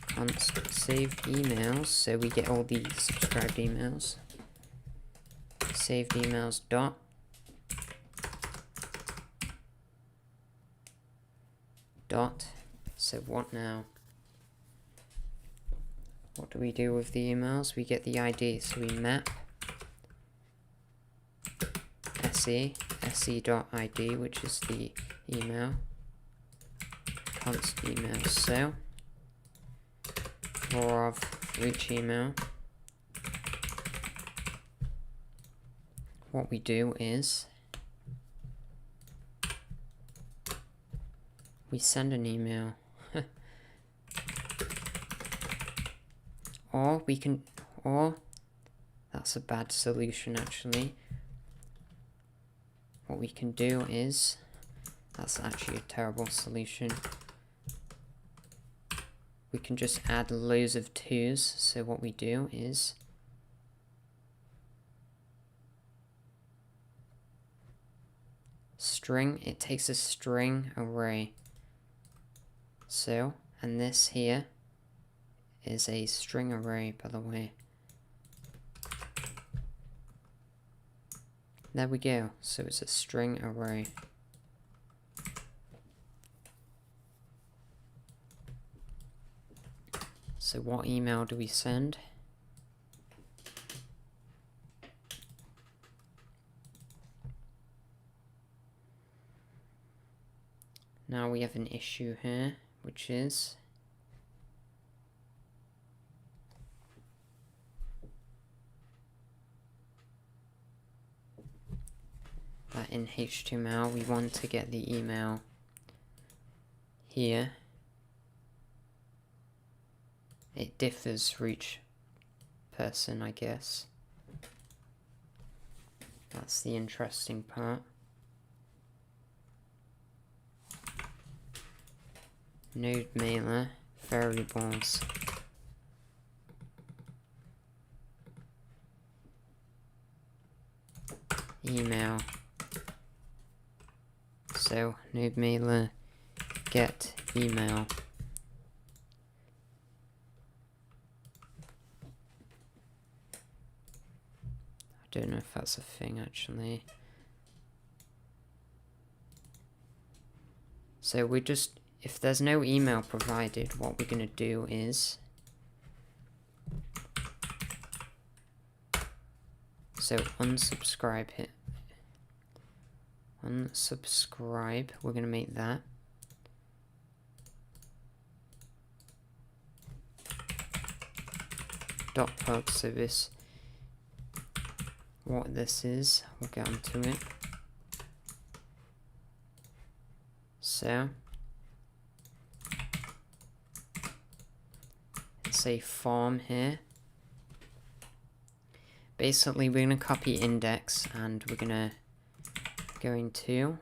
const saved emails, so we get all the subscribed emails, saved emails dot so what now? What do we do with the emails? We get the ID, so we map se.id, which is the email, const email, so for each email, what we do is we send an email. Or that's a bad solution actually. What we can do is, that's actually a terrible solution. We can just add loads of 2s, so what we do is, string, it takes a string array. So, and this here is a string array, by the way. There we go, so it's a string array. So what email do we send? Now we have an issue here, which is that in HTML we want to get the email here. It differs for each person, I guess. That's the interesting part. Node mailer variables. Email. So node mailer get email. I don't know if that's a thing actually. So we just, if there's no email provided, what we're gonna do is, so unsubscribe it. Unsubscribe, we're gonna make that. .plug, so this, what this is, we'll get onto it. So, it's a form here. Basically, we're gonna copy index and we're gonna going to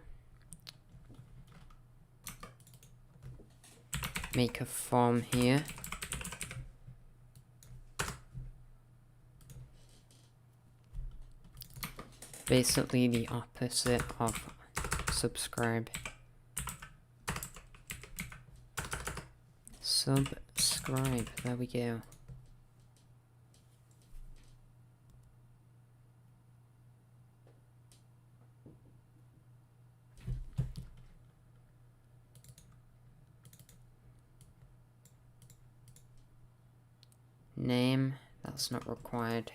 make a form here. Basically the opposite of subscribe. Subscribe, there we go. Name, that's not required.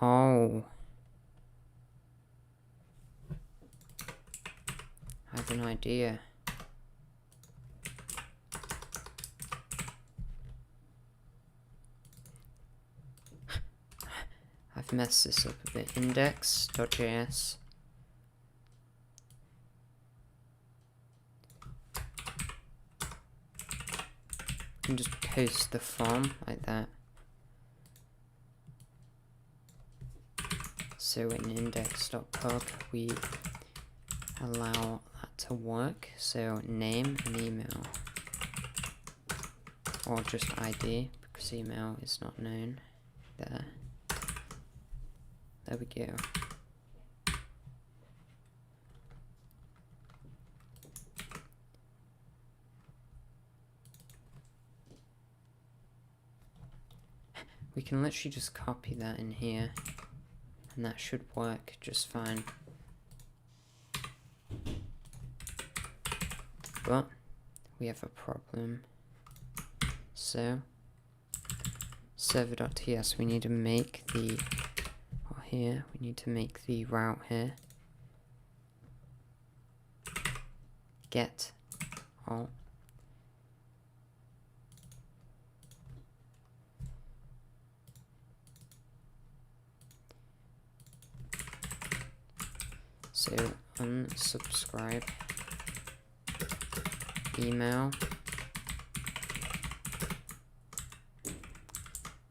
Oh. I have an idea. I've messed this up a bit. Index.js. And just post the form like that. So in index.pub we allow that to work. So name and email. Or just ID, because email is not known. There. There we go. We can literally just copy that in here, and that should work just fine. But we have a problem. So server.ts, we need to make the, or here, we need to make the route here. Get all. So unsubscribe email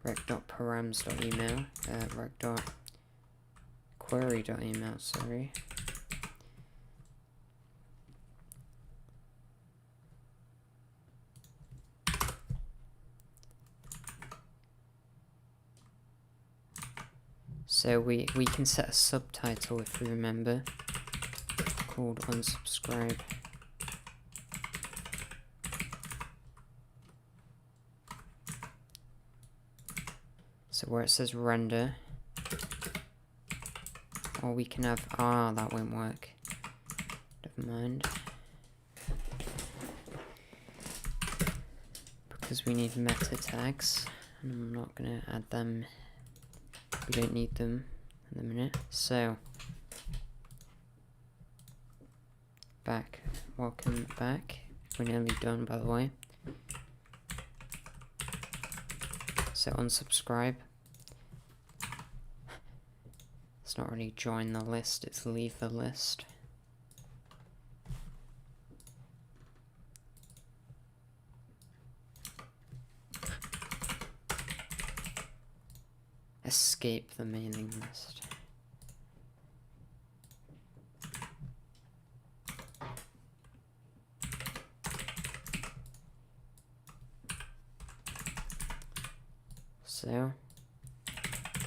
rec.params.email rec.query.email, sorry. So we can set a subtitle if we remember, called unsubscribe. So where it says render, or we can have, that won't work. Never mind. Because we need meta tags, and I'm not gonna add them. We don't need them in a minute. So back, welcome back. We're nearly done, by the way. So unsubscribe. It's not really join the list, it's leave the list. Escape the mailing list. So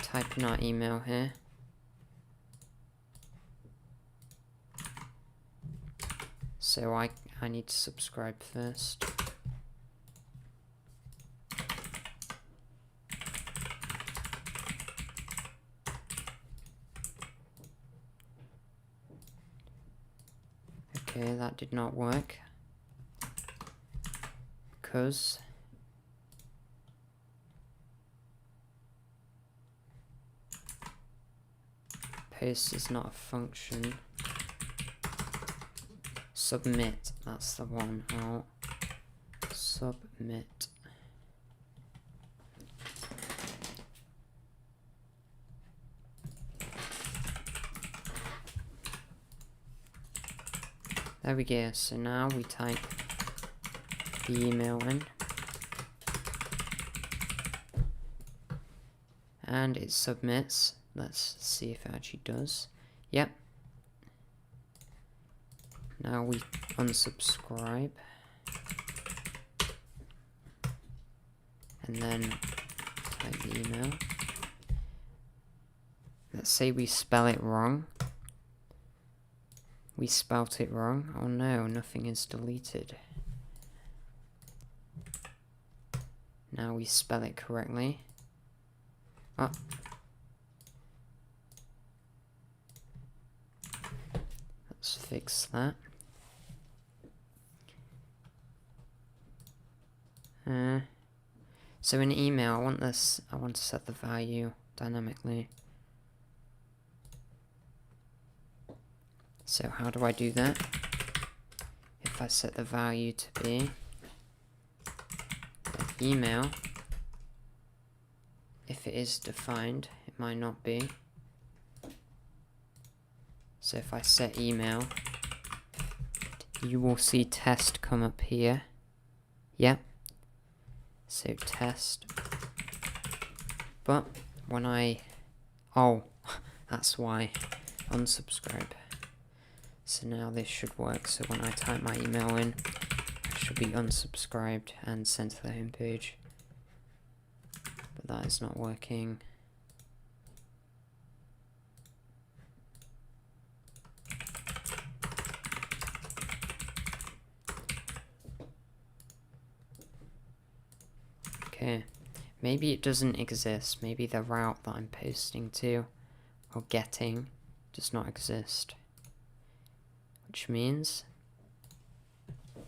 type in our email here. So I need to subscribe first. Okay, that did not work. Because post is not a function. Submit, that's the one. I'll submit. There we go. So now we type the email in. And it submits. Let's see if it actually does. Yep. Now we unsubscribe. And then type the email. Let's say we spell it wrong. We spelt it wrong. Oh no, nothing is deleted. Now we spell it correctly. Oh. Let's fix that. So in email, I want to set the value dynamically. So how do I do that? If I set the value to be email, if it is defined, it might not be. So if I set email, you will see test come up here. Yep. So test. But when oh, that's why. Unsubscribe. So now this should work. So when I type my email in, I should be unsubscribed and sent to the home page. But that is not working. Okay, maybe it doesn't exist. Maybe the route that I'm posting to or getting does not exist. Which means what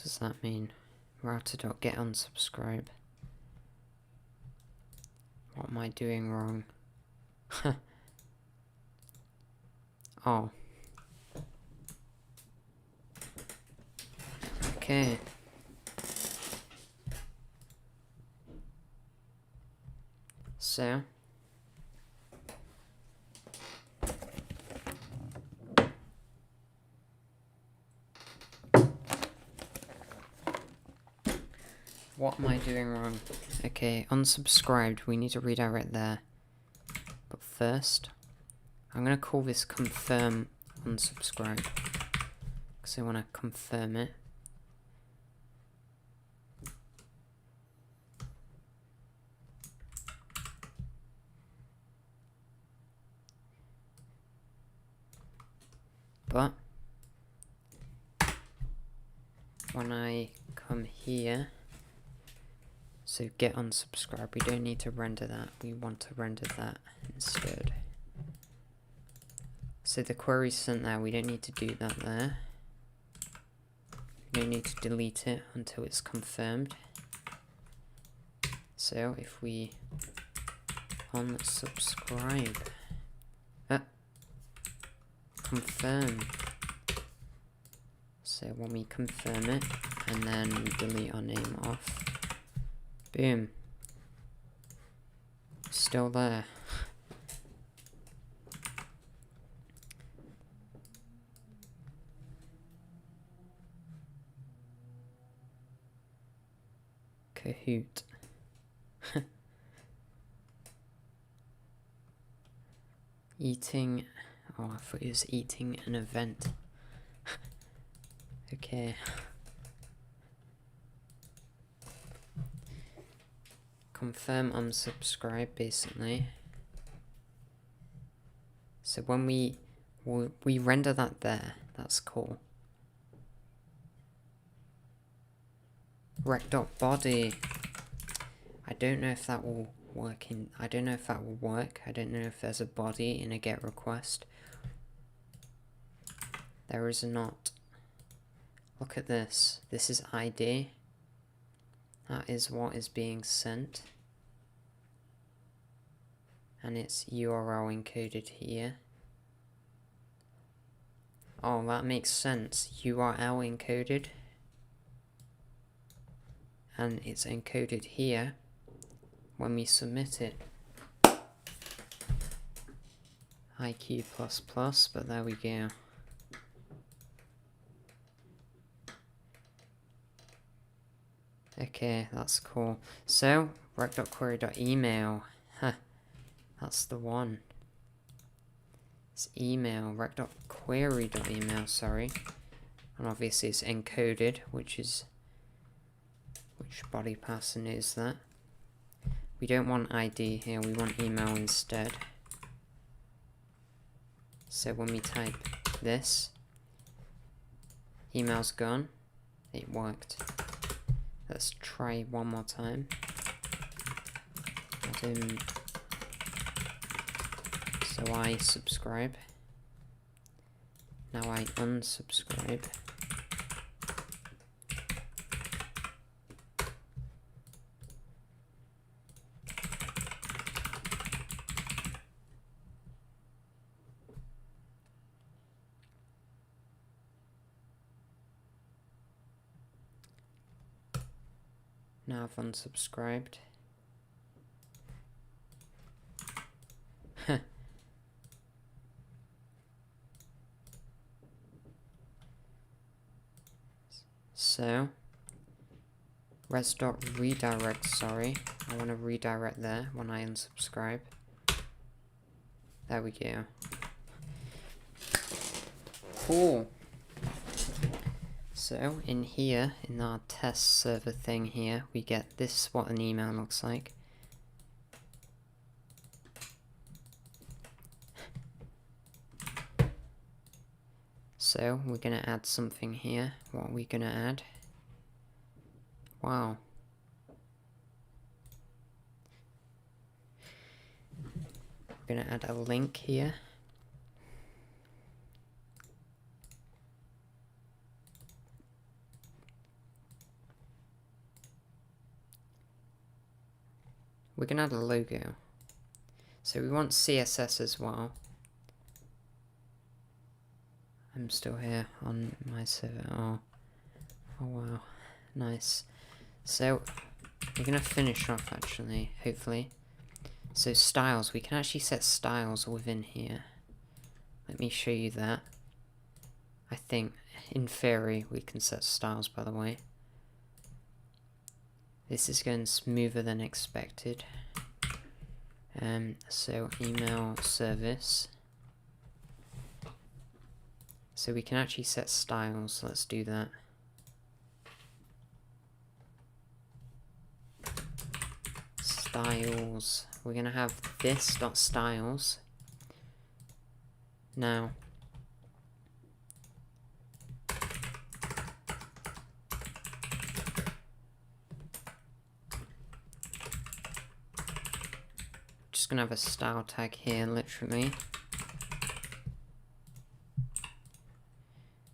does that mean? Router.get unsubscribe. What am I doing wrong? Oh. Okay. So what am I doing wrong? Okay, unsubscribed, we need to redirect there. But first, I'm gonna call this confirm unsubscribe. Because I wanna confirm it. But when I come here, so get unsubscribe, we don't need to render that, we want to render that instead. So the query's sent there, we don't need to do that there. We don't need to delete it until it's confirmed. So if we unsubscribe, confirm. So when we confirm it, and then we delete our name off, boom, still there. Kahoot. Eating. Oh, I thought it was eating an event. Okay. Confirm unsubscribe, basically. So when we render that there, that's cool. Rec.body. I don't know if that will work in. I don't know if that will work. I don't know if there's a body in a get request. There is not. Look at this. This is ID. That is what is being sent. And it's URL encoded here. Oh, that makes sense. URL encoded. And it's encoded here when we submit it. IQ++, but there we go. Okay, that's cool. So, rec.query.email. Huh, that's the one. It's email, rec.query.email, sorry. And obviously it's encoded, which body pattern is that? We don't want ID here, we want email instead. So when we type this, email's gone. It worked. Let's try one more time. So I subscribe. Now I unsubscribe. Now I've unsubscribed. So, res.redirect, sorry. I want to redirect there when I unsubscribe. There we go. Cool. So, in here, in our test server thing here, we get this, what an email looks like. So, we're going to add something here. What are we going to add? Wow. We're going to add a link here. We're going to add a logo. So we want CSS as well. I'm still here on my server. Oh wow. Nice. So, we're going to finish off actually, hopefully. So styles, we can actually set styles within here. Let me show you that. I think, in theory, we can set styles, by the way. This is going smoother than expected. So email service. So we can actually set styles, let's do that. Styles, we're going to have this.styles. Now, just going to have a style tag here, literally.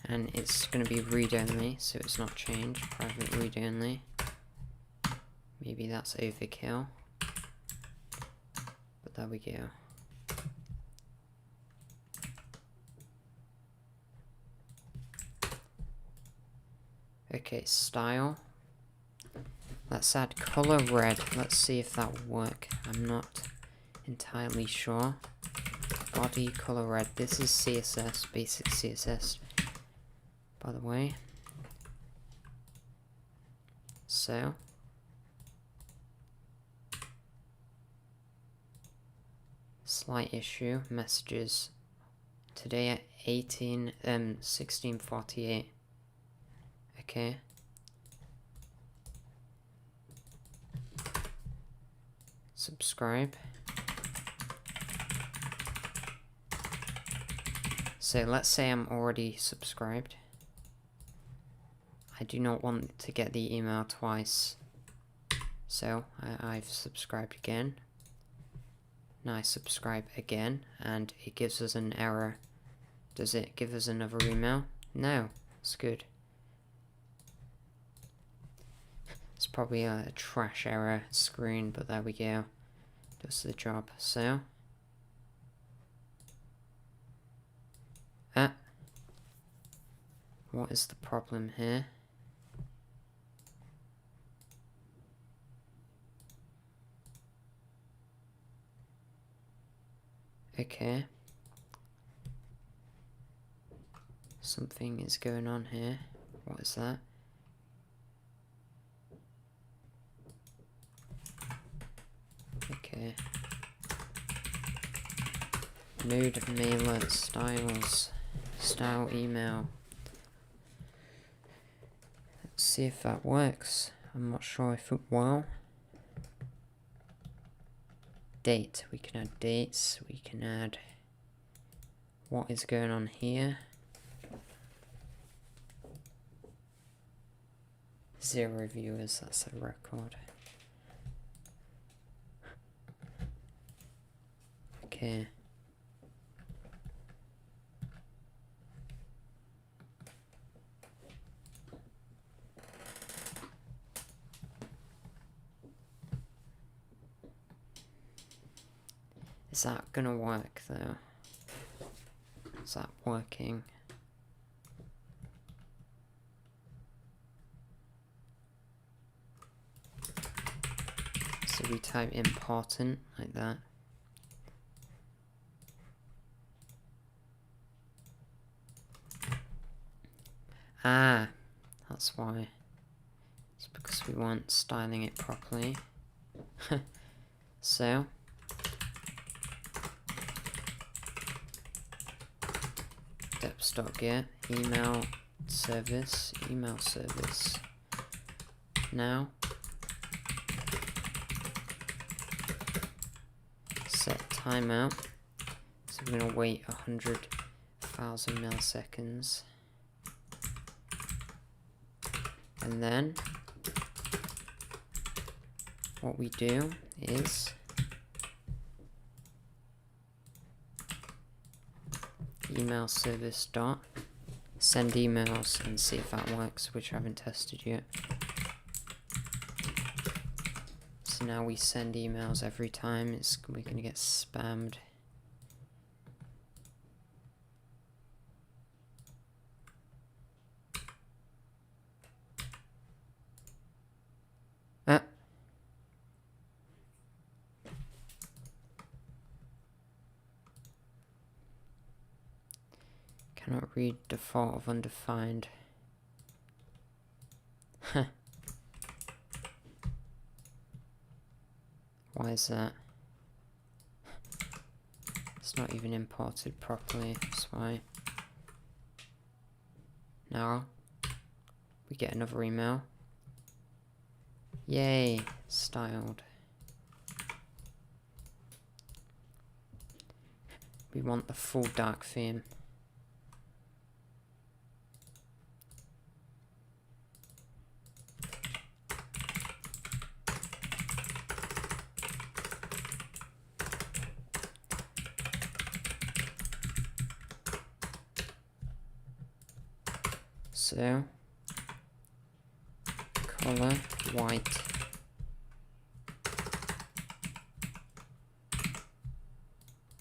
And it's going to be read-only, so it's not changed. Private read-only. Maybe that's overkill. But there we go. Okay, style. Let's add color red. Let's see if that will work. I'm not entirely sure. Body color red. This is CSS, basic CSS. By the way. So. Slight issue. Messages. Today at 16:48. Okay. Subscribe. So let's say I'm already subscribed. I do not want to get the email twice. So I've subscribed again. Now I subscribe again and it gives us an error. Does it give us another email? No, it's good. It's probably a trash error screen, but there we go. Does the job. So. What is the problem here? Okay. Something is going on here. What is that? Okay. Node mailer styles. Style email. Let's see if that works. I'm not sure if it will. Date. We can add dates. We can add what is going on here. 0 viewers. That's a record. Okay. Is that gonna work though? Is that working? So we type important like that. Ah, that's why. It's because we weren't styling it properly. So deps.get email service. Now set timeout. So we're gonna wait 100,000 milliseconds. And then what we do is email service dot send emails and see if that works, which I haven't tested yet. So now we send emails every time we're gonna get spammed. Cannot read default of undefined. Huh. Why is that? It's not even imported properly, that's why. Now we get another email. Yay, styled. We want the full dark theme. So color white.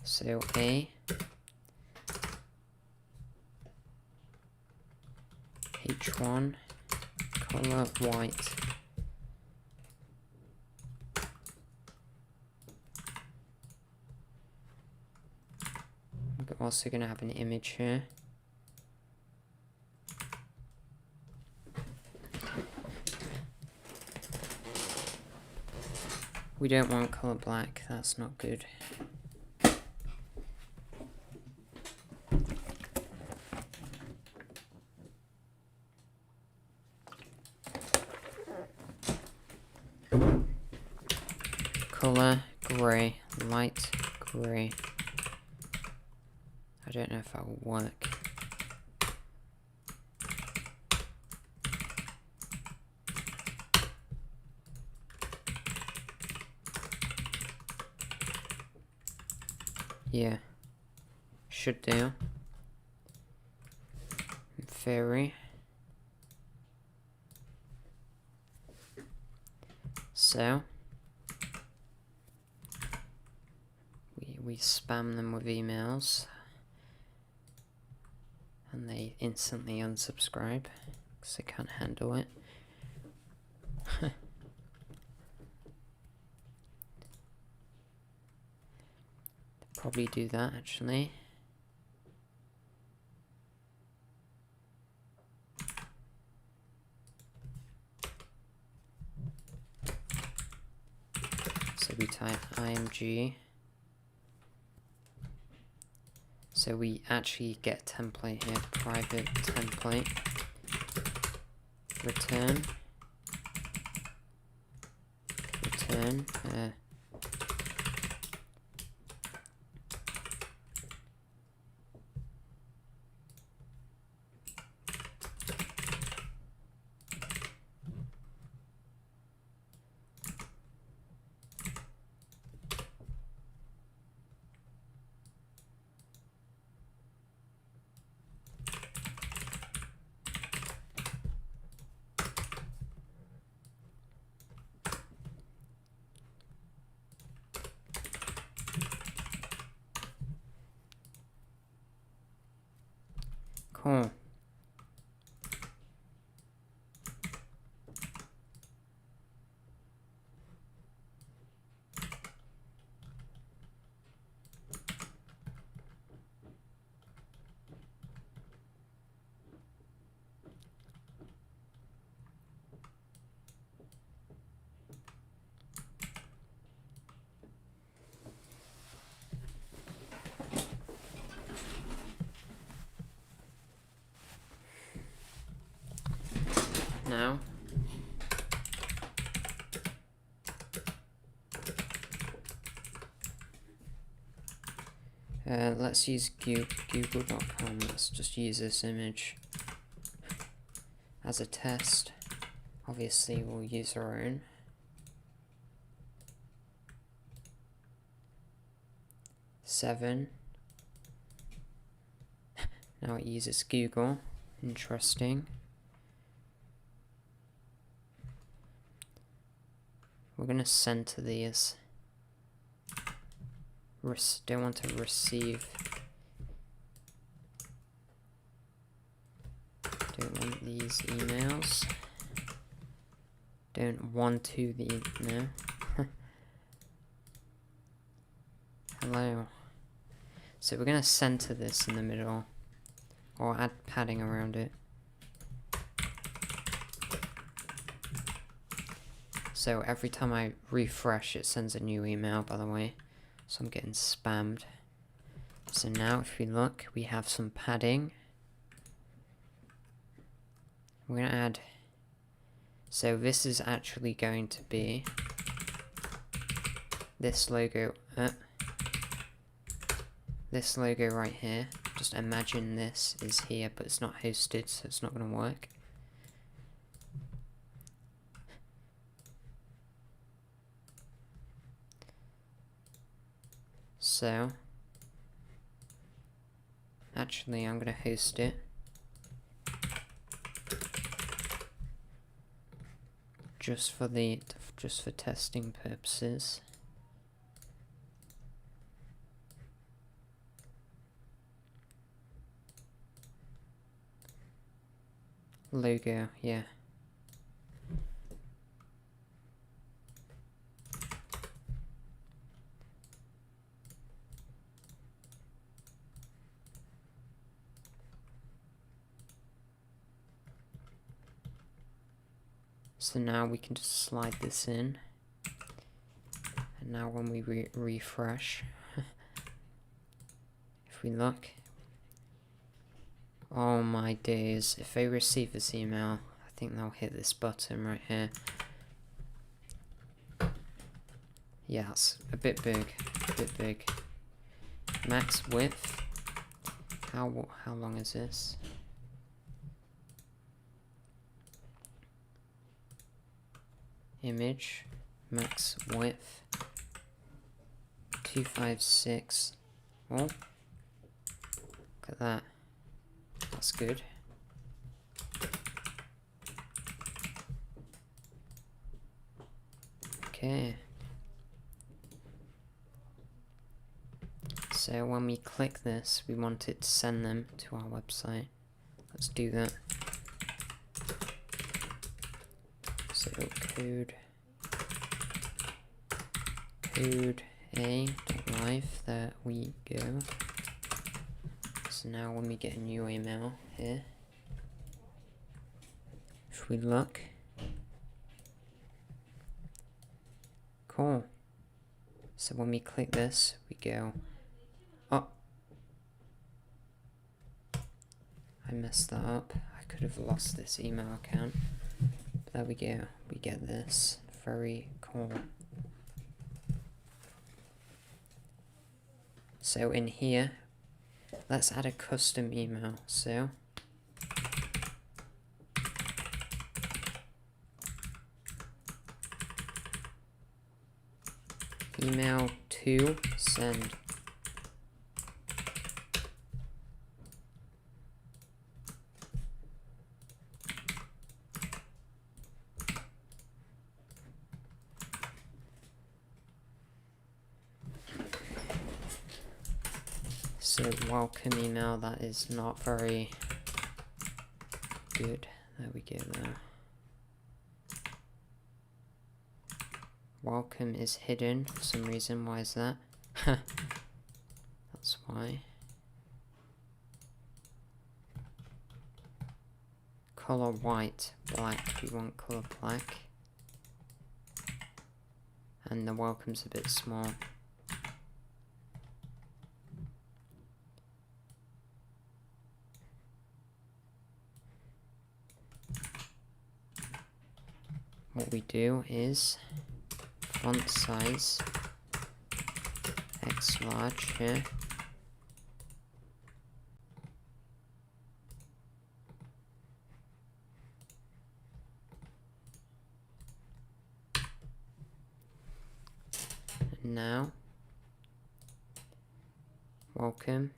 So A H1 color white. We're also going to have an image here. We don't want color black, that's not good. Color gray, light gray. I don't know if that will work. Yeah, should do. In theory. So we spam them with emails, and they instantly unsubscribe because they can't handle it. Probably do that actually. So we type img. So we actually get template here, private template, return, cool. now. Let's use google.com. Let's just use this image as a test. Obviously, we'll use our own. Seven. Now it uses Google. Interesting. We're gonna center these. Don't want to receive. Don't want these emails. Don't want to the no. Hello. So we're gonna center this in the middle, or add padding around it. So every time I refresh, it sends a new email, by the way. So I'm getting spammed. So now if we look, we have some padding. We're gonna add, so this is actually going to be this logo, this logo right here. Just imagine this is here, but it's not hosted, so it's not gonna work. So, actually I'm gonna host it. Just for testing purposes. Logo, yeah. So now we can just slide this in, and now when we refresh, if we look, oh my days, if they receive this email, I think they'll hit this button right here. Yeah, it's a bit big, Max width, how long is this? Image, max width, 256. Oh, look at that. That's good. Okay. So when we click this, we want it to send them to our website. Let's do that. So code a.live, there we go. So now when we get a new email here, if we look, cool. So when we click this, we go, oh, I messed that up. I could have lost this email account. But there we go, we get this. Very cool. So in here, let's add a custom email. So email to send. So welcome email, that is not very good. There we go there. Welcome is hidden for some reason. Why is that? That's why. Color white, black. We want color black. And the welcome's a bit small. what we do is font size X large here. And now, welcome.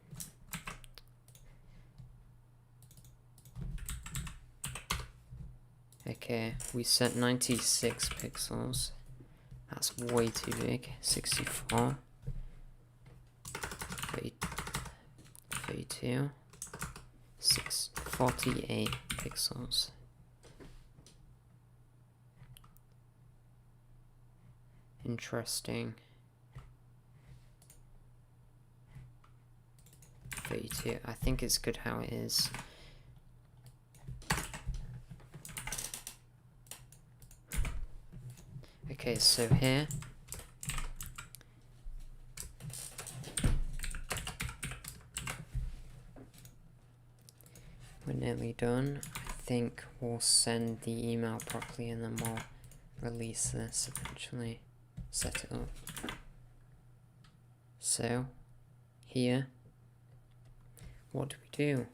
Okay, we set 96 pixels. That's way too big. 64. 32. 48 pixels. Interesting. 32. I think it's good how it is. Okay, so here we're nearly done. I think we'll send the email properly and then we'll release this eventually. Set it up. So here, what do we do?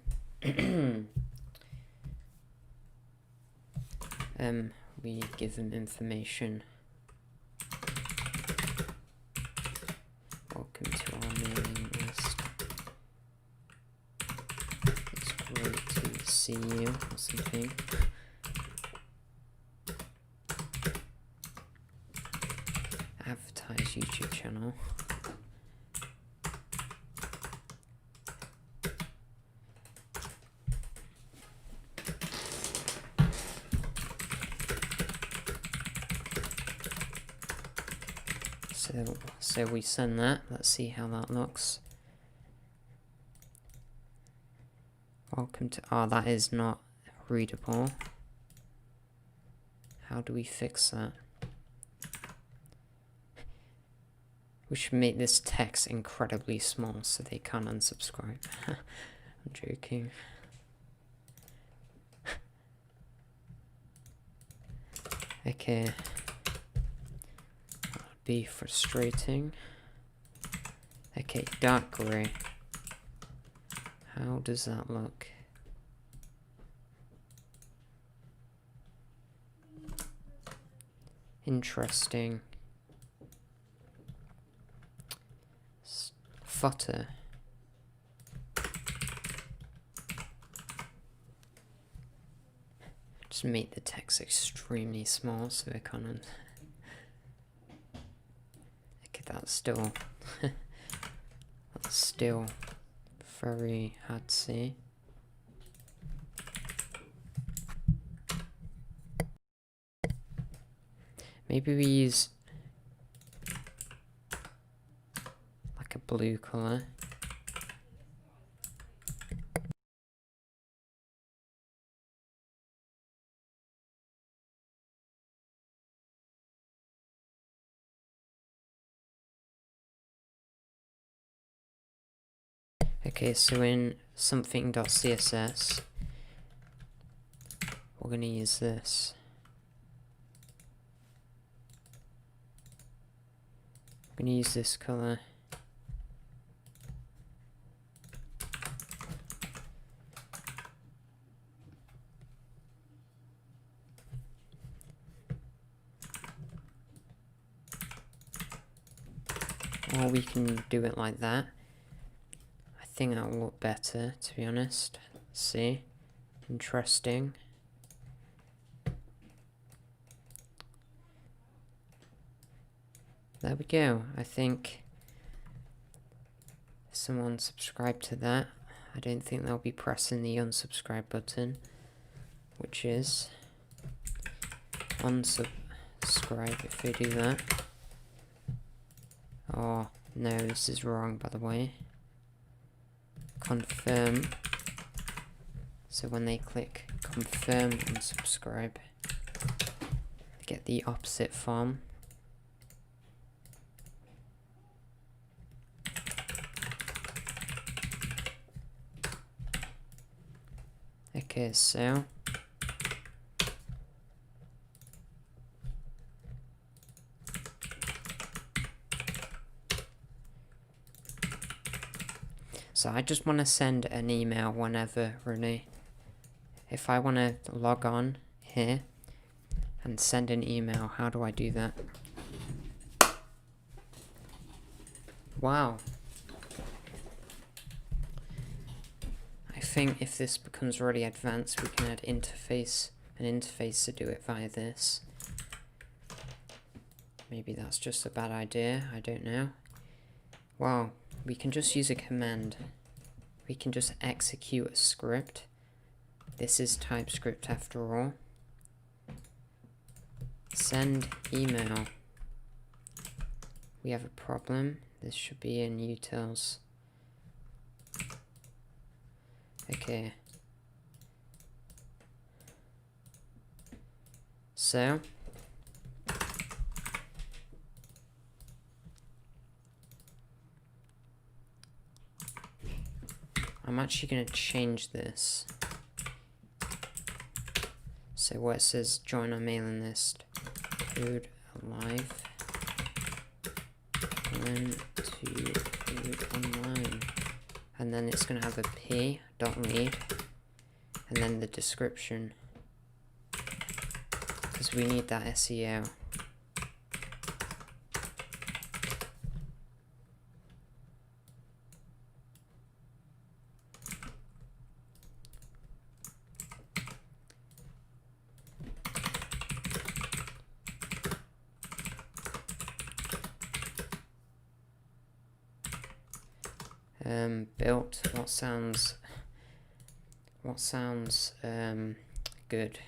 We give them information. Welcome to our mailing list. It's great to see you, or something. Advertise YouTube channel. So we send that. Let's see how that looks. Welcome to... Oh, that is not readable. How do we fix that? We should make this text incredibly small so they can't unsubscribe. I'm joking. Okay. Be frustrating. Okay, dark grey. How does that look? Interesting. Footer. Just make the text extremely small so they can't. That's still that's still very hard to see. Maybe we use like a blue color. Okay, so in something.css, we're going to use this. I'm going to use this color. Or we can do it like that. I think that'll look better, to be honest. See? Interesting. There we go. I think someone subscribed to that. I don't think they'll be pressing the unsubscribe button, which is unsubscribe if they do that. Oh, no, this is wrong, by the way. Confirm. So when they click confirm and subscribe, they get the opposite form. Okay, so So I just want to send an email whenever, really. If I want to log on here and send an email, how do I do that? Wow. I think if this becomes really advanced, we can add an interface to do it via this. Maybe that's just a bad idea, I don't know. Wow, we can just use a command. We can just execute a script. This is TypeScript after all. Send email. We have a problem. This should be in utils. Okay. So I'm actually going to change this. So where it says join our mailing list, code alive, when to code online, and then it's going to have a p.read, and then the description, because we need that SEO. Built. What sounds good?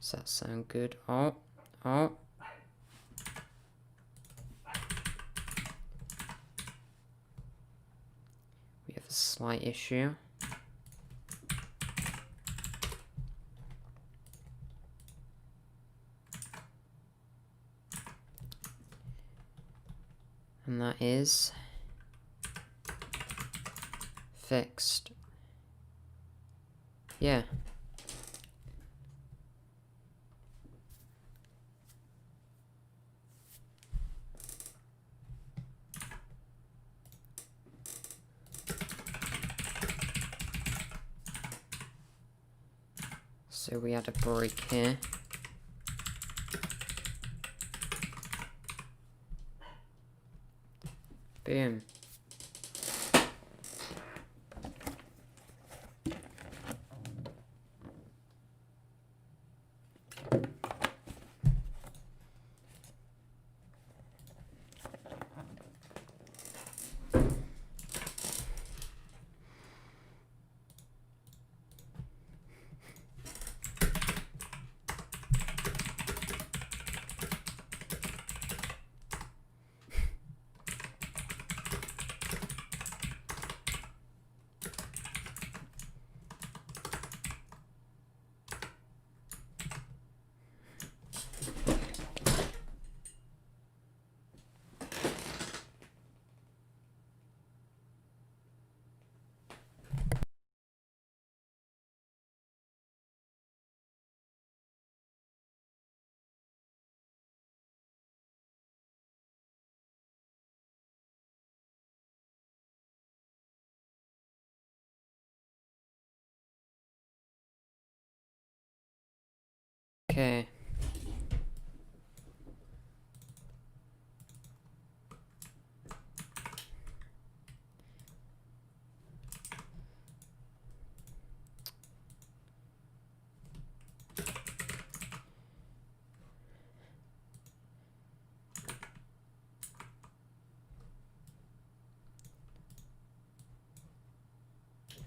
Does that sound good? Oh. We have a slight issue. And that is fixed. Yeah. So we had a break here. Boom. Okay.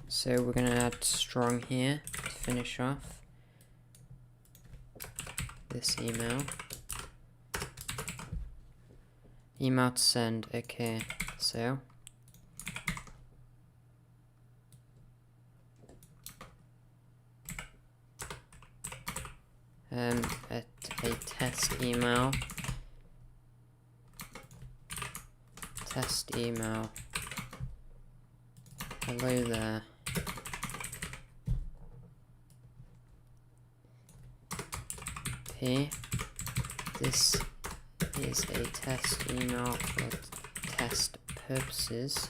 So we're going to add strong here to finish off this email. Email to send, okay, so a test email test email. Hello there. P. This is a test email for test purposes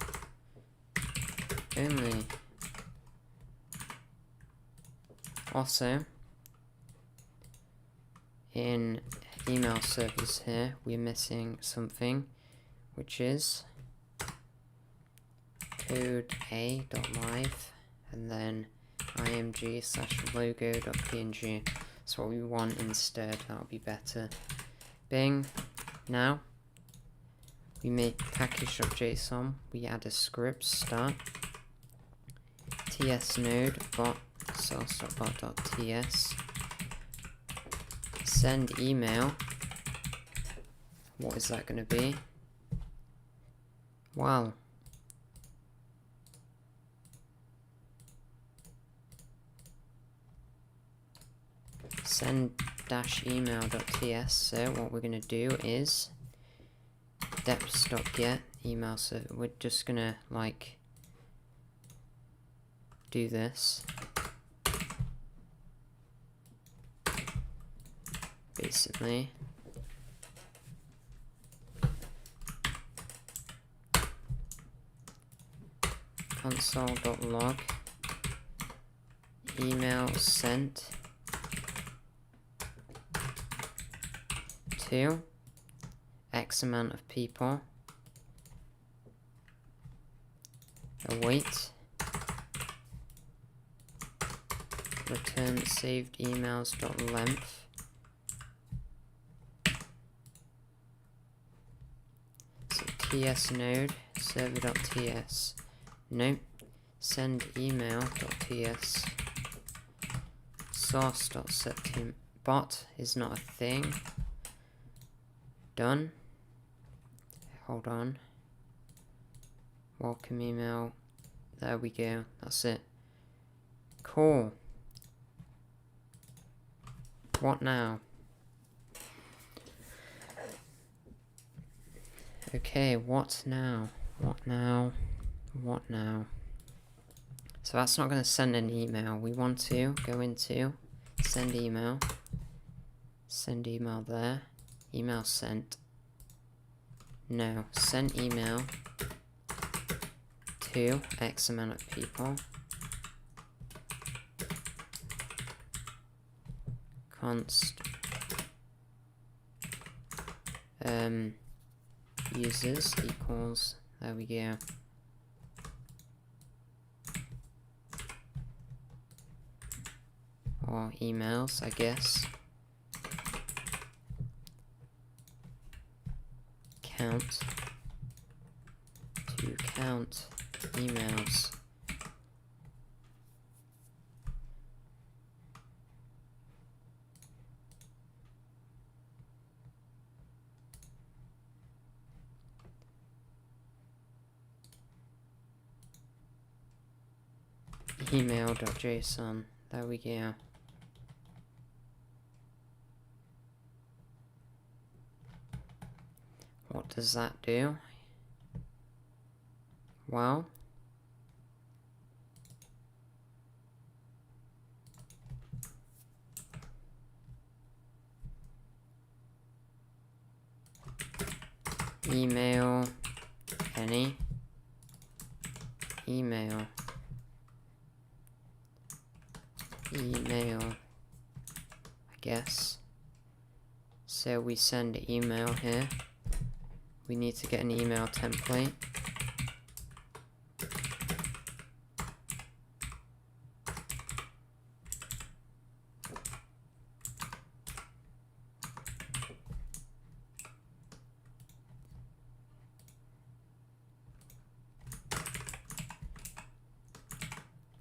only. Also, in email servers here, we're missing something, which is code a.live and then img/logo.png. That's what we want instead. That'll be better. Bing. Now we make package.json. We add a script start ts node bot source.bot.ts send email. What is that going to be? Wow. Send-email.ts. So what we're going to do is deps.get email server. We're just going to like do this. Basically. Console.log email sent to X amount of people. Await. Return saved emails.length. So ts node server.ts. Nope. Send email.ts. Source.setTeam. Bot is not a thing. Done. Hold on. Welcome email. There we go. That's it. Cool. What now? Okay, what now? What now? What now? So that's not going to send an email. We want to go into send email. Send email there. Email sent. No, send email to X amount of people. Const users equals, there we go. Or emails, I guess. Count to count emails. Email.json. There we go. What does that do? Well, email any email I guess. So we send email here. We need to get an email template.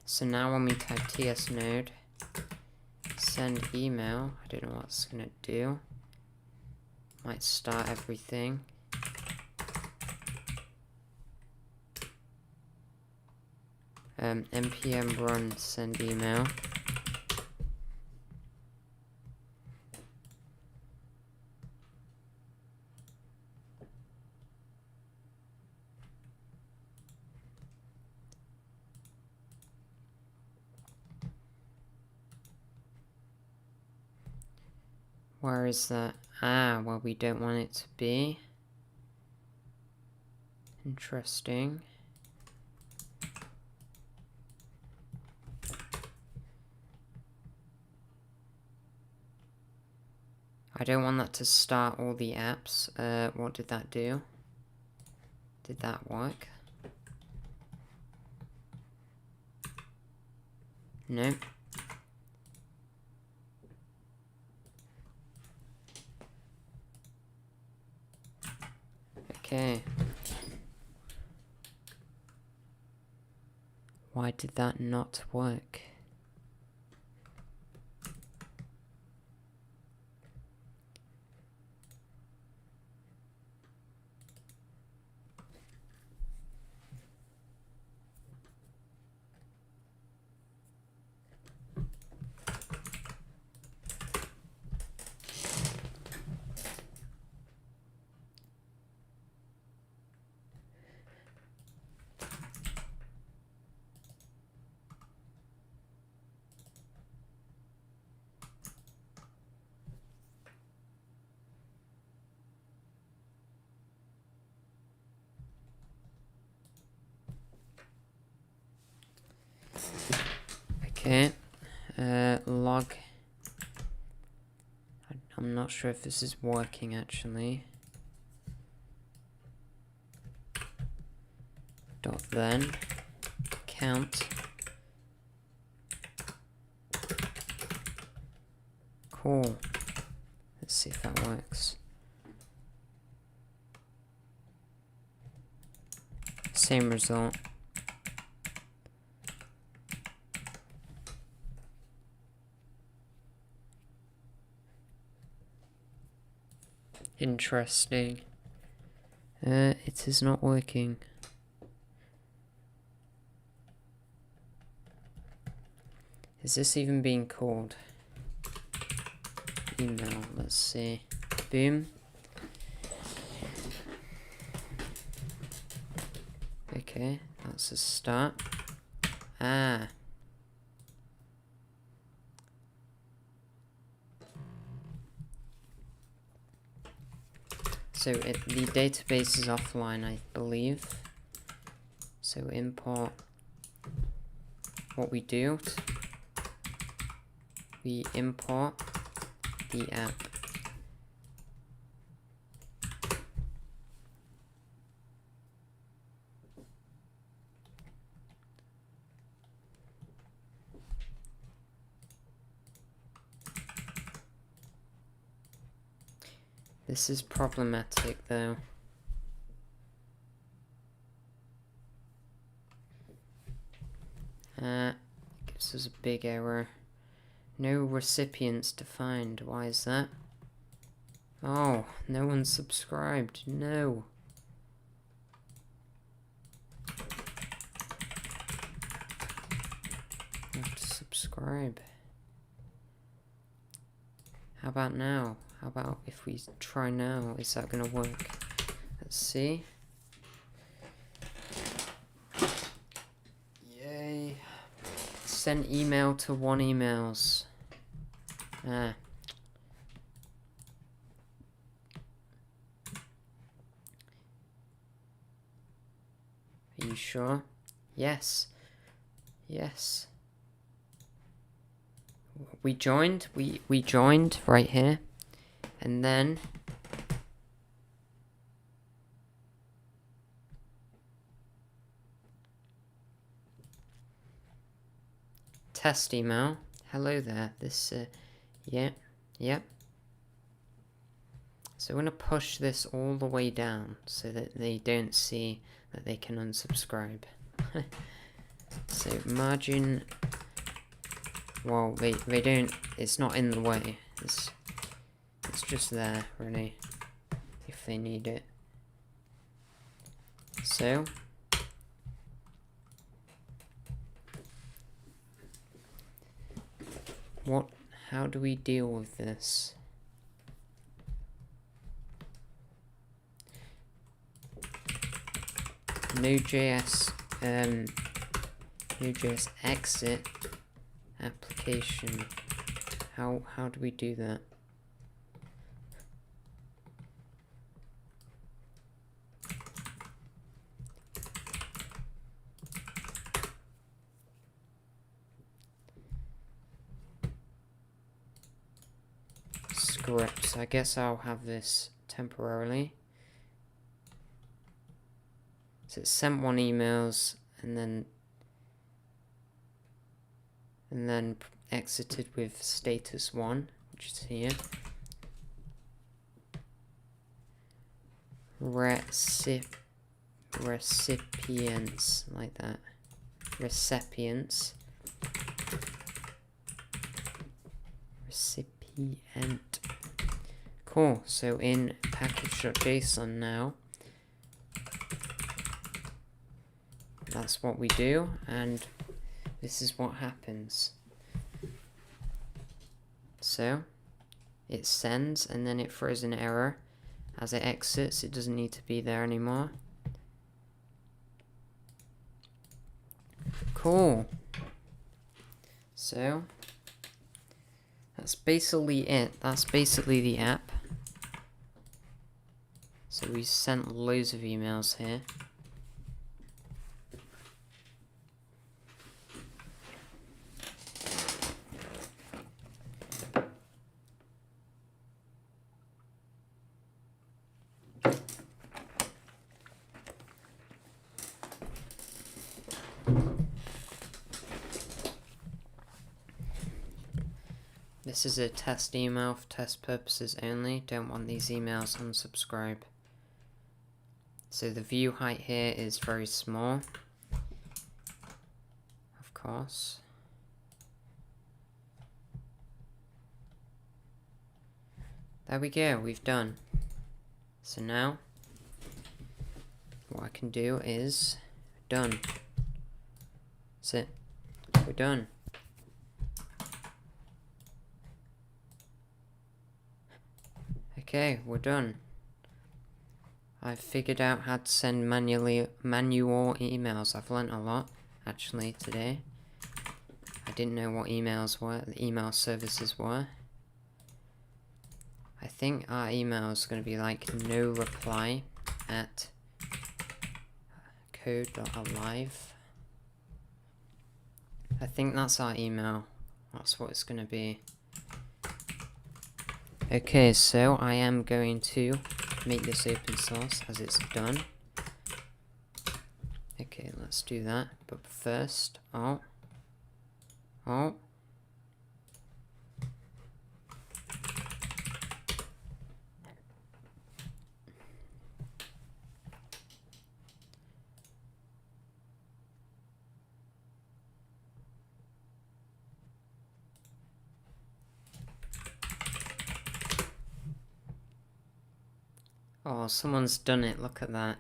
So now when we type ts node send email, I don't know what it's gonna do. Might start everything. npm run send email. Where is that? Ah, where we don't want it to be. Interesting. I don't want that to start all the apps. What did that do? Did that work? No. Okay. Why did that not work? Okay. Log. I'm not sure if this is working actually. Dot then. Count. Cool. Let's see if that works. Same result. Interesting. It is not working. Is this even being called? Email, let's see. Boom. Okay, that's a start. Ah. So the database is offline, I believe. So import what we do. We import the app. This is problematic though. Gives us a big error. No recipients defined. Why is that? Oh, no one subscribed. No. You have to subscribe. How about now? How about if we try now? Is that gonna work? Let's see. Yay. Send email to 1 emails. Ah. Are you sure? Yes. Yes. We joined. We joined right here. And then test email. Hello there. This yep. So we're gonna push this all the way down so that they don't see that they can unsubscribe. So margin, well, they don't, it's not in the way, it's just there, really, if they need it. So, how do we deal with this? Node.js exit application. How do we do that? script. I guess I'll have this temporarily. So it sent 1 emails and then exited with status 1, which is here. Recipients, like that. Recipients. Recipient. Cool, so in package.json now, that's what we do, and this is what happens. So it sends and then it throws an error as it exits. It doesn't need to be there anymore. Cool. So that's basically it. That's basically the app. So we sent loads of emails here. This is a test email for test purposes only. Don't want these emails, unsubscribe. So the view height here is very small, of course. There we go, we've done. So now, what I can do is, done. That's it, we're done. Okay, we're done. I've figured out how to send manual emails. I've learnt a lot, actually, today. I didn't know what emails were, the email services were. I think our email is going to be like noreply@code.alive. I think that's our email. That's what it's going to be. Okay, so I am going to make this open source as it's done. Okay, let's do that. But first, oh. Oh, someone's done it, look at that.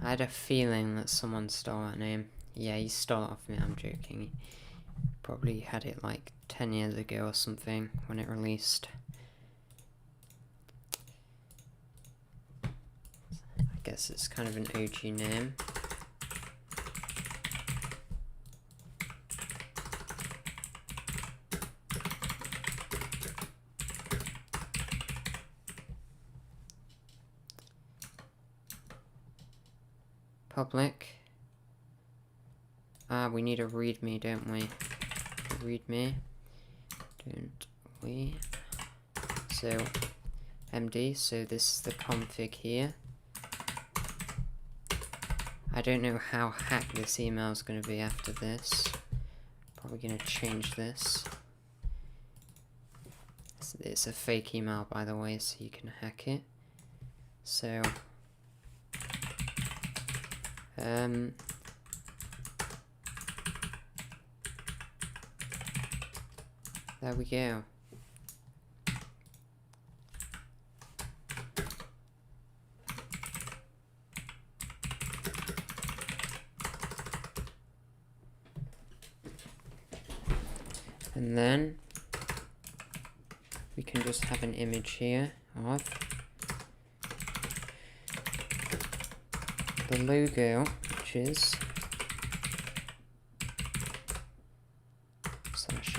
I had a feeling that someone stole that name. Yeah, he stole it off me, I'm joking. He probably had it like 10 years ago or something when it released. I guess it's kind of an OG name. Public. We need a readme, don't we? Readme, don't we? So, MD, so this is the config here. I don't know how hacked this email is going to be after this. Probably going to change this. It's a fake email, by the way, so you can hack it. So, there we go. And then we can just have an image here of the logo, which is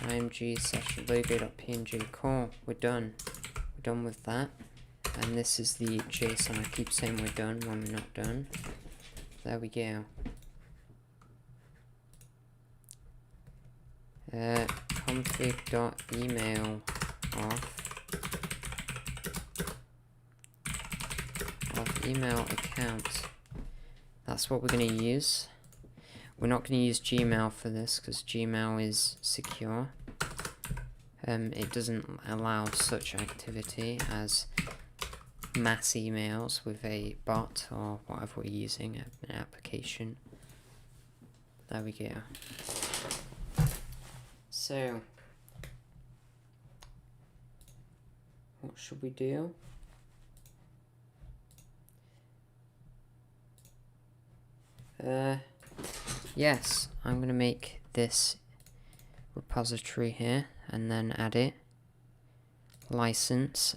/img/logo.png. Cool, we're done. We're done with that. And this is the JSON. I keep saying we're done when we're not done. There we go. Config.email of email account. That's what we're going to use. We're not going to use Gmail for this because Gmail is secure. It doesn't allow such activity as mass emails with a bot or whatever we're using, an application. There we go. So, what should we do? Yes, I'm going to make this repository here and then add it. License,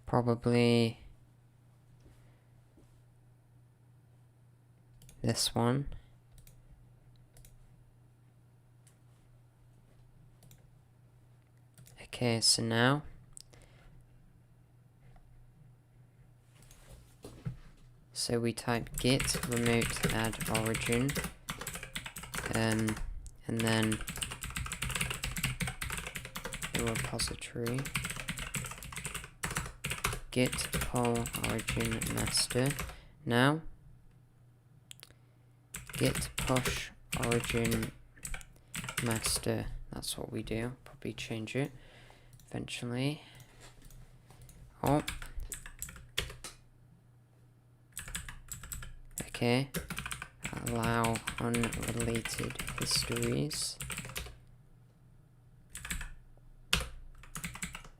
probably this one. Okay, so now we type git remote add origin, and then the repository git pull origin master. Now git push origin master. That's what we do. Probably change it eventually. Oh. Okay. Allow unrelated histories.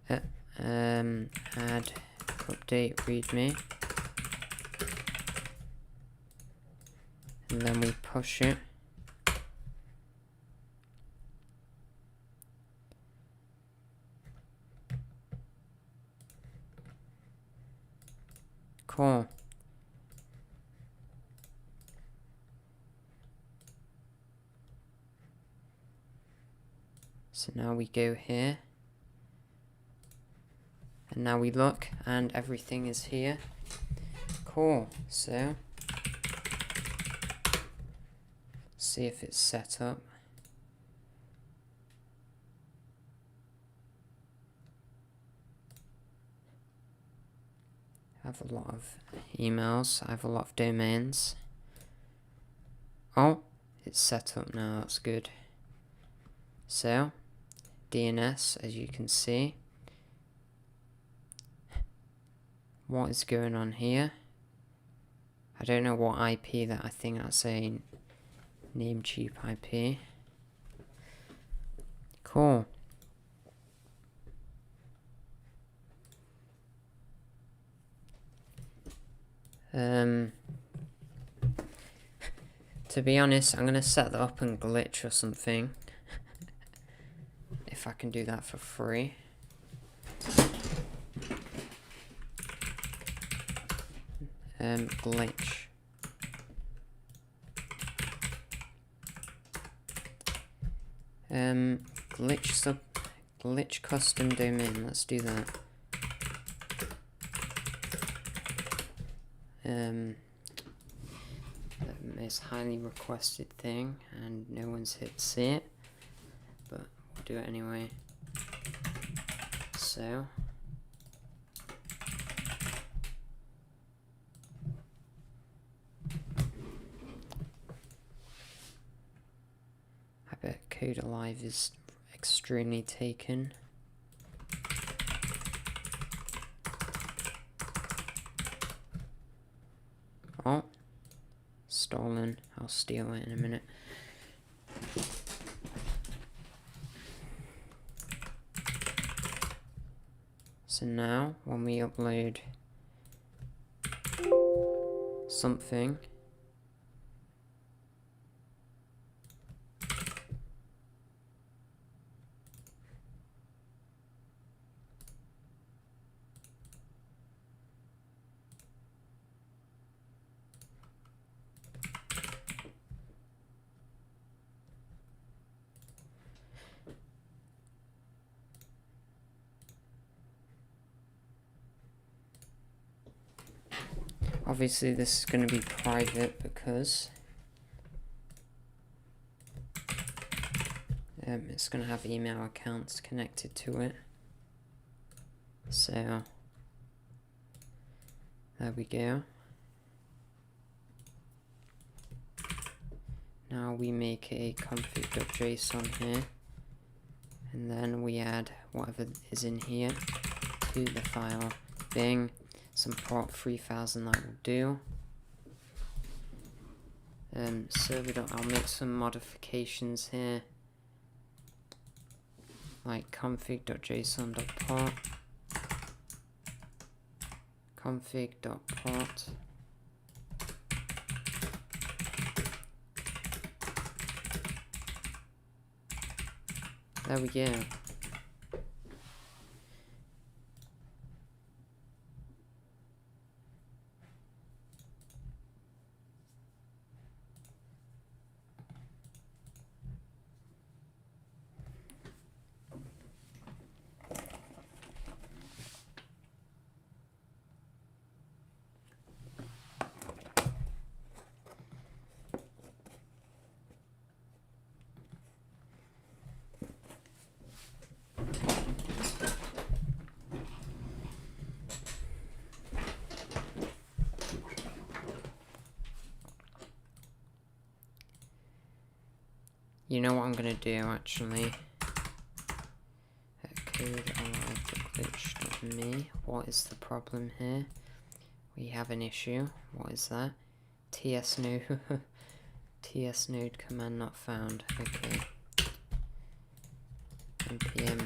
Add update readme. And then we push it. Cool. So now we go here. And now we look and everything is here. Cool. So see if it's set up. I have a lot of emails. I have a lot of domains. Oh, it's set up now. That's good. So DNS, as you can see. What is going on here? I don't know what IP that. I think that's a Namecheap IP. Cool. To be honest, I'm gonna set that up and glitch or something. If I can do that for free. Glitch. Glitch custom domain. Let's do that. The most highly requested thing, and no one's hit see it, but we'll do it anyway. So I bet Code Alive is extremely taken. Oh, stolen. I'll steal it in a minute. So now, when we upload something, obviously this is going to be private because It's going to have email accounts connected to it. So there we go. Now we make a config.json here, and then we add whatever is in here to the file. Bing, some port 3000 that will do. I'll make some modifications here, like config.json.port, config.port, there we go. You know what I'm gonna do actually? Code glitch.me. What is the problem here? We have an issue. What is that? TS node. TS node command not found. Okay. npm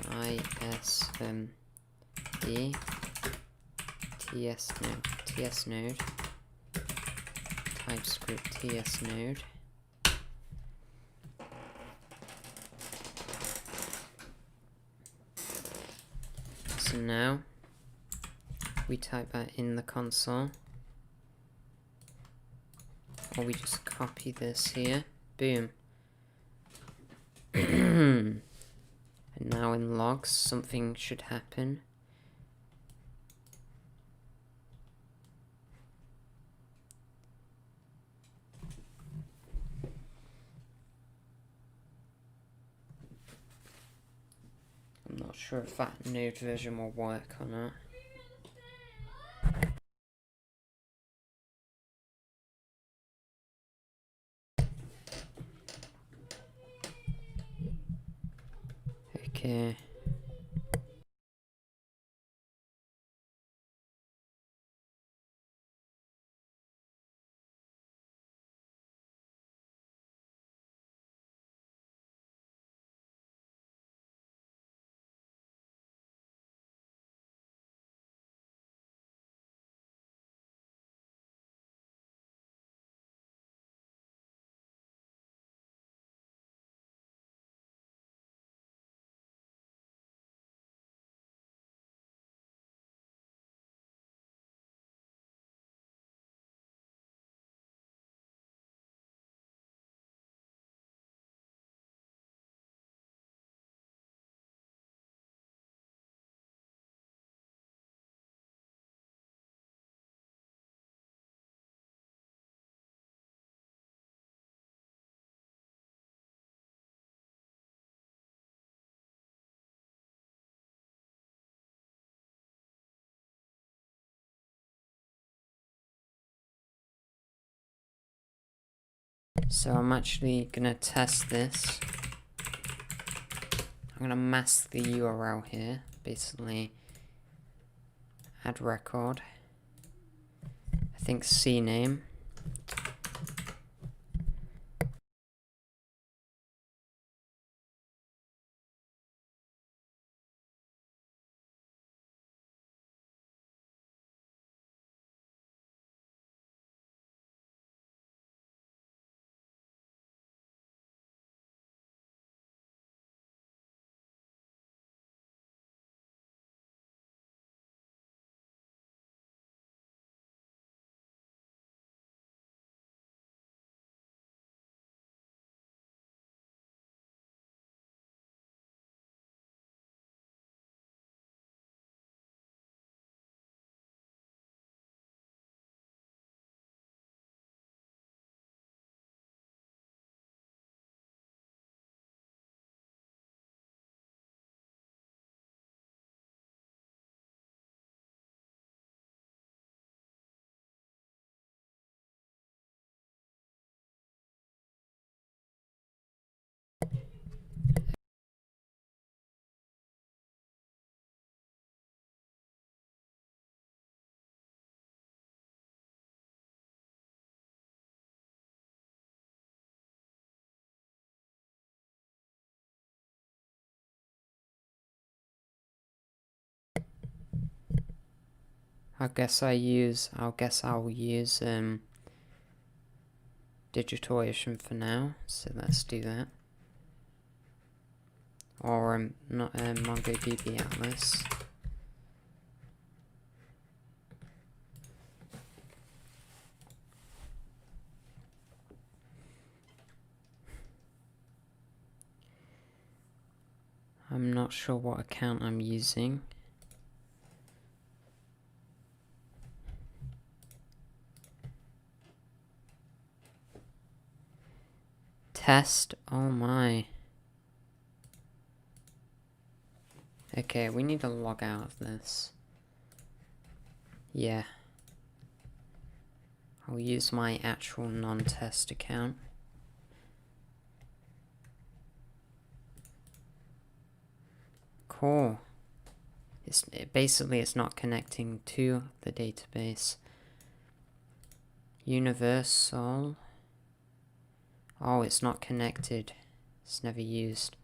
isd TS node TypeScript TS node. So now we type that in the console, or we just copy this here. Boom. And now in logs something should happen. I'm not sure if that node version will work or not. Okay. So I'm actually gonna test this. I'm gonna mask the URL here, basically add record, I think CNAME, I'll guess I'll use DigitalOcean for now, so let's do that. Or not MongoDB Atlas. I'm not sure what account I'm using. Test, oh my. Okay, we need to log out of this. Yeah. I'll use my actual non-test account. Cool. Basically it's not connecting to the database. Universal. Oh, it's not connected. It's never used.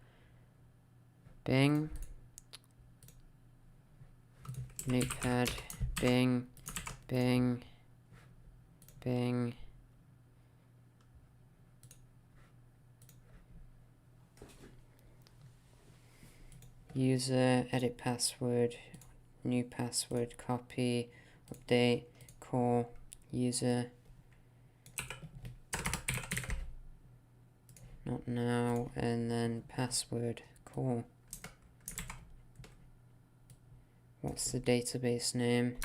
Bing. Notepad. Bing. Bing. Bing. User, edit password, new password, copy, update, call, user. Not now, and then password, call. What's the database name?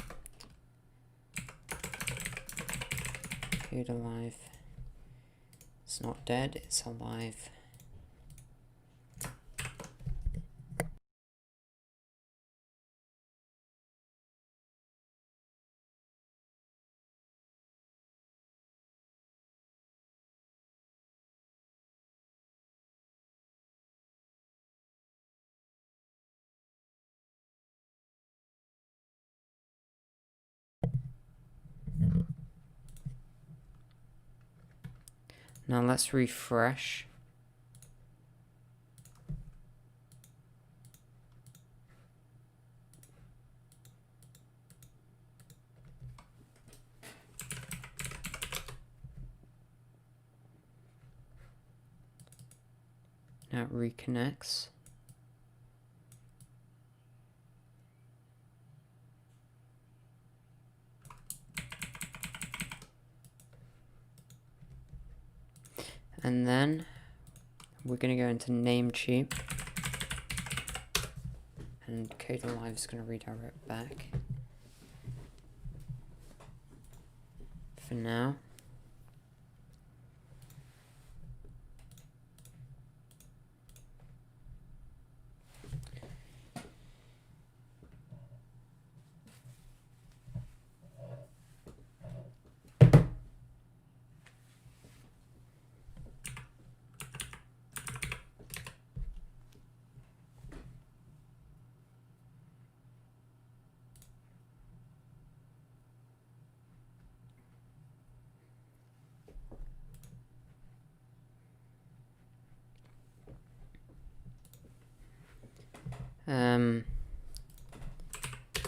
Code alive. It's not dead, it's alive. Now let's refresh. Now it reconnects. And then we're going to go into Namecheap, and Code Alive is going to redirect back. For now.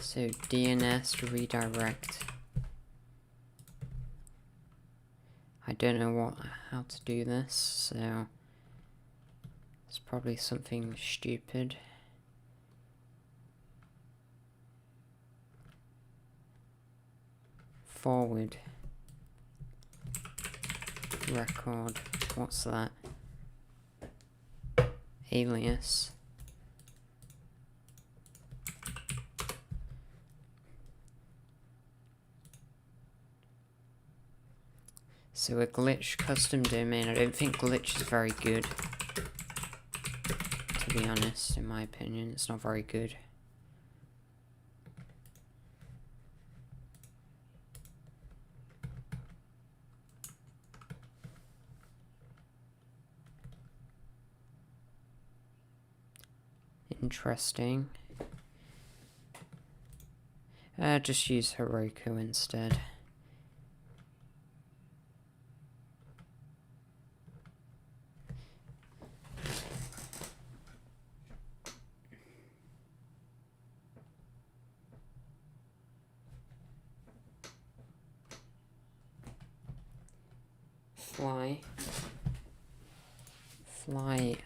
So DNS redirect. I don't know how to do this, so it's probably something stupid. Forward record. What's that? Alias. So a glitch custom domain. I don't think glitch is very good. To be honest, in my opinion, it's not very good. Interesting. Just use Heroku instead. fly.io.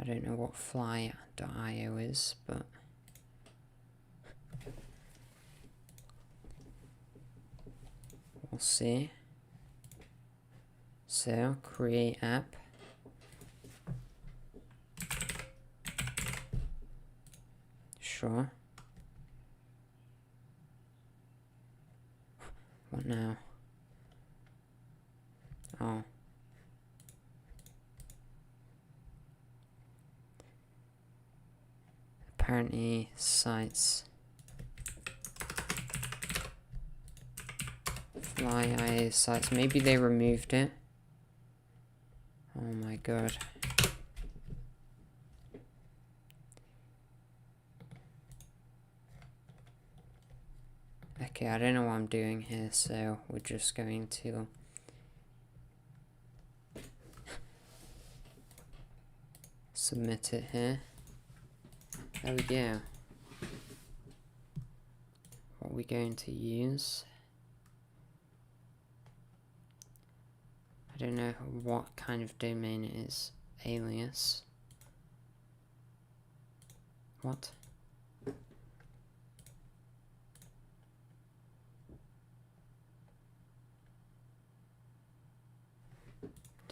I don't know what fly.io is, but we'll see. So, create app. Sure. What now? Oh. Apparently sites fly.io sites. Maybe they removed it. Oh my god. Okay, I don't know what I'm doing here, so we're just going to submit it here. There we go. What are we going to use? I don't know what kind of domain it is. Alias. What?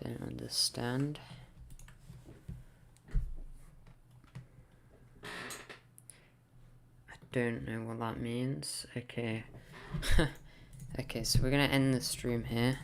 Don't understand. I don't know what that means. Okay. Okay, so we're gonna end the stream here.